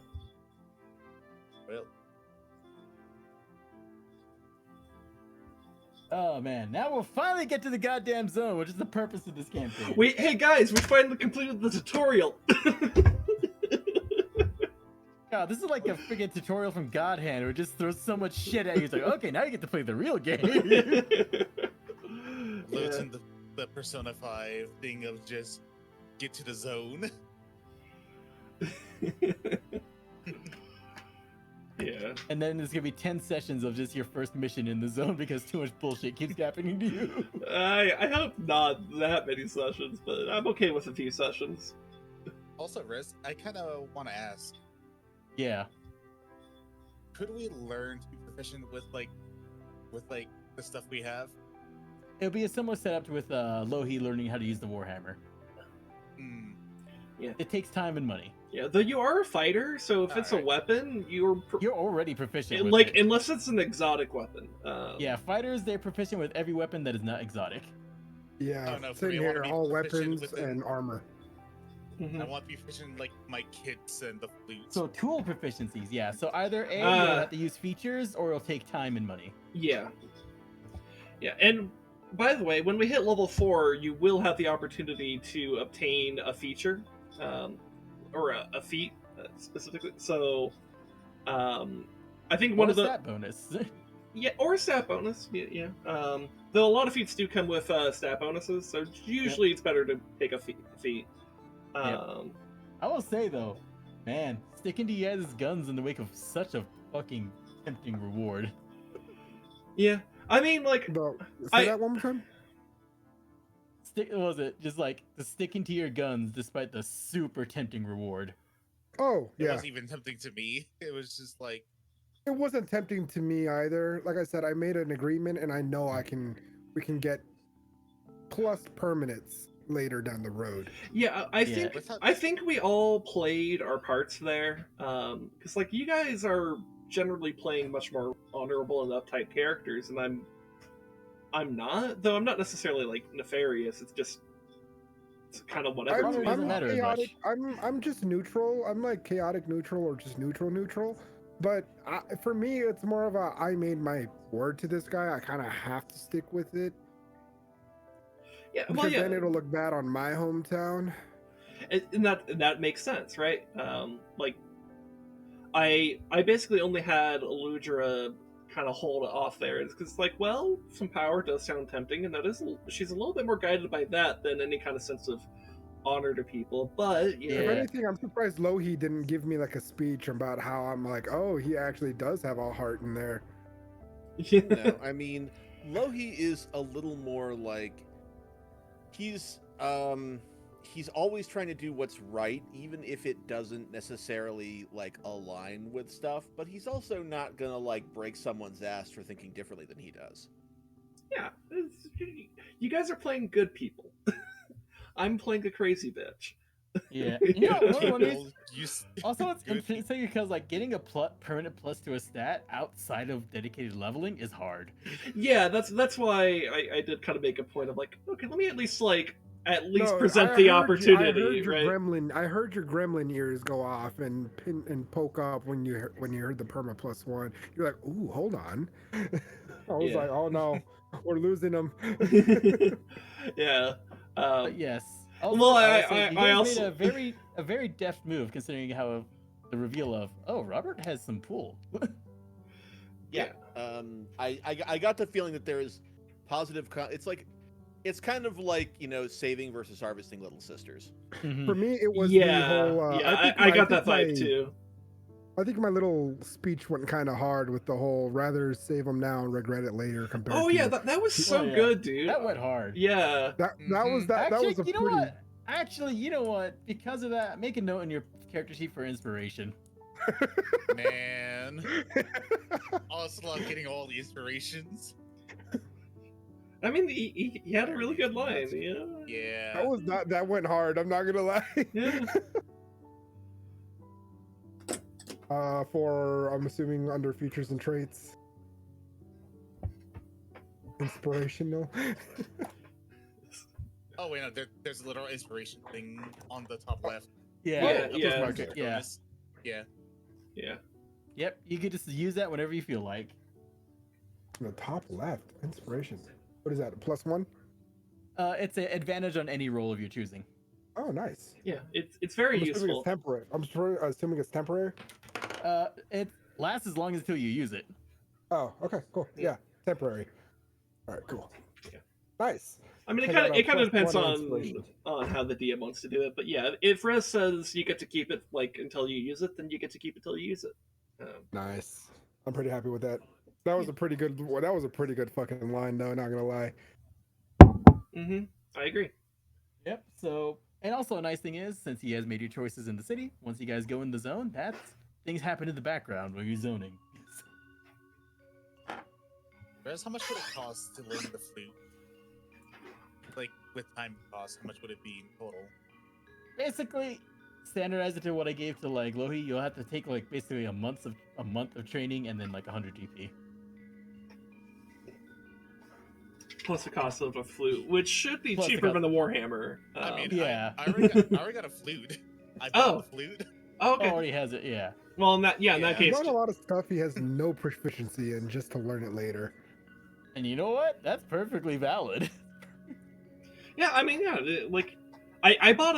well, Oh man, now we'll finally get to the goddamn zone, which is the purpose of this campaign. Hey guys, we finally completed the tutorial. God, this is like a freaking tutorial from God Hand, where it just throws so much shit at you. It's like, okay, now you get to play the real game. loads in the Persona 5 thing of just get to the zone. Yeah. And then there's gonna be 10 sessions of just your first mission in the zone because too much bullshit keeps happening to you. I hope not that many sessions, but I'm okay with a few sessions. Also, Riz, I kind of want to ask, Yeah. could we learn to be proficient with the stuff we have? It'll be a similar setup with Lohi learning how to use the Warhammer. Hmm. It takes time and money. Yeah, though you are a fighter, so if it's a Alright. weapon, you're already proficient with like it. unless it's an exotic weapon. Yeah, fighters, they're proficient with every weapon that is not exotic. Yeah, Oh, no, for same me, I wanna here. be All proficient weapons with it. and armor. Mhm. I want to be proficient like my kits and the flutes. So tool proficiencies, yeah. So either A, you'll have to use features, or it'll take time and money. Yeah. Yeah, and by the way, when we hit level 4, you will have the opportunity to obtain a feature, or a feat specifically. So, I think one Or of a the stat bonus. yeah, or a stat bonus. Yeah. Though a lot of feats do come with stat bonuses, so usually it's better to take a feat. I will say though, man, sticking to Yaz's guns in the wake of such a fucking tempting reward. Yeah, I mean, like, But say I- that one more time. What was it just like the sticking to your guns despite the super tempting reward? Oh, It yeah. wasn't even tempting to me. It was just like, It wasn't tempting to me either. Like I said, I made an agreement, and I know we can get plus permanents later down the road. yeah, Yeah. I think we all played our parts there, because like you guys are generally playing much more honorable and uptight characters, and I'm not, though I'm not necessarily like nefarious. It's kind of whatever. Honor doesn't matter as much. chaotic. I'm just neutral. I'm like chaotic neutral or just neutral. But for me, it's more of a I made my word to this guy. I kind of have to stick with it Yeah, because well, yeah, then it'll look bad on my hometown. and that makes sense, right? Like I basically only had Aludra kind of hold it off there. It's because like, well, some power does sound tempting, and she's a little bit more guided by that than any kind of sense of honor to people, but you If know, Yeah. anything, I'm surprised Lohi didn't give me like a speech about how I'm like, oh, he actually does have a heart in there. No, I mean, Lohi is a little more like he's always trying to do what's right, even if it doesn't necessarily like align with stuff. But he's also not gonna like break someone's ass for thinking differently than he does. yeah, you guys are playing good people. I'm playing a crazy bitch. Yeah. You know, one of the People use also, it's good interesting because like getting a permanent plus to a stat outside of dedicated leveling is hard. Yeah, that's why I did kind of make a point of like, okay, let me at least No, present I the heard opportunity, your right? gremlin. I heard your gremlin ears go off and pin and poke up when you heard the perma +1. You're like, ooh, hold on. I was Yeah. like, oh no, we're losing them. Yeah. But yes. Also, Well, I will say I you guys also made a very deft move considering how the reveal of Robert has some pull. Yeah. I got the feeling that there is positive. It's kind of like saving versus harvesting little sisters. Mhm. For me, it was the yeah, whole. yeah, I got that vibe too. I think my little speech went kind of hard with the whole rather save them now and regret it later compared Oh to yeah, that was so Oh, yeah. good, dude. That went hard. Yeah. that was that Actually, was a you know pretty. what? Actually, you know what? Because of that, make a note in your character sheet for inspiration. Man. I also love getting all the inspirations. I mean, he had a really good line. Yeah. Yeah. That went hard. I'm not gonna lie. Yeah. For I'm assuming under features and traits. Inspirational. Oh wait, no, there's a little inspiration thing on the top left. Yeah, just yeah. mark it. Yeah. Bonus. Yeah. Yeah. Yep. You could just use that whenever you feel like. The top left. Inspiration. What is that? A +1? It's an advantage on any roll of your choosing. Oh, nice. Yeah. It's very I'm assuming useful. it's temporary. Assuming it's temporary. It lasts as long until you use it. Oh, okay, cool. Yeah, temporary. All right, cool. Yeah. Nice. I mean, I got a it kind of +1 depends inspiration. on how the DM wants to do it. But yeah, if Rez says you get to keep it until you use it, then you get to keep it until you use it. Nice. I'm pretty happy with that. That was a pretty good. That was a pretty good fucking line, though. Not gonna lie. I agree. Yep. So, and also a nice thing is, since he has made your choices in the city, once you guys go in the zone, things happen in the background when you're zoning. Whereas, how much would it cost to learn the flute? Like with time cost, how much would it be in total? Basically, standardize it to what I gave to like Lohi. You'll have to take like basically a month of training and then like 100 GP. Plus the cost of a flute, which should be Plus the cheaper cost- than the Warhammer. I mean, yeah. I already got a flute. I bought the flute. Okay. Already has it. Yeah. Well, in that Yeah. that He's case, on a lot of stuff he has no proficiency in, just to learn it later. And you know what? That's perfectly valid. yeah. I mean, yeah. Like, I bought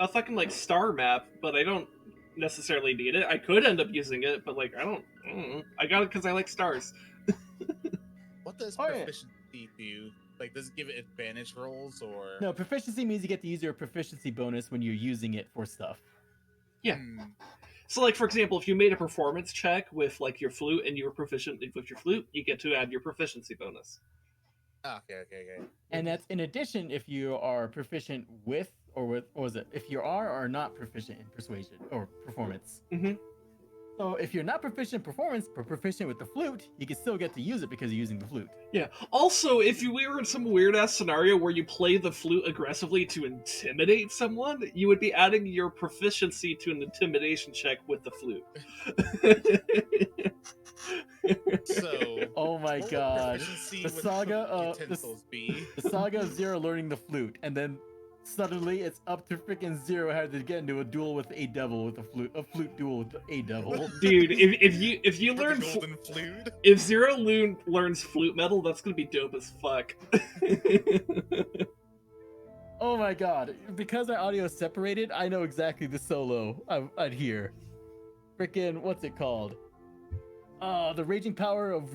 a fucking like star map, but I don't necessarily need it. I could end up using it, but like I don't know. I got it because I like stars. What does Oh, yeah. proficiency do? Like, does it give it advantage rolls or? No, proficiency means you get to use your proficiency bonus when you're using it for stuff. Yeah. Hmm. So, like for example, if you made a performance check with like your flute and you were proficient with your flute, you get to add your proficiency bonus. Okay. And that's in addition if you are proficient with, or with, what was it? If you are or not proficient in persuasion or performance. Mhm. So if you're not proficient in performance, but proficient with the flute, you can still get to use it because you're using the flute. Yeah. Also, if you were in some weird ass scenario where you play the flute aggressively to intimidate someone, you would be adding your proficiency to an intimidation check with the flute. So. Oh my what would god. proficiency The with saga of utensils be? the saga of Zero learning the flute, and then suddenly it's up to freaking Zero having to get into a duel with a devil with a flute duel with a devil. Dude, if you With learn the golden flute. if Zero learns flute metal, that's gonna be dope as fuck. Oh my god. Because our audio is separated, I know exactly the solo I'd hear. Freaking, what's it called? The Raging Power of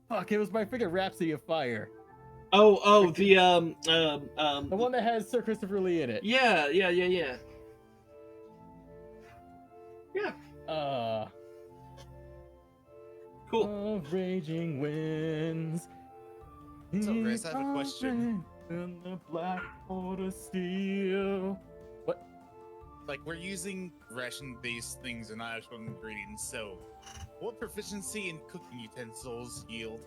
fuck, it was my freaking Rhapsody of Fire. Oh, the The one that has Sir Christopher Lee in it. Yeah. Cool. Of raging winds. So, Grace, I have a question. In the black port of steel. What? Like, we're using ration-based things and not actual ingredients, so what proficiency in cooking utensils yield?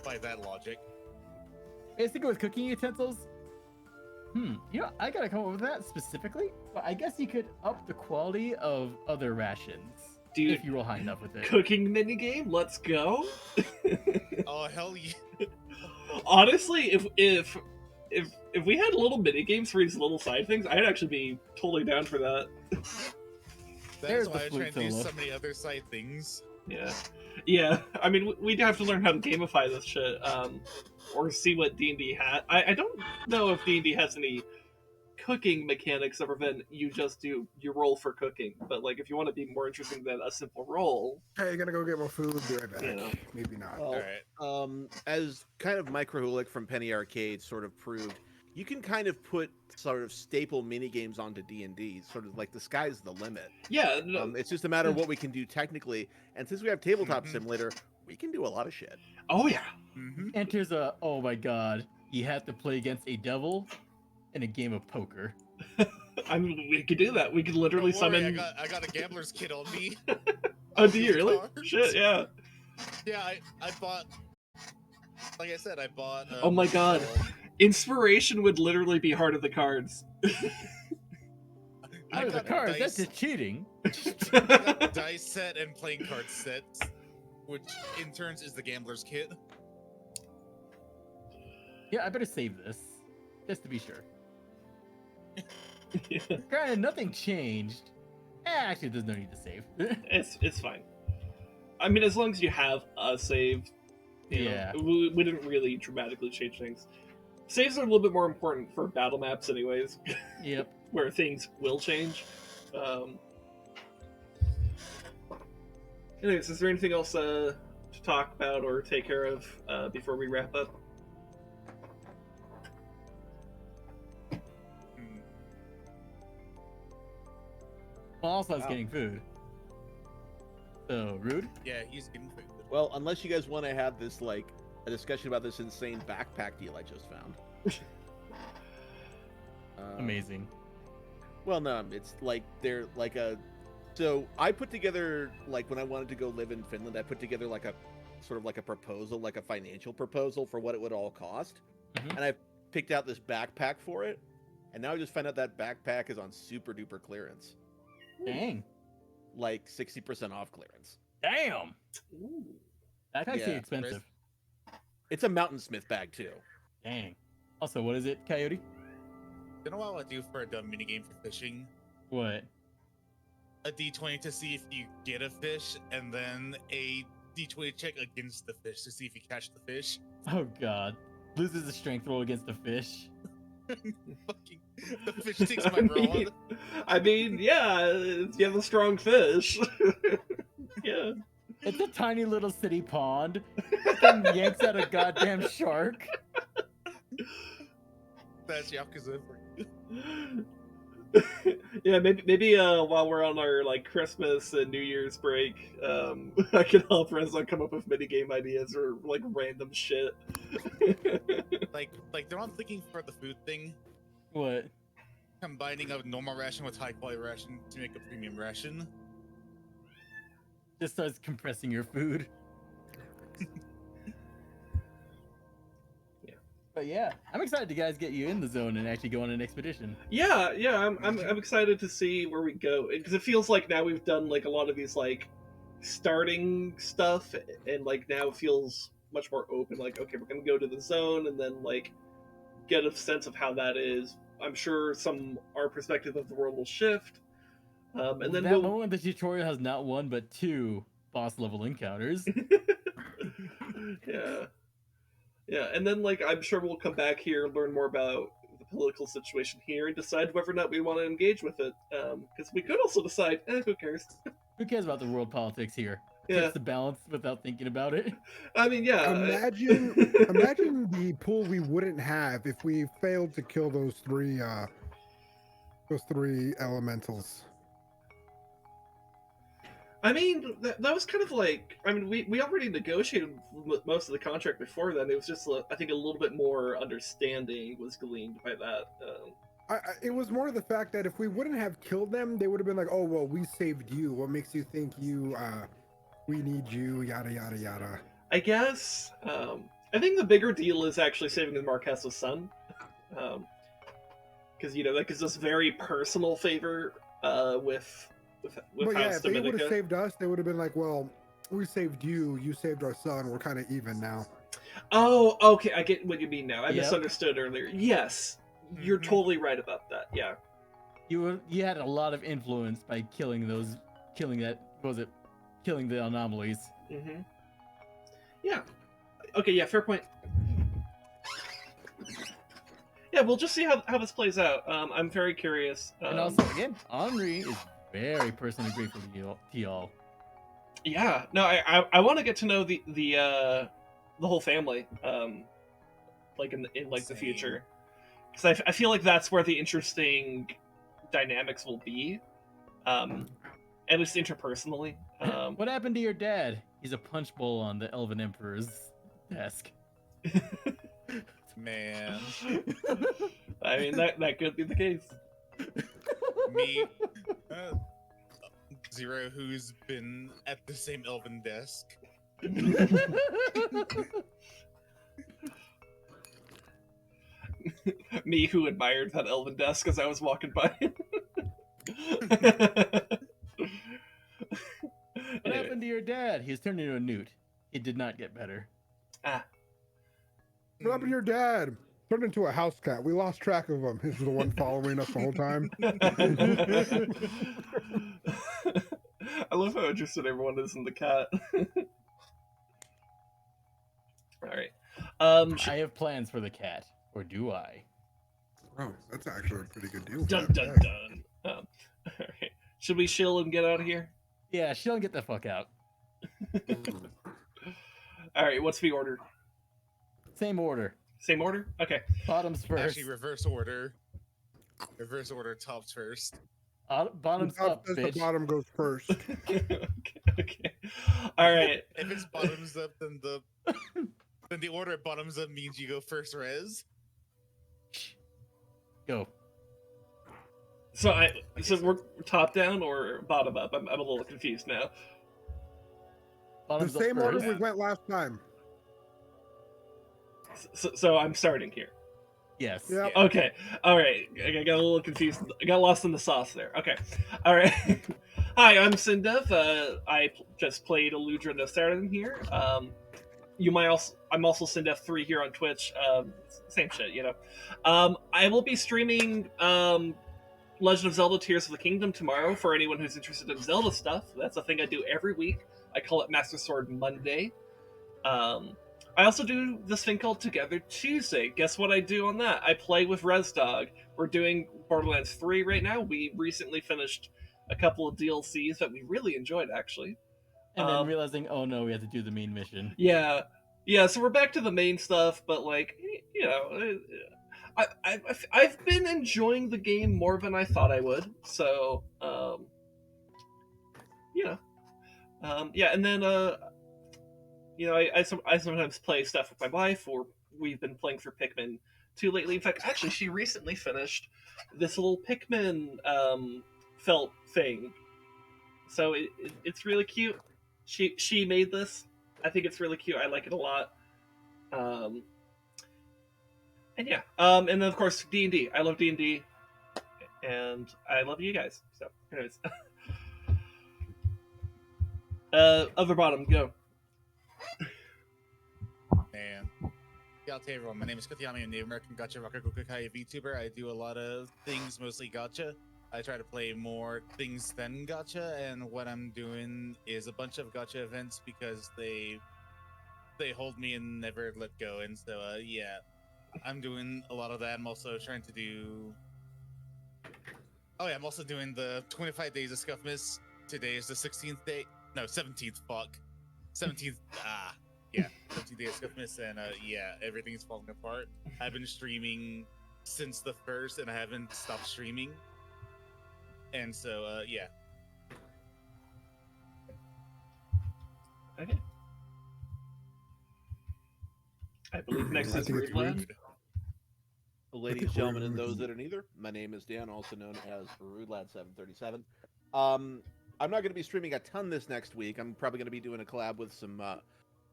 By that logic. Basically with cooking utensils. I gotta come up with that specifically. But I guess you could up the quality of other rations. Dude, if you roll high enough with it. Cooking minigame, let's go. Oh, hell yeah. Honestly, if we had little mini games for these little side things, I'd actually be totally down for that. That's There's why the I try flute and do solo. so many other side things. Yeah. I mean, we'd have to learn how to gamify this shit, or see what D&D had. I don't know if D&D has any cooking mechanics other than you roll for cooking. But like, if you want to be more interesting than a simple roll, Hey, gonna go get more food. Be right back. You know. Maybe not. Well, Alright. as kind of Microholic from Penny Arcade sort of proved, you can kind of put sort of staple mini games onto D&D. Sort of like the sky's the limit. yeah. No, It's just a matter of what we can do technically. And since we have Tabletop Mhm. Simulator, we can do a lot of shit. oh yeah. Mm-hmm. Enters a, oh my god, you have to play against a devil in a game of poker. I mean, we could do that. We could literally Don't worry, summon. I got a gambler's kit on me. Oh, do you really? Cards. Shit, yeah. Yeah, I bought. Like I said, I bought. Oh my god. Inspiration would literally be heart of the cards. I Out of the got cards, dice, that's just cheating. I got dice set and playing card sets, which in turns is the gambler's kit. Yeah, I better save this. Just to be sure. Yeah, Granted, nothing changed. Actually, there's no need to save. it's fine. I mean, as long as you have a save, you know, Yeah. we didn't really dramatically change things. Saves are a little bit more important for battle maps, anyways, Yep. where things will change. Anyways, is there anything else to talk about or take care of before we wrap up? Hmm. Well, also, I was Wow. getting food. So, rude? Yeah, he's getting food. Well, unless you guys want to have this, like, a discussion about this insane backpack deal I just found. Amazing. Well, no, it's like they're like a. So I put together, like, when I wanted to go live in Finland, I put together like a sort of like a proposal, like a financial proposal for what it would all cost, Mhm. and I picked out this backpack for it, and now I just found out that backpack is on super duper clearance, Dang. like 60% off clearance. Damn. Ooh. That's actually Yeah. expensive. It's a Mountainsmith bag too. Dang. Also, what is it, Coyote? You know what I would do for a dumb minigame for fishing? What? A D20 to see if you get a fish, and then a D20 check against the fish to see if you catch the fish. Oh god. Loses a strength roll against the fish. Fucking, the fish takes my rod. I mean, yeah, if you have a strong fish. Yeah. It's a tiny little city pond. Fucking yanks out a goddamn shark. That's Yakuza for you. Yeah, maybe while we're on our like Christmas and New Year's break, I can help Reza come up with minigame ideas or like random shit. Like they're not thinking for the food thing, What? combining a normal ration with high quality ration to make a premium ration. Just starts compressing your food. Yeah. But yeah, I'm excited to guys get you in the zone and actually go on an expedition. Yeah, I'm excited to see where we go because it feels like now we've done like a lot of these like starting stuff and like now it feels much more open. Like, okay, we're gonna go to the zone and then like get a sense of how that is. I'm sure our perspective of the world will shift. And then that moment the tutorial has not one but two boss level encounters. yeah, and then like I'm sure we'll come back here, learn more about the political situation here, and decide whether or not we want to engage with it. Because we could also decide, who cares? Who cares about the world politics here? Yeah. Tips the balance without thinking about it. I mean, yeah. Imagine the pool we wouldn't have if we failed to kill those three elementals. I mean, that was kind of like. I mean, we already negotiated most of the contract before then. It was just, I think, a little bit more understanding was gleaned by that. It was more the fact that if we wouldn't have killed them, they would have been like, "Oh well, we saved you. What makes you think we need you?" Yada yada yada. I guess. I think the bigger deal is actually saving the Marquessa's son, because that gives us very personal favor with But yeah, House if they would Dominica. have saved us, they would have been like, "Well, we saved you. You saved our son. We're kind of even now." Oh, okay, I get what you mean now. I Yep. misunderstood earlier. Yes, you're Mhm. totally right about that. Yeah. You had a lot of influence by killing the anomalies. Mm-hmm. Yeah. Okay. Yeah. Fair point. Yeah, we'll just see how this plays out. I'm very curious. And also, again, Henri is very personally grateful to y'all. Yeah. No, I want to get to know the whole family. Like in like the Same. future, because I feel like that's where the interesting dynamics will be. At least interpersonally. What happened to your dad? He's a punch bowl on the Elven Emperor's desk. Man, I mean that could be the case. me, Zero, who's been at the same elven desk. Me, who admired that elven desk as I was walking by. What happened to your dad? He's turned into a newt. It did not get better. Ah, What happened to your dad? Turned into a house cat. We lost track of him. He was the one following us the whole time. I love how interested everyone is in the cat. All right. I have plans for the cat, or do I? Oh, that's actually a pretty good deal. Dun for dun that. dun. All right. Should we chill and get out of here? Yeah, she'll get the fuck out. All right. What's the order? Same order. Same order? Okay. Bottoms first. Actually, reverse order. Reverse order, tops first. Bottoms The top up, says the bitch. bottom goes first. Okay. All right. If it's bottoms up, then the order bottoms up means you go first res. Go. So we're top down or bottom up? I'm a little confused now. The Bottoms same up order first. we went last time. So I'm starting here. Yes. Yeah. Yeah. Okay. All right. I got a little confused. I got lost in the sauce there. Okay. All right. Hi, I'm Sindev. Just played Aludra no Saturn here. I'm also Sindev3 here on Twitch. Same shit, I will be streaming Legend of Zelda Tears of the Kingdom tomorrow for anyone who's interested in Zelda stuff. That's a thing I do every week. I call it Master Sword Monday. I also do this thing called Together Tuesday. Guess what I do on that? I play with ResDog. We're doing Borderlands 3 right now. We recently finished a couple of DLCs that we really enjoyed, actually. And then realizing, oh no, we have to do the main mission. Yeah, so we're back to the main stuff, but I've been enjoying the game more than I thought I would. So, and then I sometimes play stuff with my wife, or we've been playing through Pikmin 2 lately. In fact, actually, she recently finished this little Pikmin felt thing, so it's really cute. She made this. I think it's really cute. I like it a lot. And then of course D&D. I love D&D, and I love you guys. So, anyways, other bottom, go. Man. Yeah, I'll tell everyone. My name is Kotiami. I'm the American Gacha Rakugokai VTuber. I do a lot of things, mostly gacha. I try to play more things than gacha, and what I'm doing is a bunch of gacha events because they hold me and never let go. And so, yeah, I'm doing a lot of that. I'm also trying to do. Oh yeah, I'm also doing the 25 days of Scuffmas. Today is the 16th day. No, 17th. Fuck. 17th. Yeah. 17th day of Swiftness, and yeah, everything's falling apart. I've been streaming since the first, and I haven't stopped streaming. And so, yeah. Okay. I believe next I is think it's Rude Lad. rude. Ladies, think gentlemen, we're- and those that are neither, my name is Dan, also known as RudeLad737. I'm not going to be streaming a ton this next week. I'm probably going to be doing a collab with some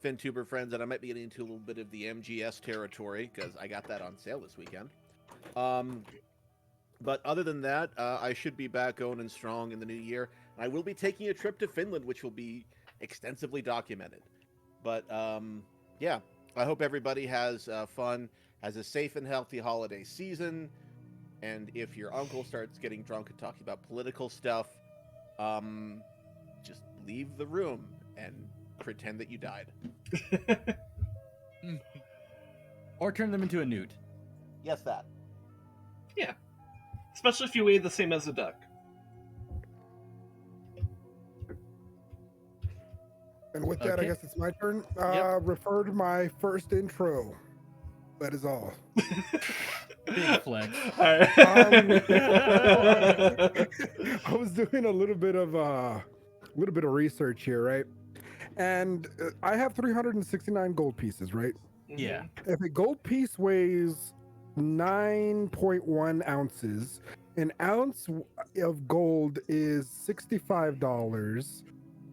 FinTuber friends, and I might be getting into a little bit of the MGS territory, because I got that on sale this weekend. But other than that, I should be back going and strong in the new year. I will be taking a trip to Finland, which will be extensively documented. But yeah, I hope everybody has fun, has a safe and healthy holiday season. And if your uncle starts getting drunk and talking about political stuff, just leave the room and pretend that you died. Or turn them into a newt. Yes, that. Especially if you weigh the same as a duck. And with that, I Okay. guess it's my turn. Yep. Refer to my first intro. That is all. Big flex. Alright. I was doing a little bit of research here, right? And I have 369 gold pieces, right? Yeah. If a gold piece weighs 9.1 ounces, an ounce of gold is $65.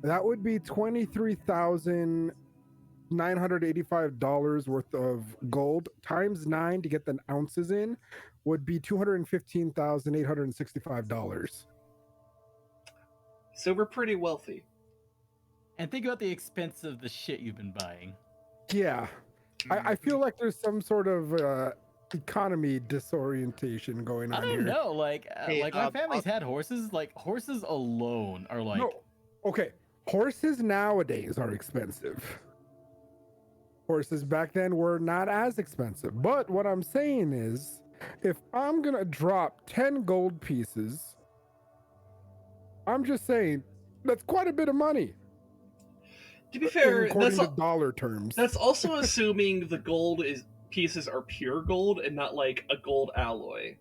That would be $23,985 worth of gold times 9 to get the ounces in would be $215,865. So we're pretty wealthy. And think about the expense of the shit you've been buying. Yeah, I feel like there's some sort of economy disorientation going I on don't here. know, like Hey, my family's had horses. Like horses alone are like No, okay. Horses nowadays are expensive. Horses back then were not as expensive. But what I'm saying is, if I'm gonna drop 10 gold pieces, I'm just saying that's quite a bit of money. To be fair, According to dollar terms. that's also assuming the pieces are pure gold and not like a gold alloy.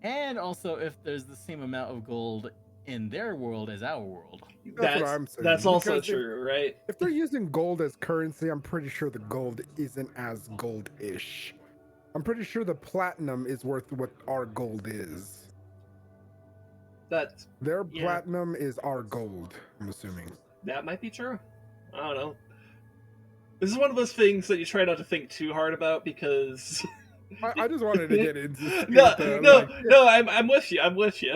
and also if there's the same amount of gold in their world as our world. That's what I'm saying. That's also Because true, right? If they're using gold as currency, I'm pretty sure the gold isn't as gold-ish. I'm pretty sure the platinum is worth what our gold is. That Their Yeah. platinum is our gold, I'm assuming. that might be true. I don't know. This is one of those things that you try not to think too hard about because I just wanted to get into I'm with you. I'm with you.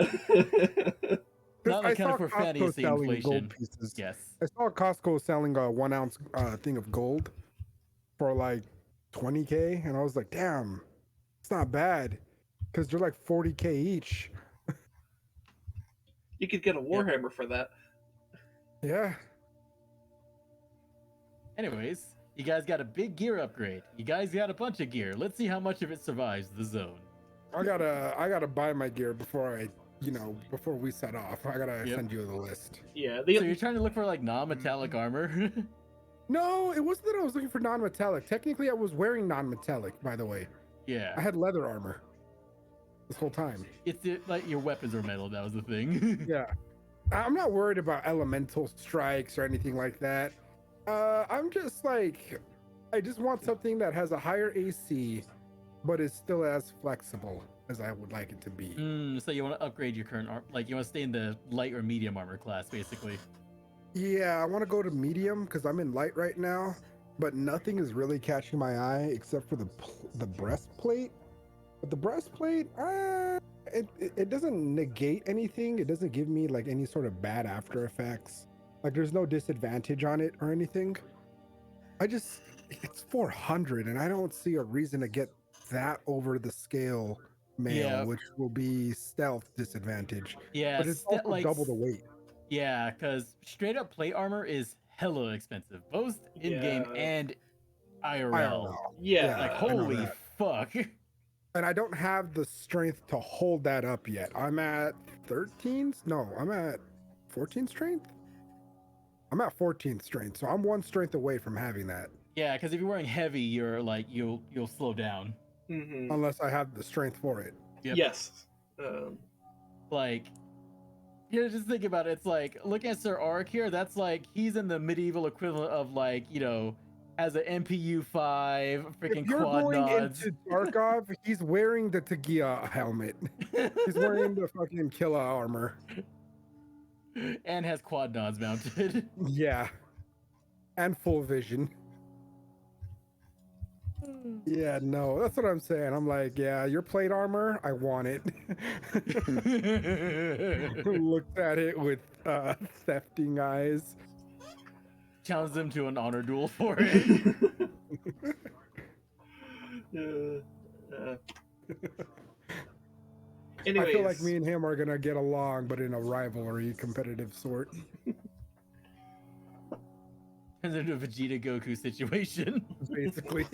Not I like kind saw of profanity Costco is the selling inflation. gold pieces. Yes. I saw Costco selling a 1 ounce thing of gold for like 20K, and I was like, damn, it's not bad because they're like 40K each. You could get a Warhammer for that. Yeah. Anyways, you guys got a big gear upgrade. You guys got a bunch of gear. Let's see how much of it survives the zone. I gotta buy my gear before before we set off. I gotta Yep. send you the list. Yeah, So you're trying to look for like non-metallic armor? No, it wasn't that I was looking for non-metallic. Technically, I was wearing non-metallic, by the way. I Yeah. had leather armor this whole time. Like your weapons are metal. That was the thing. Yeah. I'm not worried about elemental strikes or anything like that. I'm just like, I just want something that has a higher AC, but is still as flexible as I would like it to be. So you want to upgrade your current armor? Like you want to stay in the light or medium armor class, basically. Yeah, I want to go to medium because I'm in light right now, but nothing is really catching my eye except for the breastplate. But the breastplate, it doesn't negate anything. It doesn't give me like any sort of bad after effects. Like there's no disadvantage on it or anything. It's 400 and I don't see a reason to get that over the scale mail, Yeah. which will be stealth disadvantage. Yeah. But it's also double the weight. Yeah, because straight up plate armor is hella expensive, both in game Yeah. and IRL. IRL. Yeah. Like I know holy that. fuck. And I don't have the strength to hold that up yet. I'm at 13? No, I'm at 14 strength. I'm at 14th strength, so I'm 1 strength away from having that. Yeah, because if you're wearing heavy, you're like you'll slow down. Mm-hmm. Unless I have the strength for it. Yep. Yes. Like, just think about it. It's like looking at Sir Auric here. That's like he's in the medieval equivalent of like has an MPU 5 freaking If you're quad going nods. into Tarkov, he's wearing the Tagia helmet. He's wearing the fucking killer armor. And has quad nods mounted. Yeah. And full vision. Yeah, no, that's what I'm saying. I'm like, yeah, your plate armor, I want it. Looked at it with thefting eyes. Challenge them to an honor duel for it. Anyways, I feel like me and him are gonna get along, but in a rivalry competitive sort. Turns into a Vegeta Goku situation. Basically.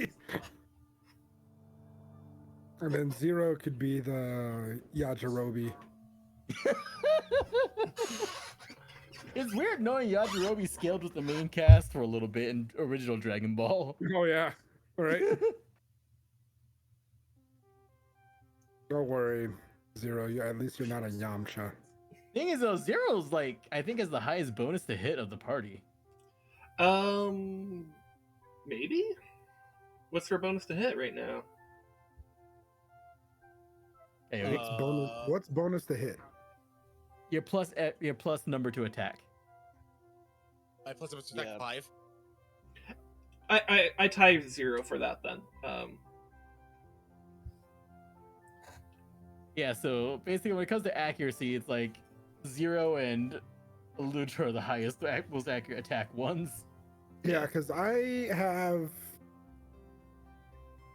And then Zero could be the Yajirobe. It's weird knowing Yajirobe scaled with the main cast for a little bit in original Dragon Ball. Oh yeah. All right. Don't worry, Zero. At least you're not a Yamcha. Thing is though, Zero's like I think is the highest bonus to hit of the party. Maybe. What's her bonus to hit right now? Anyway, What's bonus to hit? your plus number to attack. I plus up to attack 5. I tie 0 for that then. Yeah, so basically when it comes to accuracy, it's like 0 and Aludra are the highest, most accurate attack ones. Yeah, because I have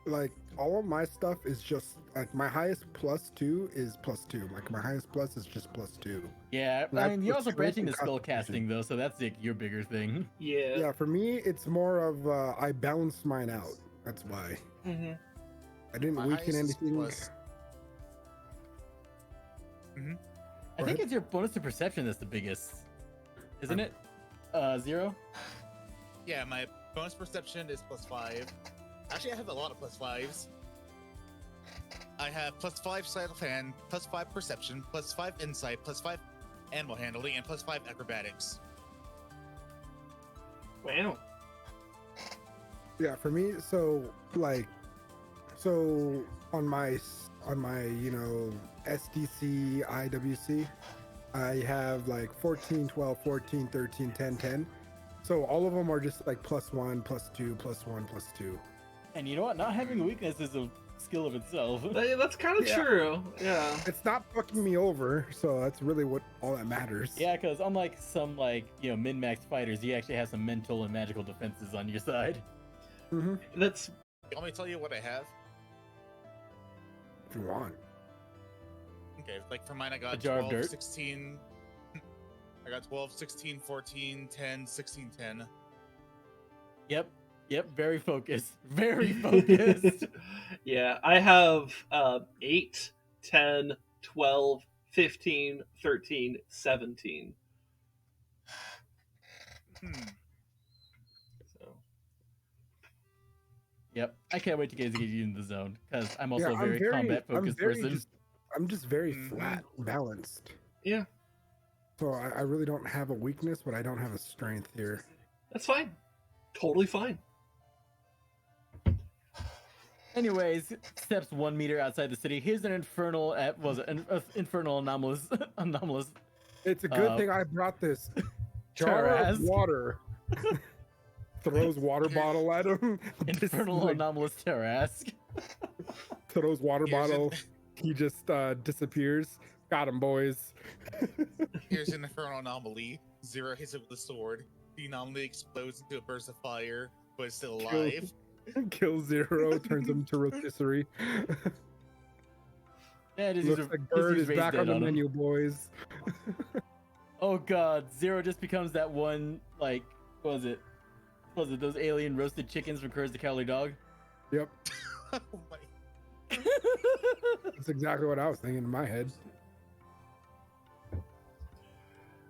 like all of my stuff is just like my highest +2 is +2. Like my highest plus is just +2. Yeah, And I I mean, you're put also strength branching and to spell constitution. casting though, so that's like your bigger thing. Yeah. Yeah, for me it's more of I balanced mine out. That's why. Mm-hmm. I didn't My weaken highest is anything. plus- I think it's your bonus to perception that's the biggest, isn't it? 0. Yeah, my bonus perception is +5. Actually, I have a lot of +5s. I have +5 sleight of hand, +5 perception, +5 insight, +5 animal handling, and +5 acrobatics. Wow. Yeah, for me, so on my SDC IWC, I have like 14, 12, 14, 13, 10, 10. So all of them are just like +1, +2, +1, +2. And you know what? Not having a weakness is a skill of itself. That's kind of Yeah. true. Yeah. It's not fucking me over, so that's really what all that matters. Yeah, because unlike some min-max fighters, you actually have some mental and magical defenses on your side. Mm-hmm. That's You want me to tell you what I have? If you want. Okay, like for mine, I A got jar of 12, dirt? 16. I got 12, 16, 14, 10, 16, 10. Yep, very focused. Very focused. yeah. I have 8, 10, 12, 15, 13, 17. So Yep, I can't wait to get you in the zone, because I'm also Yeah, a very combat-focused person. I'm just very Mhm. flat balanced. yeah, So I really don't have a weakness, but I don't have a strength here. that's fine. Totally fine. Anyways, steps 1 meter outside the city. Here's an infernal, infernal anomalous. It's a good Uh, thing I brought this jar of Tarask. water. Throws water Here- bottle at him. Infernal Like, anomalous Tarask. throws water Here's an- bottle. He just disappears. Got him, boys. Here's an infernal anomaly. 0 hits it with the sword. The anomaly explodes into a burst of fire, but it's still Kill- alive. Kill Zero, turns him to rotisserie. Yeah, just Looks use like just Bird use is raised back dead on the him. menu, boys. Oh god, Zero just becomes that one, like, what was it? Those alien roasted chickens from Courage the Cowardly Dog? Yep, Oh my. that's exactly what I was thinking in my head.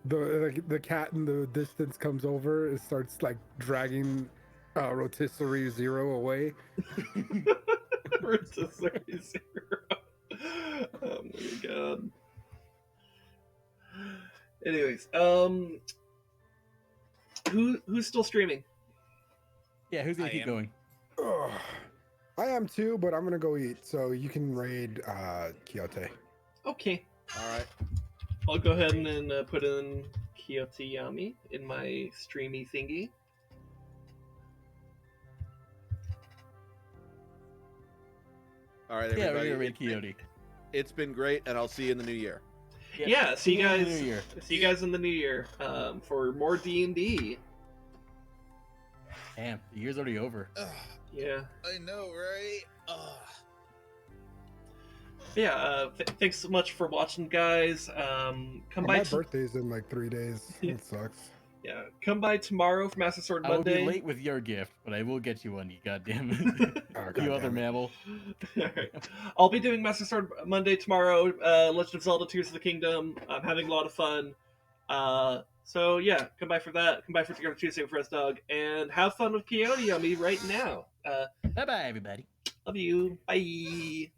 The cat in the distance comes over and starts like dragging rotisserie zero away. Rotisserie Zero. Oh my god. Anyways, who's still streaming? Yeah, who's gonna I keep am. going? Ugh. I am too, but I'm gonna go eat. So you can raid Quixote. Okay, All right. I'll go ahead and put in Kiyotiyami in my streamy thingy. All right, Yeah, everybody. we're gonna raid Coyote. It's been great, and I'll see you in the new year. Yeah, see you in the guys. New Year. See you guys in the new year for more D&D. Damn, the year's already over. Ugh, Yeah. I know, right? Ugh. Yeah, thanks so much for watching, guys. Come Oh, by. my birthday's in like 3 days. It sucks. Yeah, come by tomorrow for Master Sword I will Monday. be late with your gift, but I will get you one. You goddamn Oh, you other goddamn it. mammal. Alright. I'll be doing Master Sword Monday tomorrow. Legend of Zelda: Tears of the Kingdom. I'm having a lot of fun. So yeah, come by for that. Come by for Together Tuesday for us, Dog, and have fun with Coyote on me right now. Bye bye, everybody. Love you. Bye.